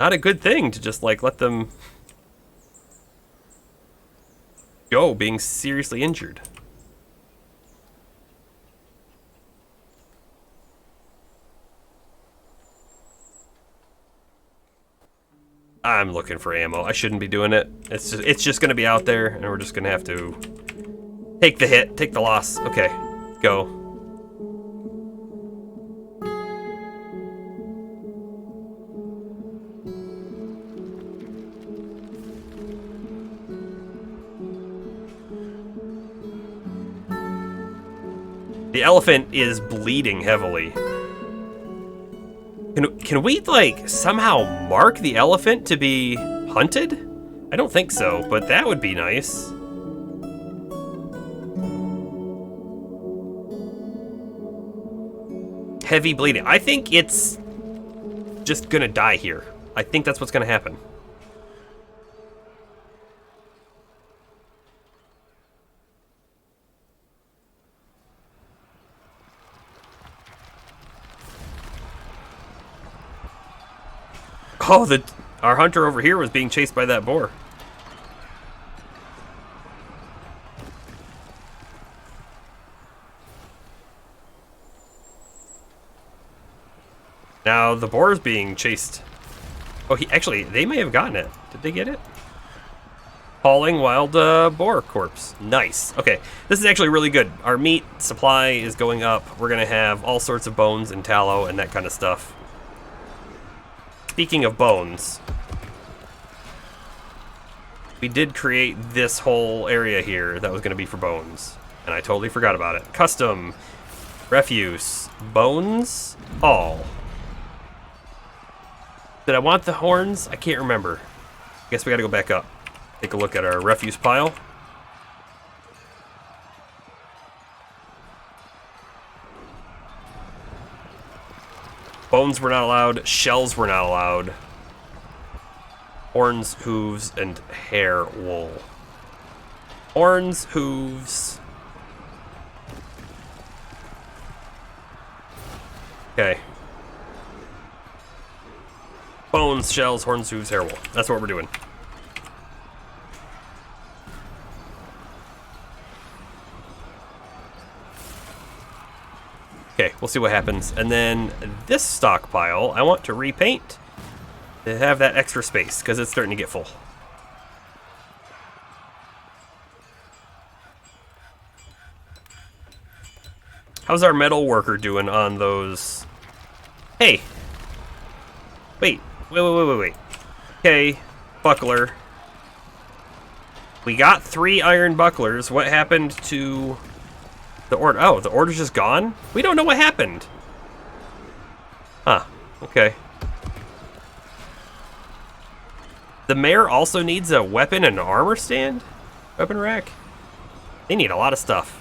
A: not a good thing to just, like, let them go being seriously injured. I'm looking for ammo. I shouldn't be doing it. It's just going to be out there, and we're just going to have to take the hit, take the loss. Okay, go. The elephant is bleeding heavily. Can we, like, somehow mark the elephant to be hunted? I don't think so, but that would be nice. Heavy bleeding. I think it's just gonna die here. I think that's what's gonna happen. Oh, our hunter over here was being chased by that boar. Now the boar is being chased. Oh, actually, they may have gotten it. Did they get it? Hauling wild boar corpse. Nice. Okay, this is actually really good. Our meat supply is going up. We're gonna have all sorts of bones and tallow and that kind of stuff. Speaking of bones, we did create this whole area here that was going to be for bones, and I totally forgot about it. Custom, refuse, bones, all. Did I want the horns? I can't remember. I guess we got to go back up. Take a look at our refuse pile. Bones were not allowed. Shells were not allowed. Horns, hooves, and hair wool. Horns, hooves. Okay. Bones, shells, horns, hooves, hair wool. That's what we're doing. Okay, we'll see what happens. And then this stockpile, I want to repaint to have that extra space, because it's starting to get full. How's our metal worker doing on those? Hey! Wait. Okay, buckler. We got 3 iron bucklers. What happened to... the order? Oh, the order's just gone? We don't know what happened. Huh. Okay. The mayor also needs a weapon and armor stand? Weapon rack? They need a lot of stuff.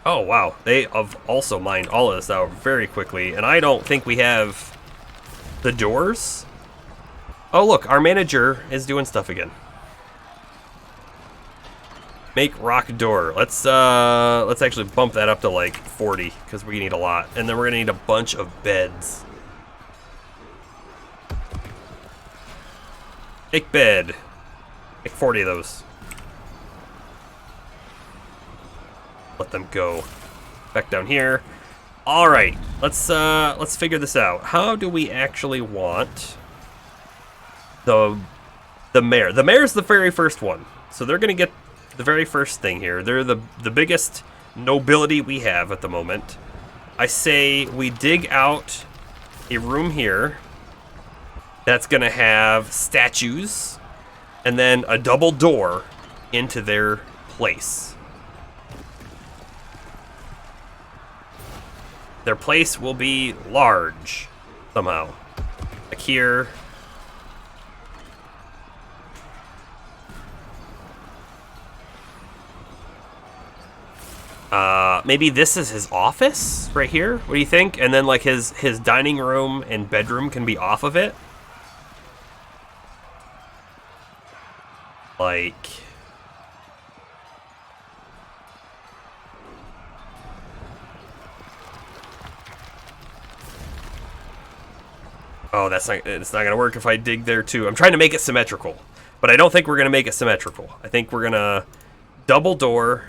A: Oh, wow. They have also mined all of this out very quickly, and I don't think we have the doors. Oh, look, our manager is doing stuff again. Make rock door. Let's actually bump that up to like 40, because we need a lot. And then we're gonna need a bunch of beds. Take bed. Take 40 of those. Let them go. Back down here. All right, let's figure this out. How do we actually want the mayor? The mayor's the very first one, so they're gonna get the very first thing here. They're the biggest nobility we have at the moment. I say we dig out a room here that's gonna have statues and then a double door into their place. Their place will be large somehow. Like here. Maybe this is his office right here. What do you think? And then like his dining room and bedroom can be off of it. Like, oh, it's not gonna work if I dig there too. I'm trying to make it symmetrical, but I don't think we're gonna make it symmetrical. I think we're gonna double door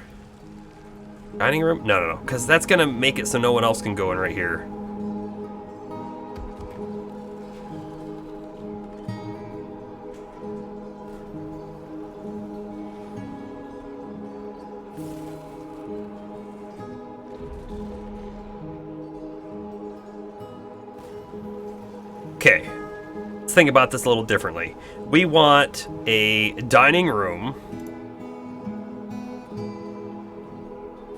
A: dining room. No, because that's gonna make it so no one else can go in right here. Okay, let's think about this a little differently. We want a dining room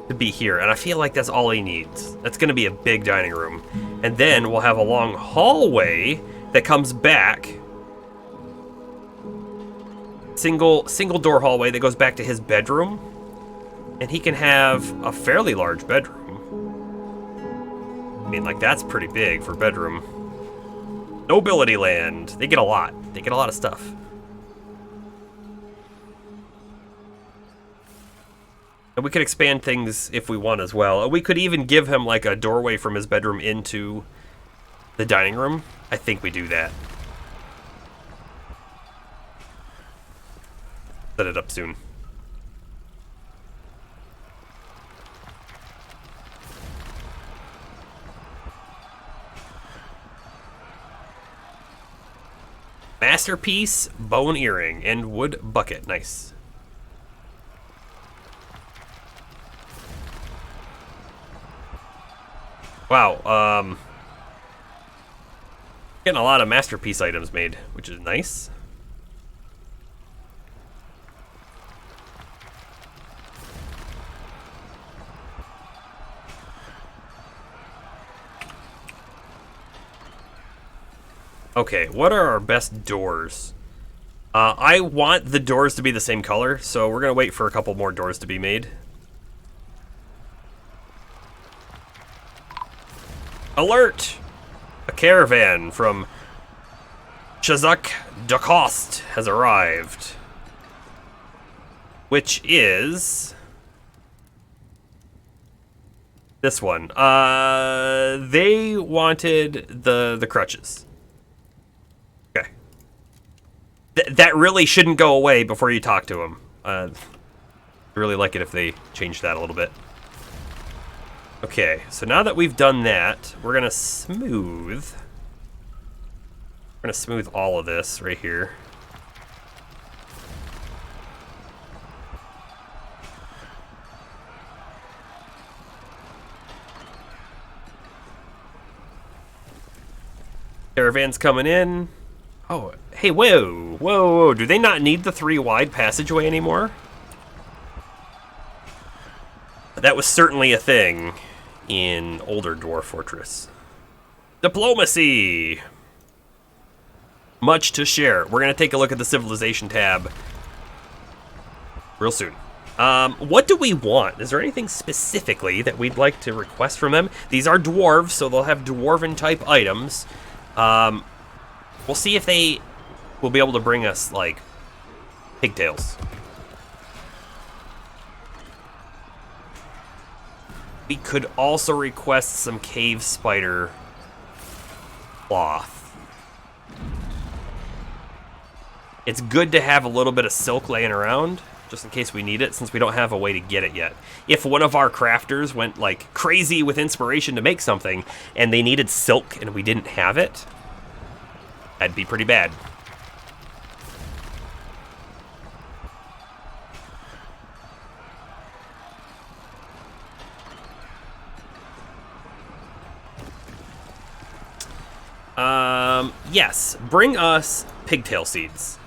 A: to be here, and I feel like that's all he needs. That's going to be a big dining room. And then we'll have a long hallway that comes back. Single door hallway that goes back to his bedroom. And he can have a fairly large bedroom. I mean, like, that's pretty big for bedroom. Nobility land. They get a lot. They get a lot of stuff. And we could expand things if we want as well. We could even give him like a doorway from his bedroom into the dining room. I think we do that. Set it up soon. Masterpiece, bone earring, and wood bucket. Nice. Wow, getting a lot of masterpiece items made, which is nice. Okay, what are our best doors? I want the doors to be the same color, so we're gonna wait for a couple more doors to be made. Alert! A caravan from Chazak Dacost has arrived. Which is this one. They wanted the crutches. Okay. That really shouldn't go away before you talk to them. I really like it if they change that a little bit. Okay, so now that we've done that, we're gonna smooth all of this right here. Caravan's coming in. Oh, hey, whoa. Do they not need the 3 wide passageway anymore? That was certainly a thing in older Dwarf Fortress. Diplomacy! Much to share. We're going to take a look at the Civilization tab real soon. What do we want? Is there anything specifically that we'd like to request from them? These are dwarves, so they'll have dwarven type items. We'll see if they will be able to bring us, like, pigtails. We could also request some cave spider cloth. It's good to have a little bit of silk laying around, just in case we need it, since we don't have a way to get it yet. If one of our crafters went, like, crazy with inspiration to make something, and they needed silk and we didn't have it, that'd be pretty bad. Yes, bring us pigtail seeds.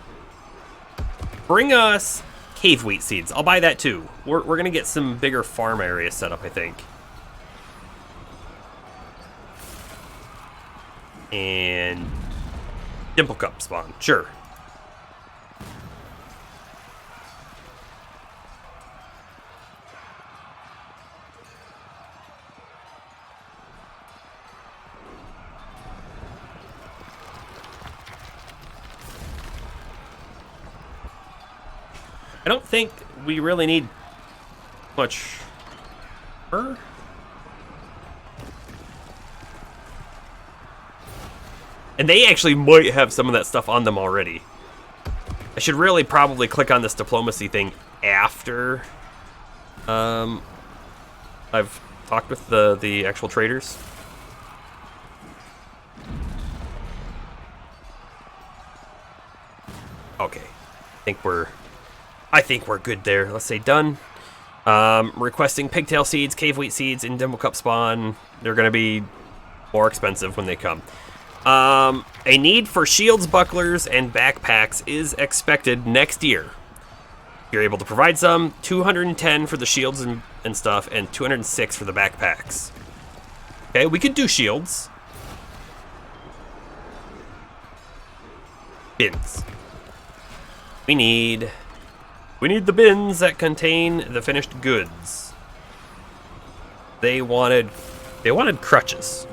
A: Bring us cave wheat seeds. I'll buy that too. We're gonna get some bigger farm areas set up, I think. And dimple cup spawn, sure. I don't think we really need much fur. And they actually might have some of that stuff on them already. I should really probably click on this diplomacy thing after I've talked with the actual traders. Okay, I think we're good there. Let's say done. Requesting pigtail seeds, cave wheat seeds, and dimple cup spawn. They're going to be more expensive when they come. A need for shields, bucklers, and backpacks is expected next year. If you're able to provide some, 210 for the shields and stuff, and 206 for the backpacks. Okay, we could do shields. Bins. We need the bins that contain the finished goods. They wanted crutches.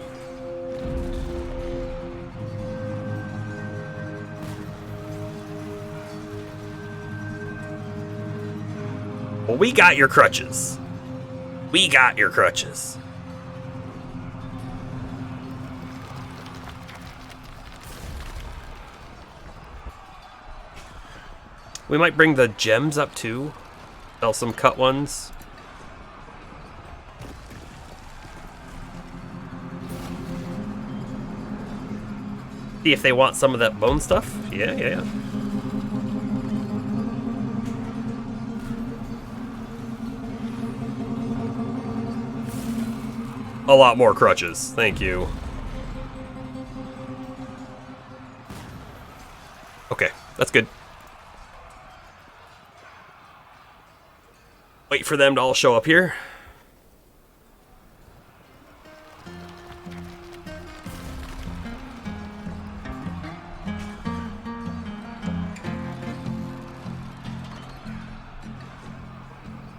A: Well, we got your crutches. We got your crutches. We might bring the gems up too. Sell some cut ones. See if they want some of that bone stuff. Yeah. A lot more crutches. Thank you. Okay, that's good. Wait for them to all show up here.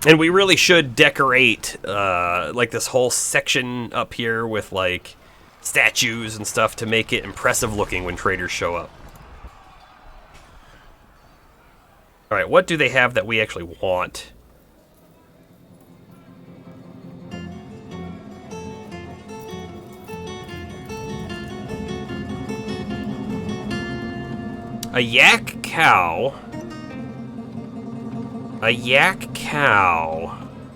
A: And we really should decorate like this whole section up here with like statues and stuff to make it impressive looking when traders show up. All right, what do they have that we actually want? A yak cow,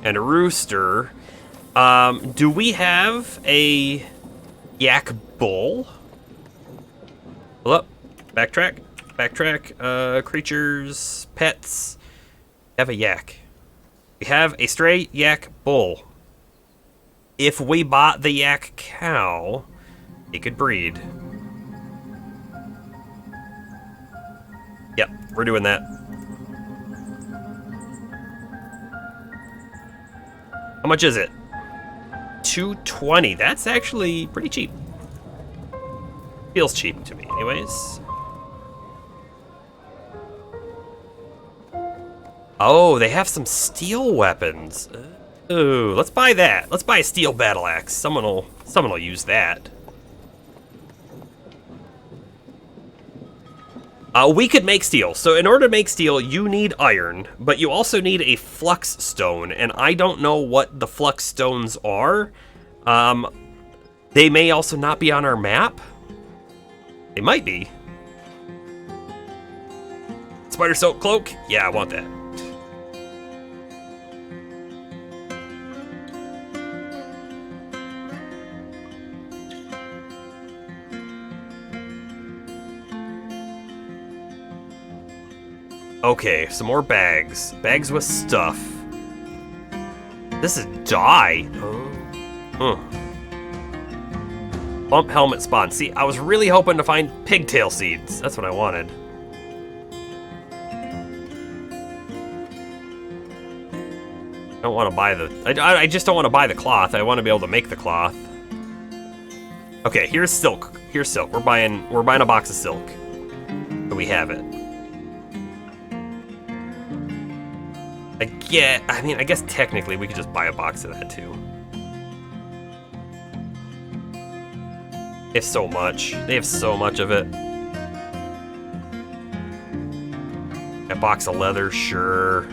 A: and a rooster. Do we have a yak bull? Hold up, backtrack. Creatures, pets. We have a yak. We have a stray yak bull. If we bought the yak cow, it could breed. Yep, we're doing that. How much is it? $220. That's actually pretty cheap. Feels cheap to me, anyways. Oh, they have some steel weapons. Ooh, let's buy that. Let's buy a steel battle axe. Someone will use that. We could make steel. So in order to make steel, you need iron, but you also need a flux stone, and I don't know what the flux stones are. They may also not be on our map. They might be. Spider silk cloak? Yeah, I want that. Okay, some more bags. Bags with stuff. This is dye. Oh. Bump helmet spawn. See, I was really hoping to find pigtail seeds. That's what I wanted. I don't want to buy the... I just don't want to buy the cloth. I want to be able to make the cloth. Okay, here's silk. Here's silk. We're buying a box of silk. So we have it. I guess technically we could just buy a box of that too. They have so much. They have so much of it. A box of leather, sure.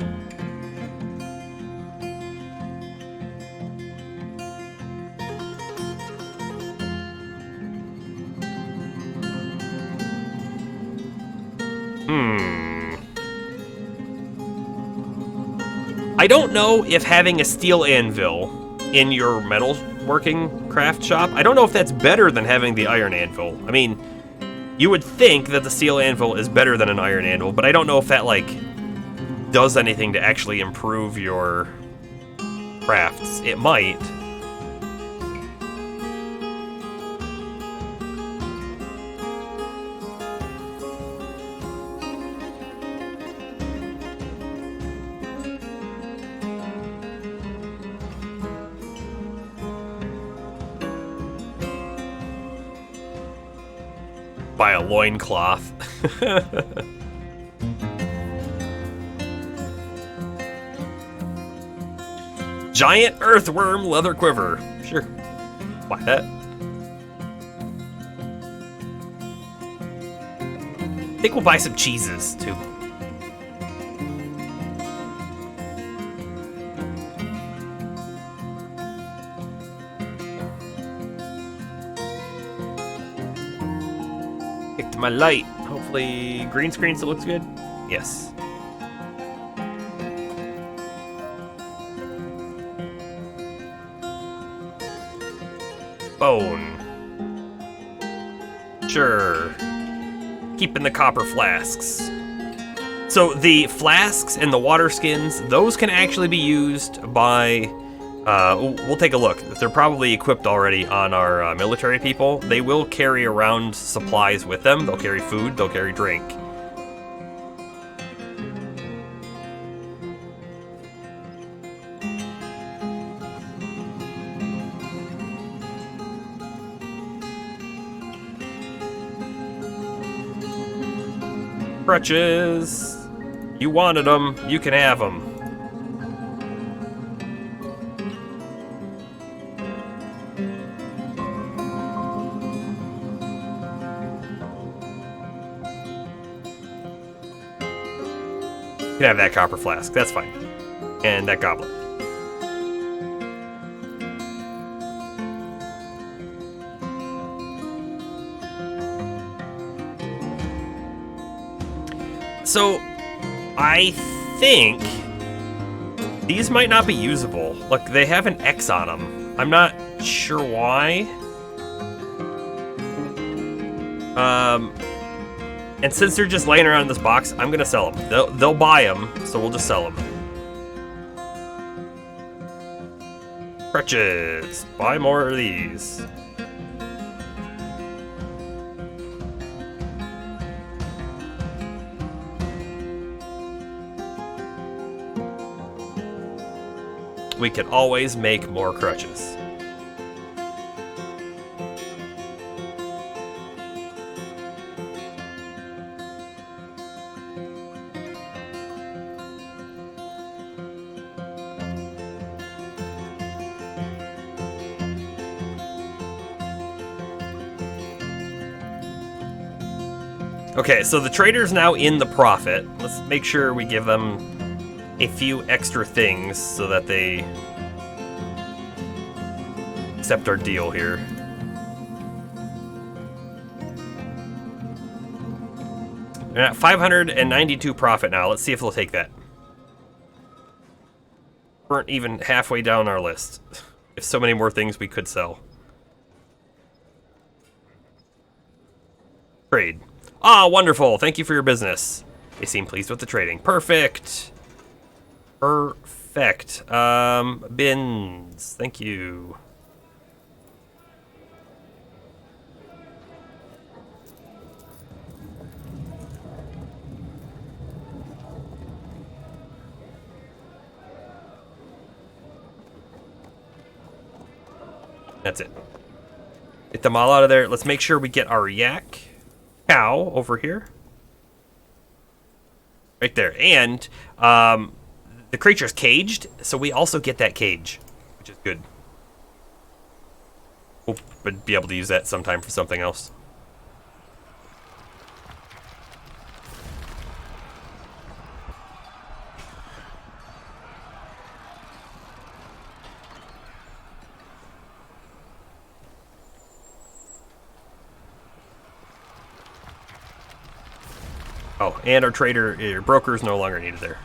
A: I don't know if having a steel anvil in your metalworking craft shop, I don't know if that's better than having the iron anvil. I mean, you would think that the steel anvil is better than an iron anvil, but I don't know if that, like, does anything to actually improve your crafts. It might. Buy a loincloth. Giant earthworm leather quiver. Sure. Buy that. I think we'll buy some cheeses too. My light. Hopefully green screen still looks good. Yes. Bone. Sure. Keeping the copper flasks. So the flasks and the water skins, those can actually be used by we'll take a look. They're probably equipped already on our military people. They will carry around supplies with them. They'll carry food, they'll carry drink. Crutches. You wanted them, you can have them. You can have that copper flask, that's fine. And that goblet. So, I think these might not be usable. Look, they have an X on them. I'm not sure why. And since they're just laying around in this box, I'm gonna sell them. They'll buy them, so we'll just sell them. Crutches. Buy more of these. We can always make more crutches. Okay, so the trader's now in the profit. Let's make sure we give them a few extra things so that they accept our deal here. They're at 592 profit now. Let's see if they'll take that. Weren't even halfway down our list. If so many more things we could sell. Trade. Ah, wonderful. Thank you for your business. They seem pleased with the trading. Perfect. Perfect. Bins. Thank you. That's it. Get them all out of there. Let's make sure we get our yak cow over here. Right there. And the creature's caged, so we also get that cage, which is good. We'll be able to use that sometime for something else. Oh, and our trader, broker is no longer needed there.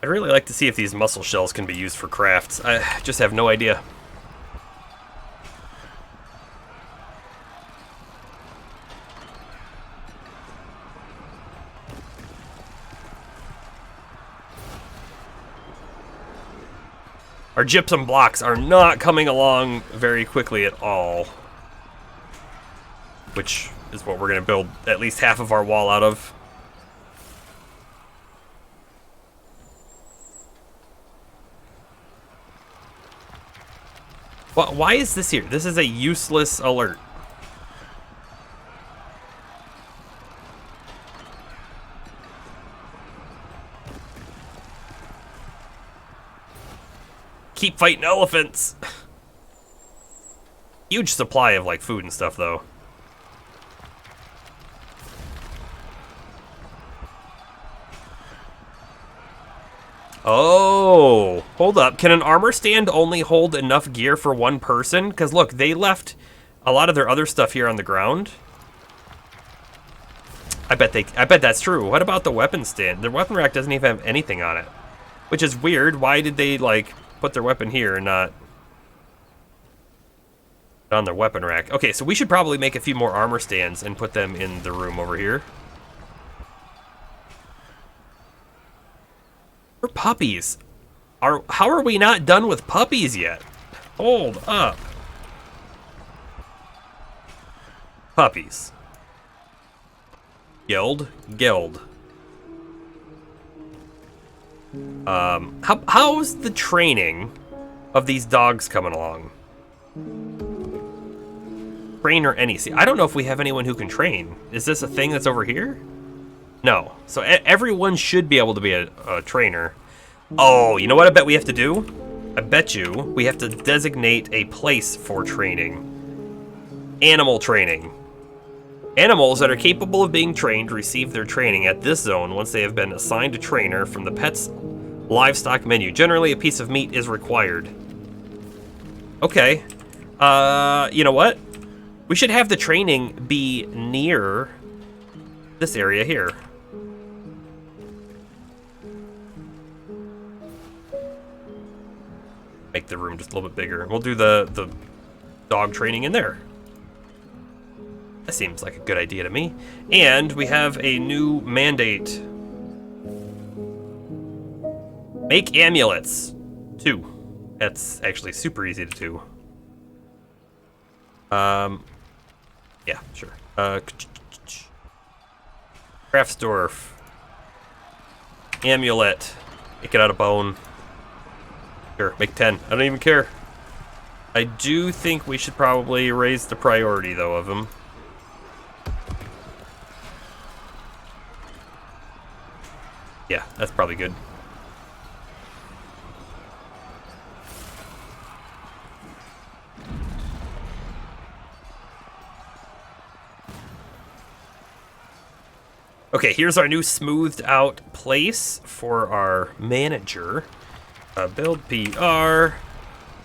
A: I'd really like to see if these mussel shells can be used for crafts. I just have no idea. Our gypsum blocks are not coming along very quickly at all. Which is what we're going to build at least half of our wall out of. Why is this here? This is a useless alert. Keep fighting elephants. Huge supply of like food and stuff though. Oh, hold up. Can an armor stand only hold enough gear for one person? Because look, they left a lot of their other stuff here on the ground. I bet that's true. What about the weapon stand? Their weapon rack doesn't even have anything on it, which is weird. Why did they like put their weapon here and not on their weapon rack? Okay, so we should probably make a few more armor stands and put them in the room over here. We're puppies. How are we not done with puppies yet? Hold up. Puppies. Guild. How's the training of these dogs coming along? Train or any? See, I don't know if we have anyone who can train. Is this a thing that's over here? No. So everyone should be able to be a trainer. Oh, you know what I bet we have to do? I bet you we have to designate a place for training. Animal training. Animals that are capable of being trained receive their training at this zone once they have been assigned a trainer from the pet's livestock menu. Generally, a piece of meat is required. Okay. You know what? We should have the training be near this area here. Make the room just a little bit bigger. We'll do the dog training in there. That seems like a good idea to me. And we have a new mandate. Make amulets. 2. That's actually super easy to do. Yeah, sure. Dwarf. Amulet. Make it out of bone. Sure, make 10. I don't even care. I do think we should probably raise the priority, though, of them. Yeah, that's probably good. Okay, here's our new smoothed out place for our manager. Build PR.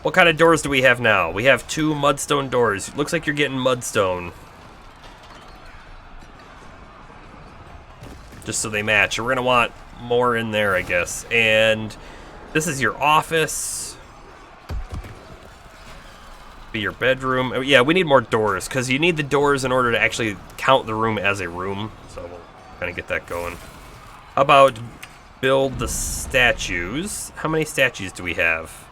A: What kind of doors do we have now? We have 2 mudstone doors. Looks like you're getting mudstone. Just so they match. We're gonna want more in there, I guess. And this is your office. Be your bedroom. Oh, yeah, we need more doors, because you need the doors in order to actually count the room as a room. So we'll kind of get that going. How about build the statues? How many statues do we have?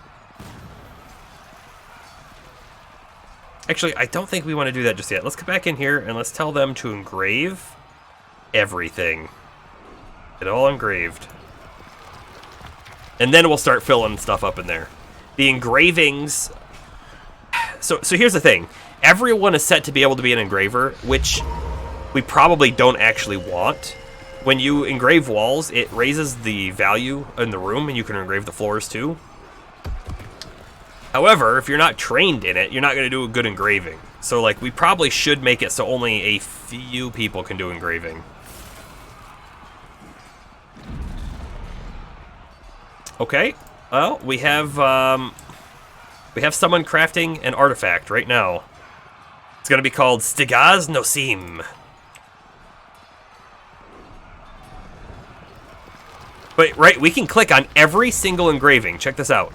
A: Actually, I don't think we want to do that just yet. Let's get back in here and let's tell them to engrave everything. Get it all engraved. And then we'll start filling stuff up in there. The engravings... So here's the thing. Everyone is set to be able to be an engraver, which we probably don't actually want. When you engrave walls, it raises the value in the room, and you can engrave the floors too. However, if you're not trained in it, you're not going to do a good engraving. So, like, we probably should make it so only a few people can do engraving. Okay. Well, we have someone crafting an artifact right now. It's going to be called Stigaz Nosim. But, right, we can click on every single engraving. Check this out.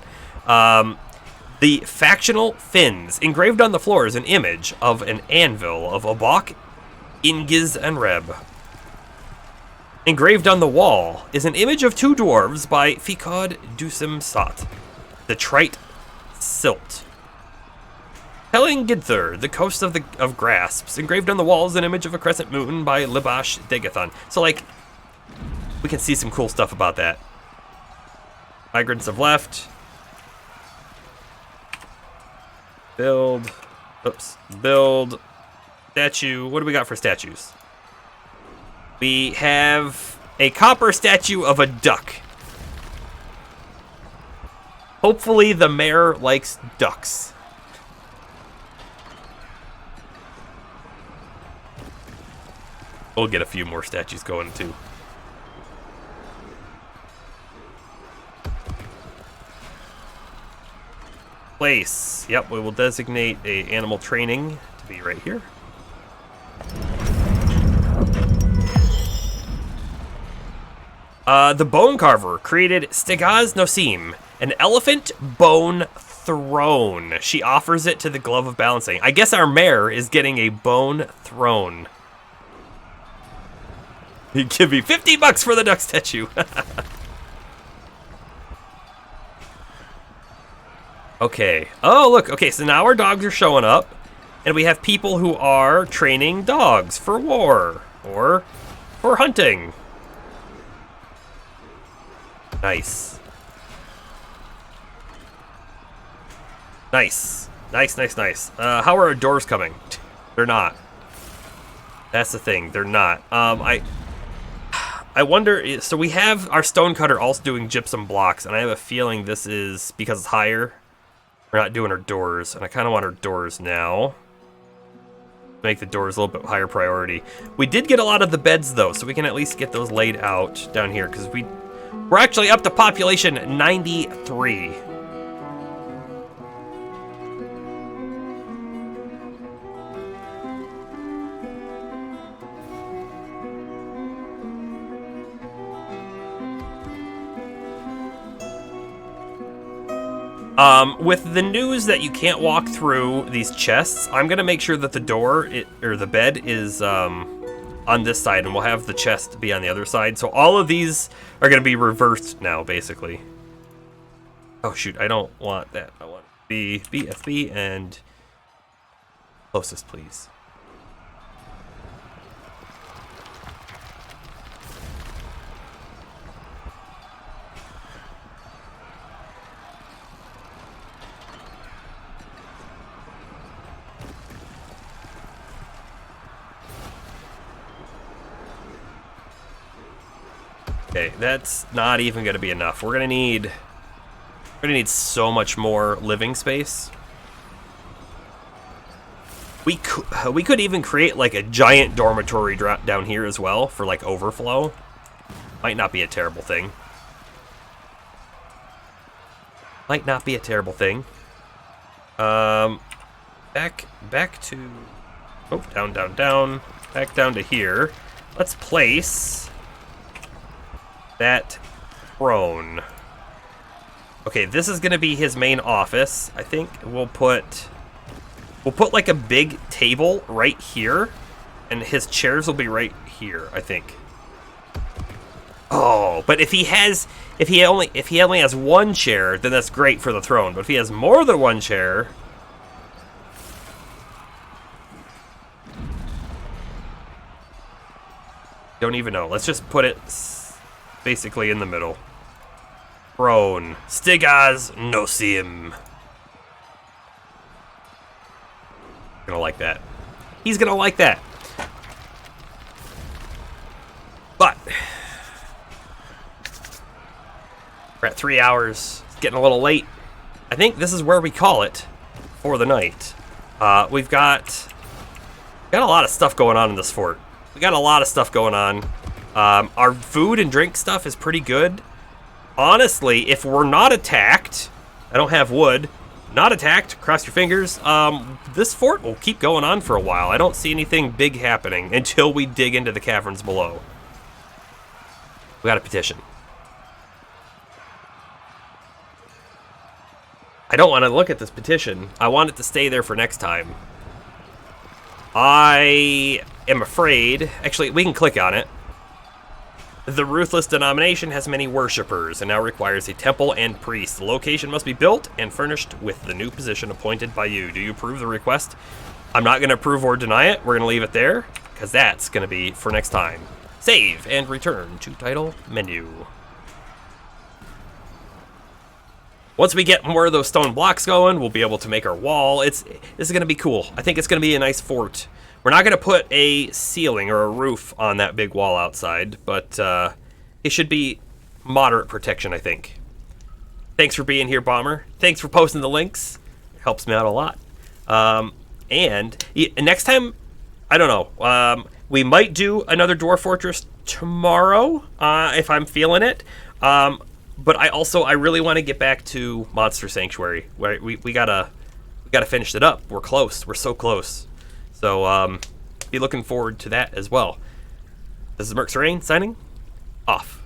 A: The factional fins. Engraved on the floor is an image of an anvil of Obok, Ingiz, and Reb. Engraved on the wall is an image of 2 dwarves by Fikod Dusim Sat, the Trite Silt. Telling Gidthur, the coast of Grasps. Engraved on the wall is an image of a crescent moon by Libash Degathon. So, like, we can see some cool stuff about that. Migrants have left. Build. Oops. Build. Statue. What do we got for statues? We have a copper statue of a duck. Hopefully the mayor likes ducks. We'll get a few more statues going too. Place. Yep, we will designate a animal training to be right here. The Bone Carver created Stigaz Nosim, an elephant bone throne. She offers it to the Glove of Balancing. I guess our mayor is getting a bone throne. He'd give me $50 for the duck statue. Okay. Oh, look. Okay, so now our dogs are showing up, and we have people who are training dogs for war or for hunting. Nice. Nice. Nice, nice, nice. How are our doors coming? They're not. That's the thing. They're not. I wonder... So we have our stonecutter also doing gypsum blocks, and I have a feeling this is because it's higher. We're not doing our doors, and I kind of want our doors now. Make the doors a little bit higher priority. We did get a lot of the beds, though, so we can at least get those laid out down here, because we're actually up to population 93. With the news that you can't walk through these chests, I'm gonna make sure that the door, or the bed, is on this side, and we'll have the chest be on the other side. So all of these are gonna be reversed now, basically. Oh shoot, I don't want that. I want BFB and closest, please. Okay, that's not even gonna be enough. We're gonna need so much more living space. We could even create like a giant dormitory drop down here as well for like overflow. Might not be a terrible thing. Might not be a terrible thing. Back to... Oh, down. Back down to here. Let's place that throne. Okay, this is gonna be his main office. I think we'll put like a big table right here, and his chairs will be right here, I think. Oh, but if he only has one chair, then that's great for the throne. But if he has more than one chair, don't even know. Let's just put it basically in the middle. Throne. Stigaz nocim. Gonna like that. He's gonna like that. But we're at 3 hours. It's getting a little late. I think this is where we call it for the night. We've got a lot of stuff going on in this fort. We got a lot of stuff going on. Our food and drink stuff is pretty good. Honestly, if we're not attacked, I don't have wood. Not attacked, cross your fingers. This fort will keep going on for a while. I don't see anything big happening until we dig into the caverns below. We got a petition. I don't want to look at this petition. I want it to stay there for next time. I am afraid... Actually, we can click on it. The Ruthless denomination has many worshippers and now requires a temple and priest. The location must be built and furnished with the new position appointed by you. Do you approve the request? I'm not going to approve or deny it. We're going to leave it there because that's going to be for next time. Save and return to title menu. Once we get more of those stone blocks going, we'll be able to make our wall. This is going to be cool. I think it's going to be a nice fort. We're not going to put a ceiling or a roof on that big wall outside, but it should be moderate protection, I think. Thanks for being here, Bomber. Thanks for posting the links. It helps me out a lot. And next time, I don't know. We might do another Dwarf Fortress tomorrow if I'm feeling it. But I really want to get back to Monster Sanctuary. We gotta finish it up. We're close. We're so close. So be looking forward to that as well. This is Mercs Rain signing off.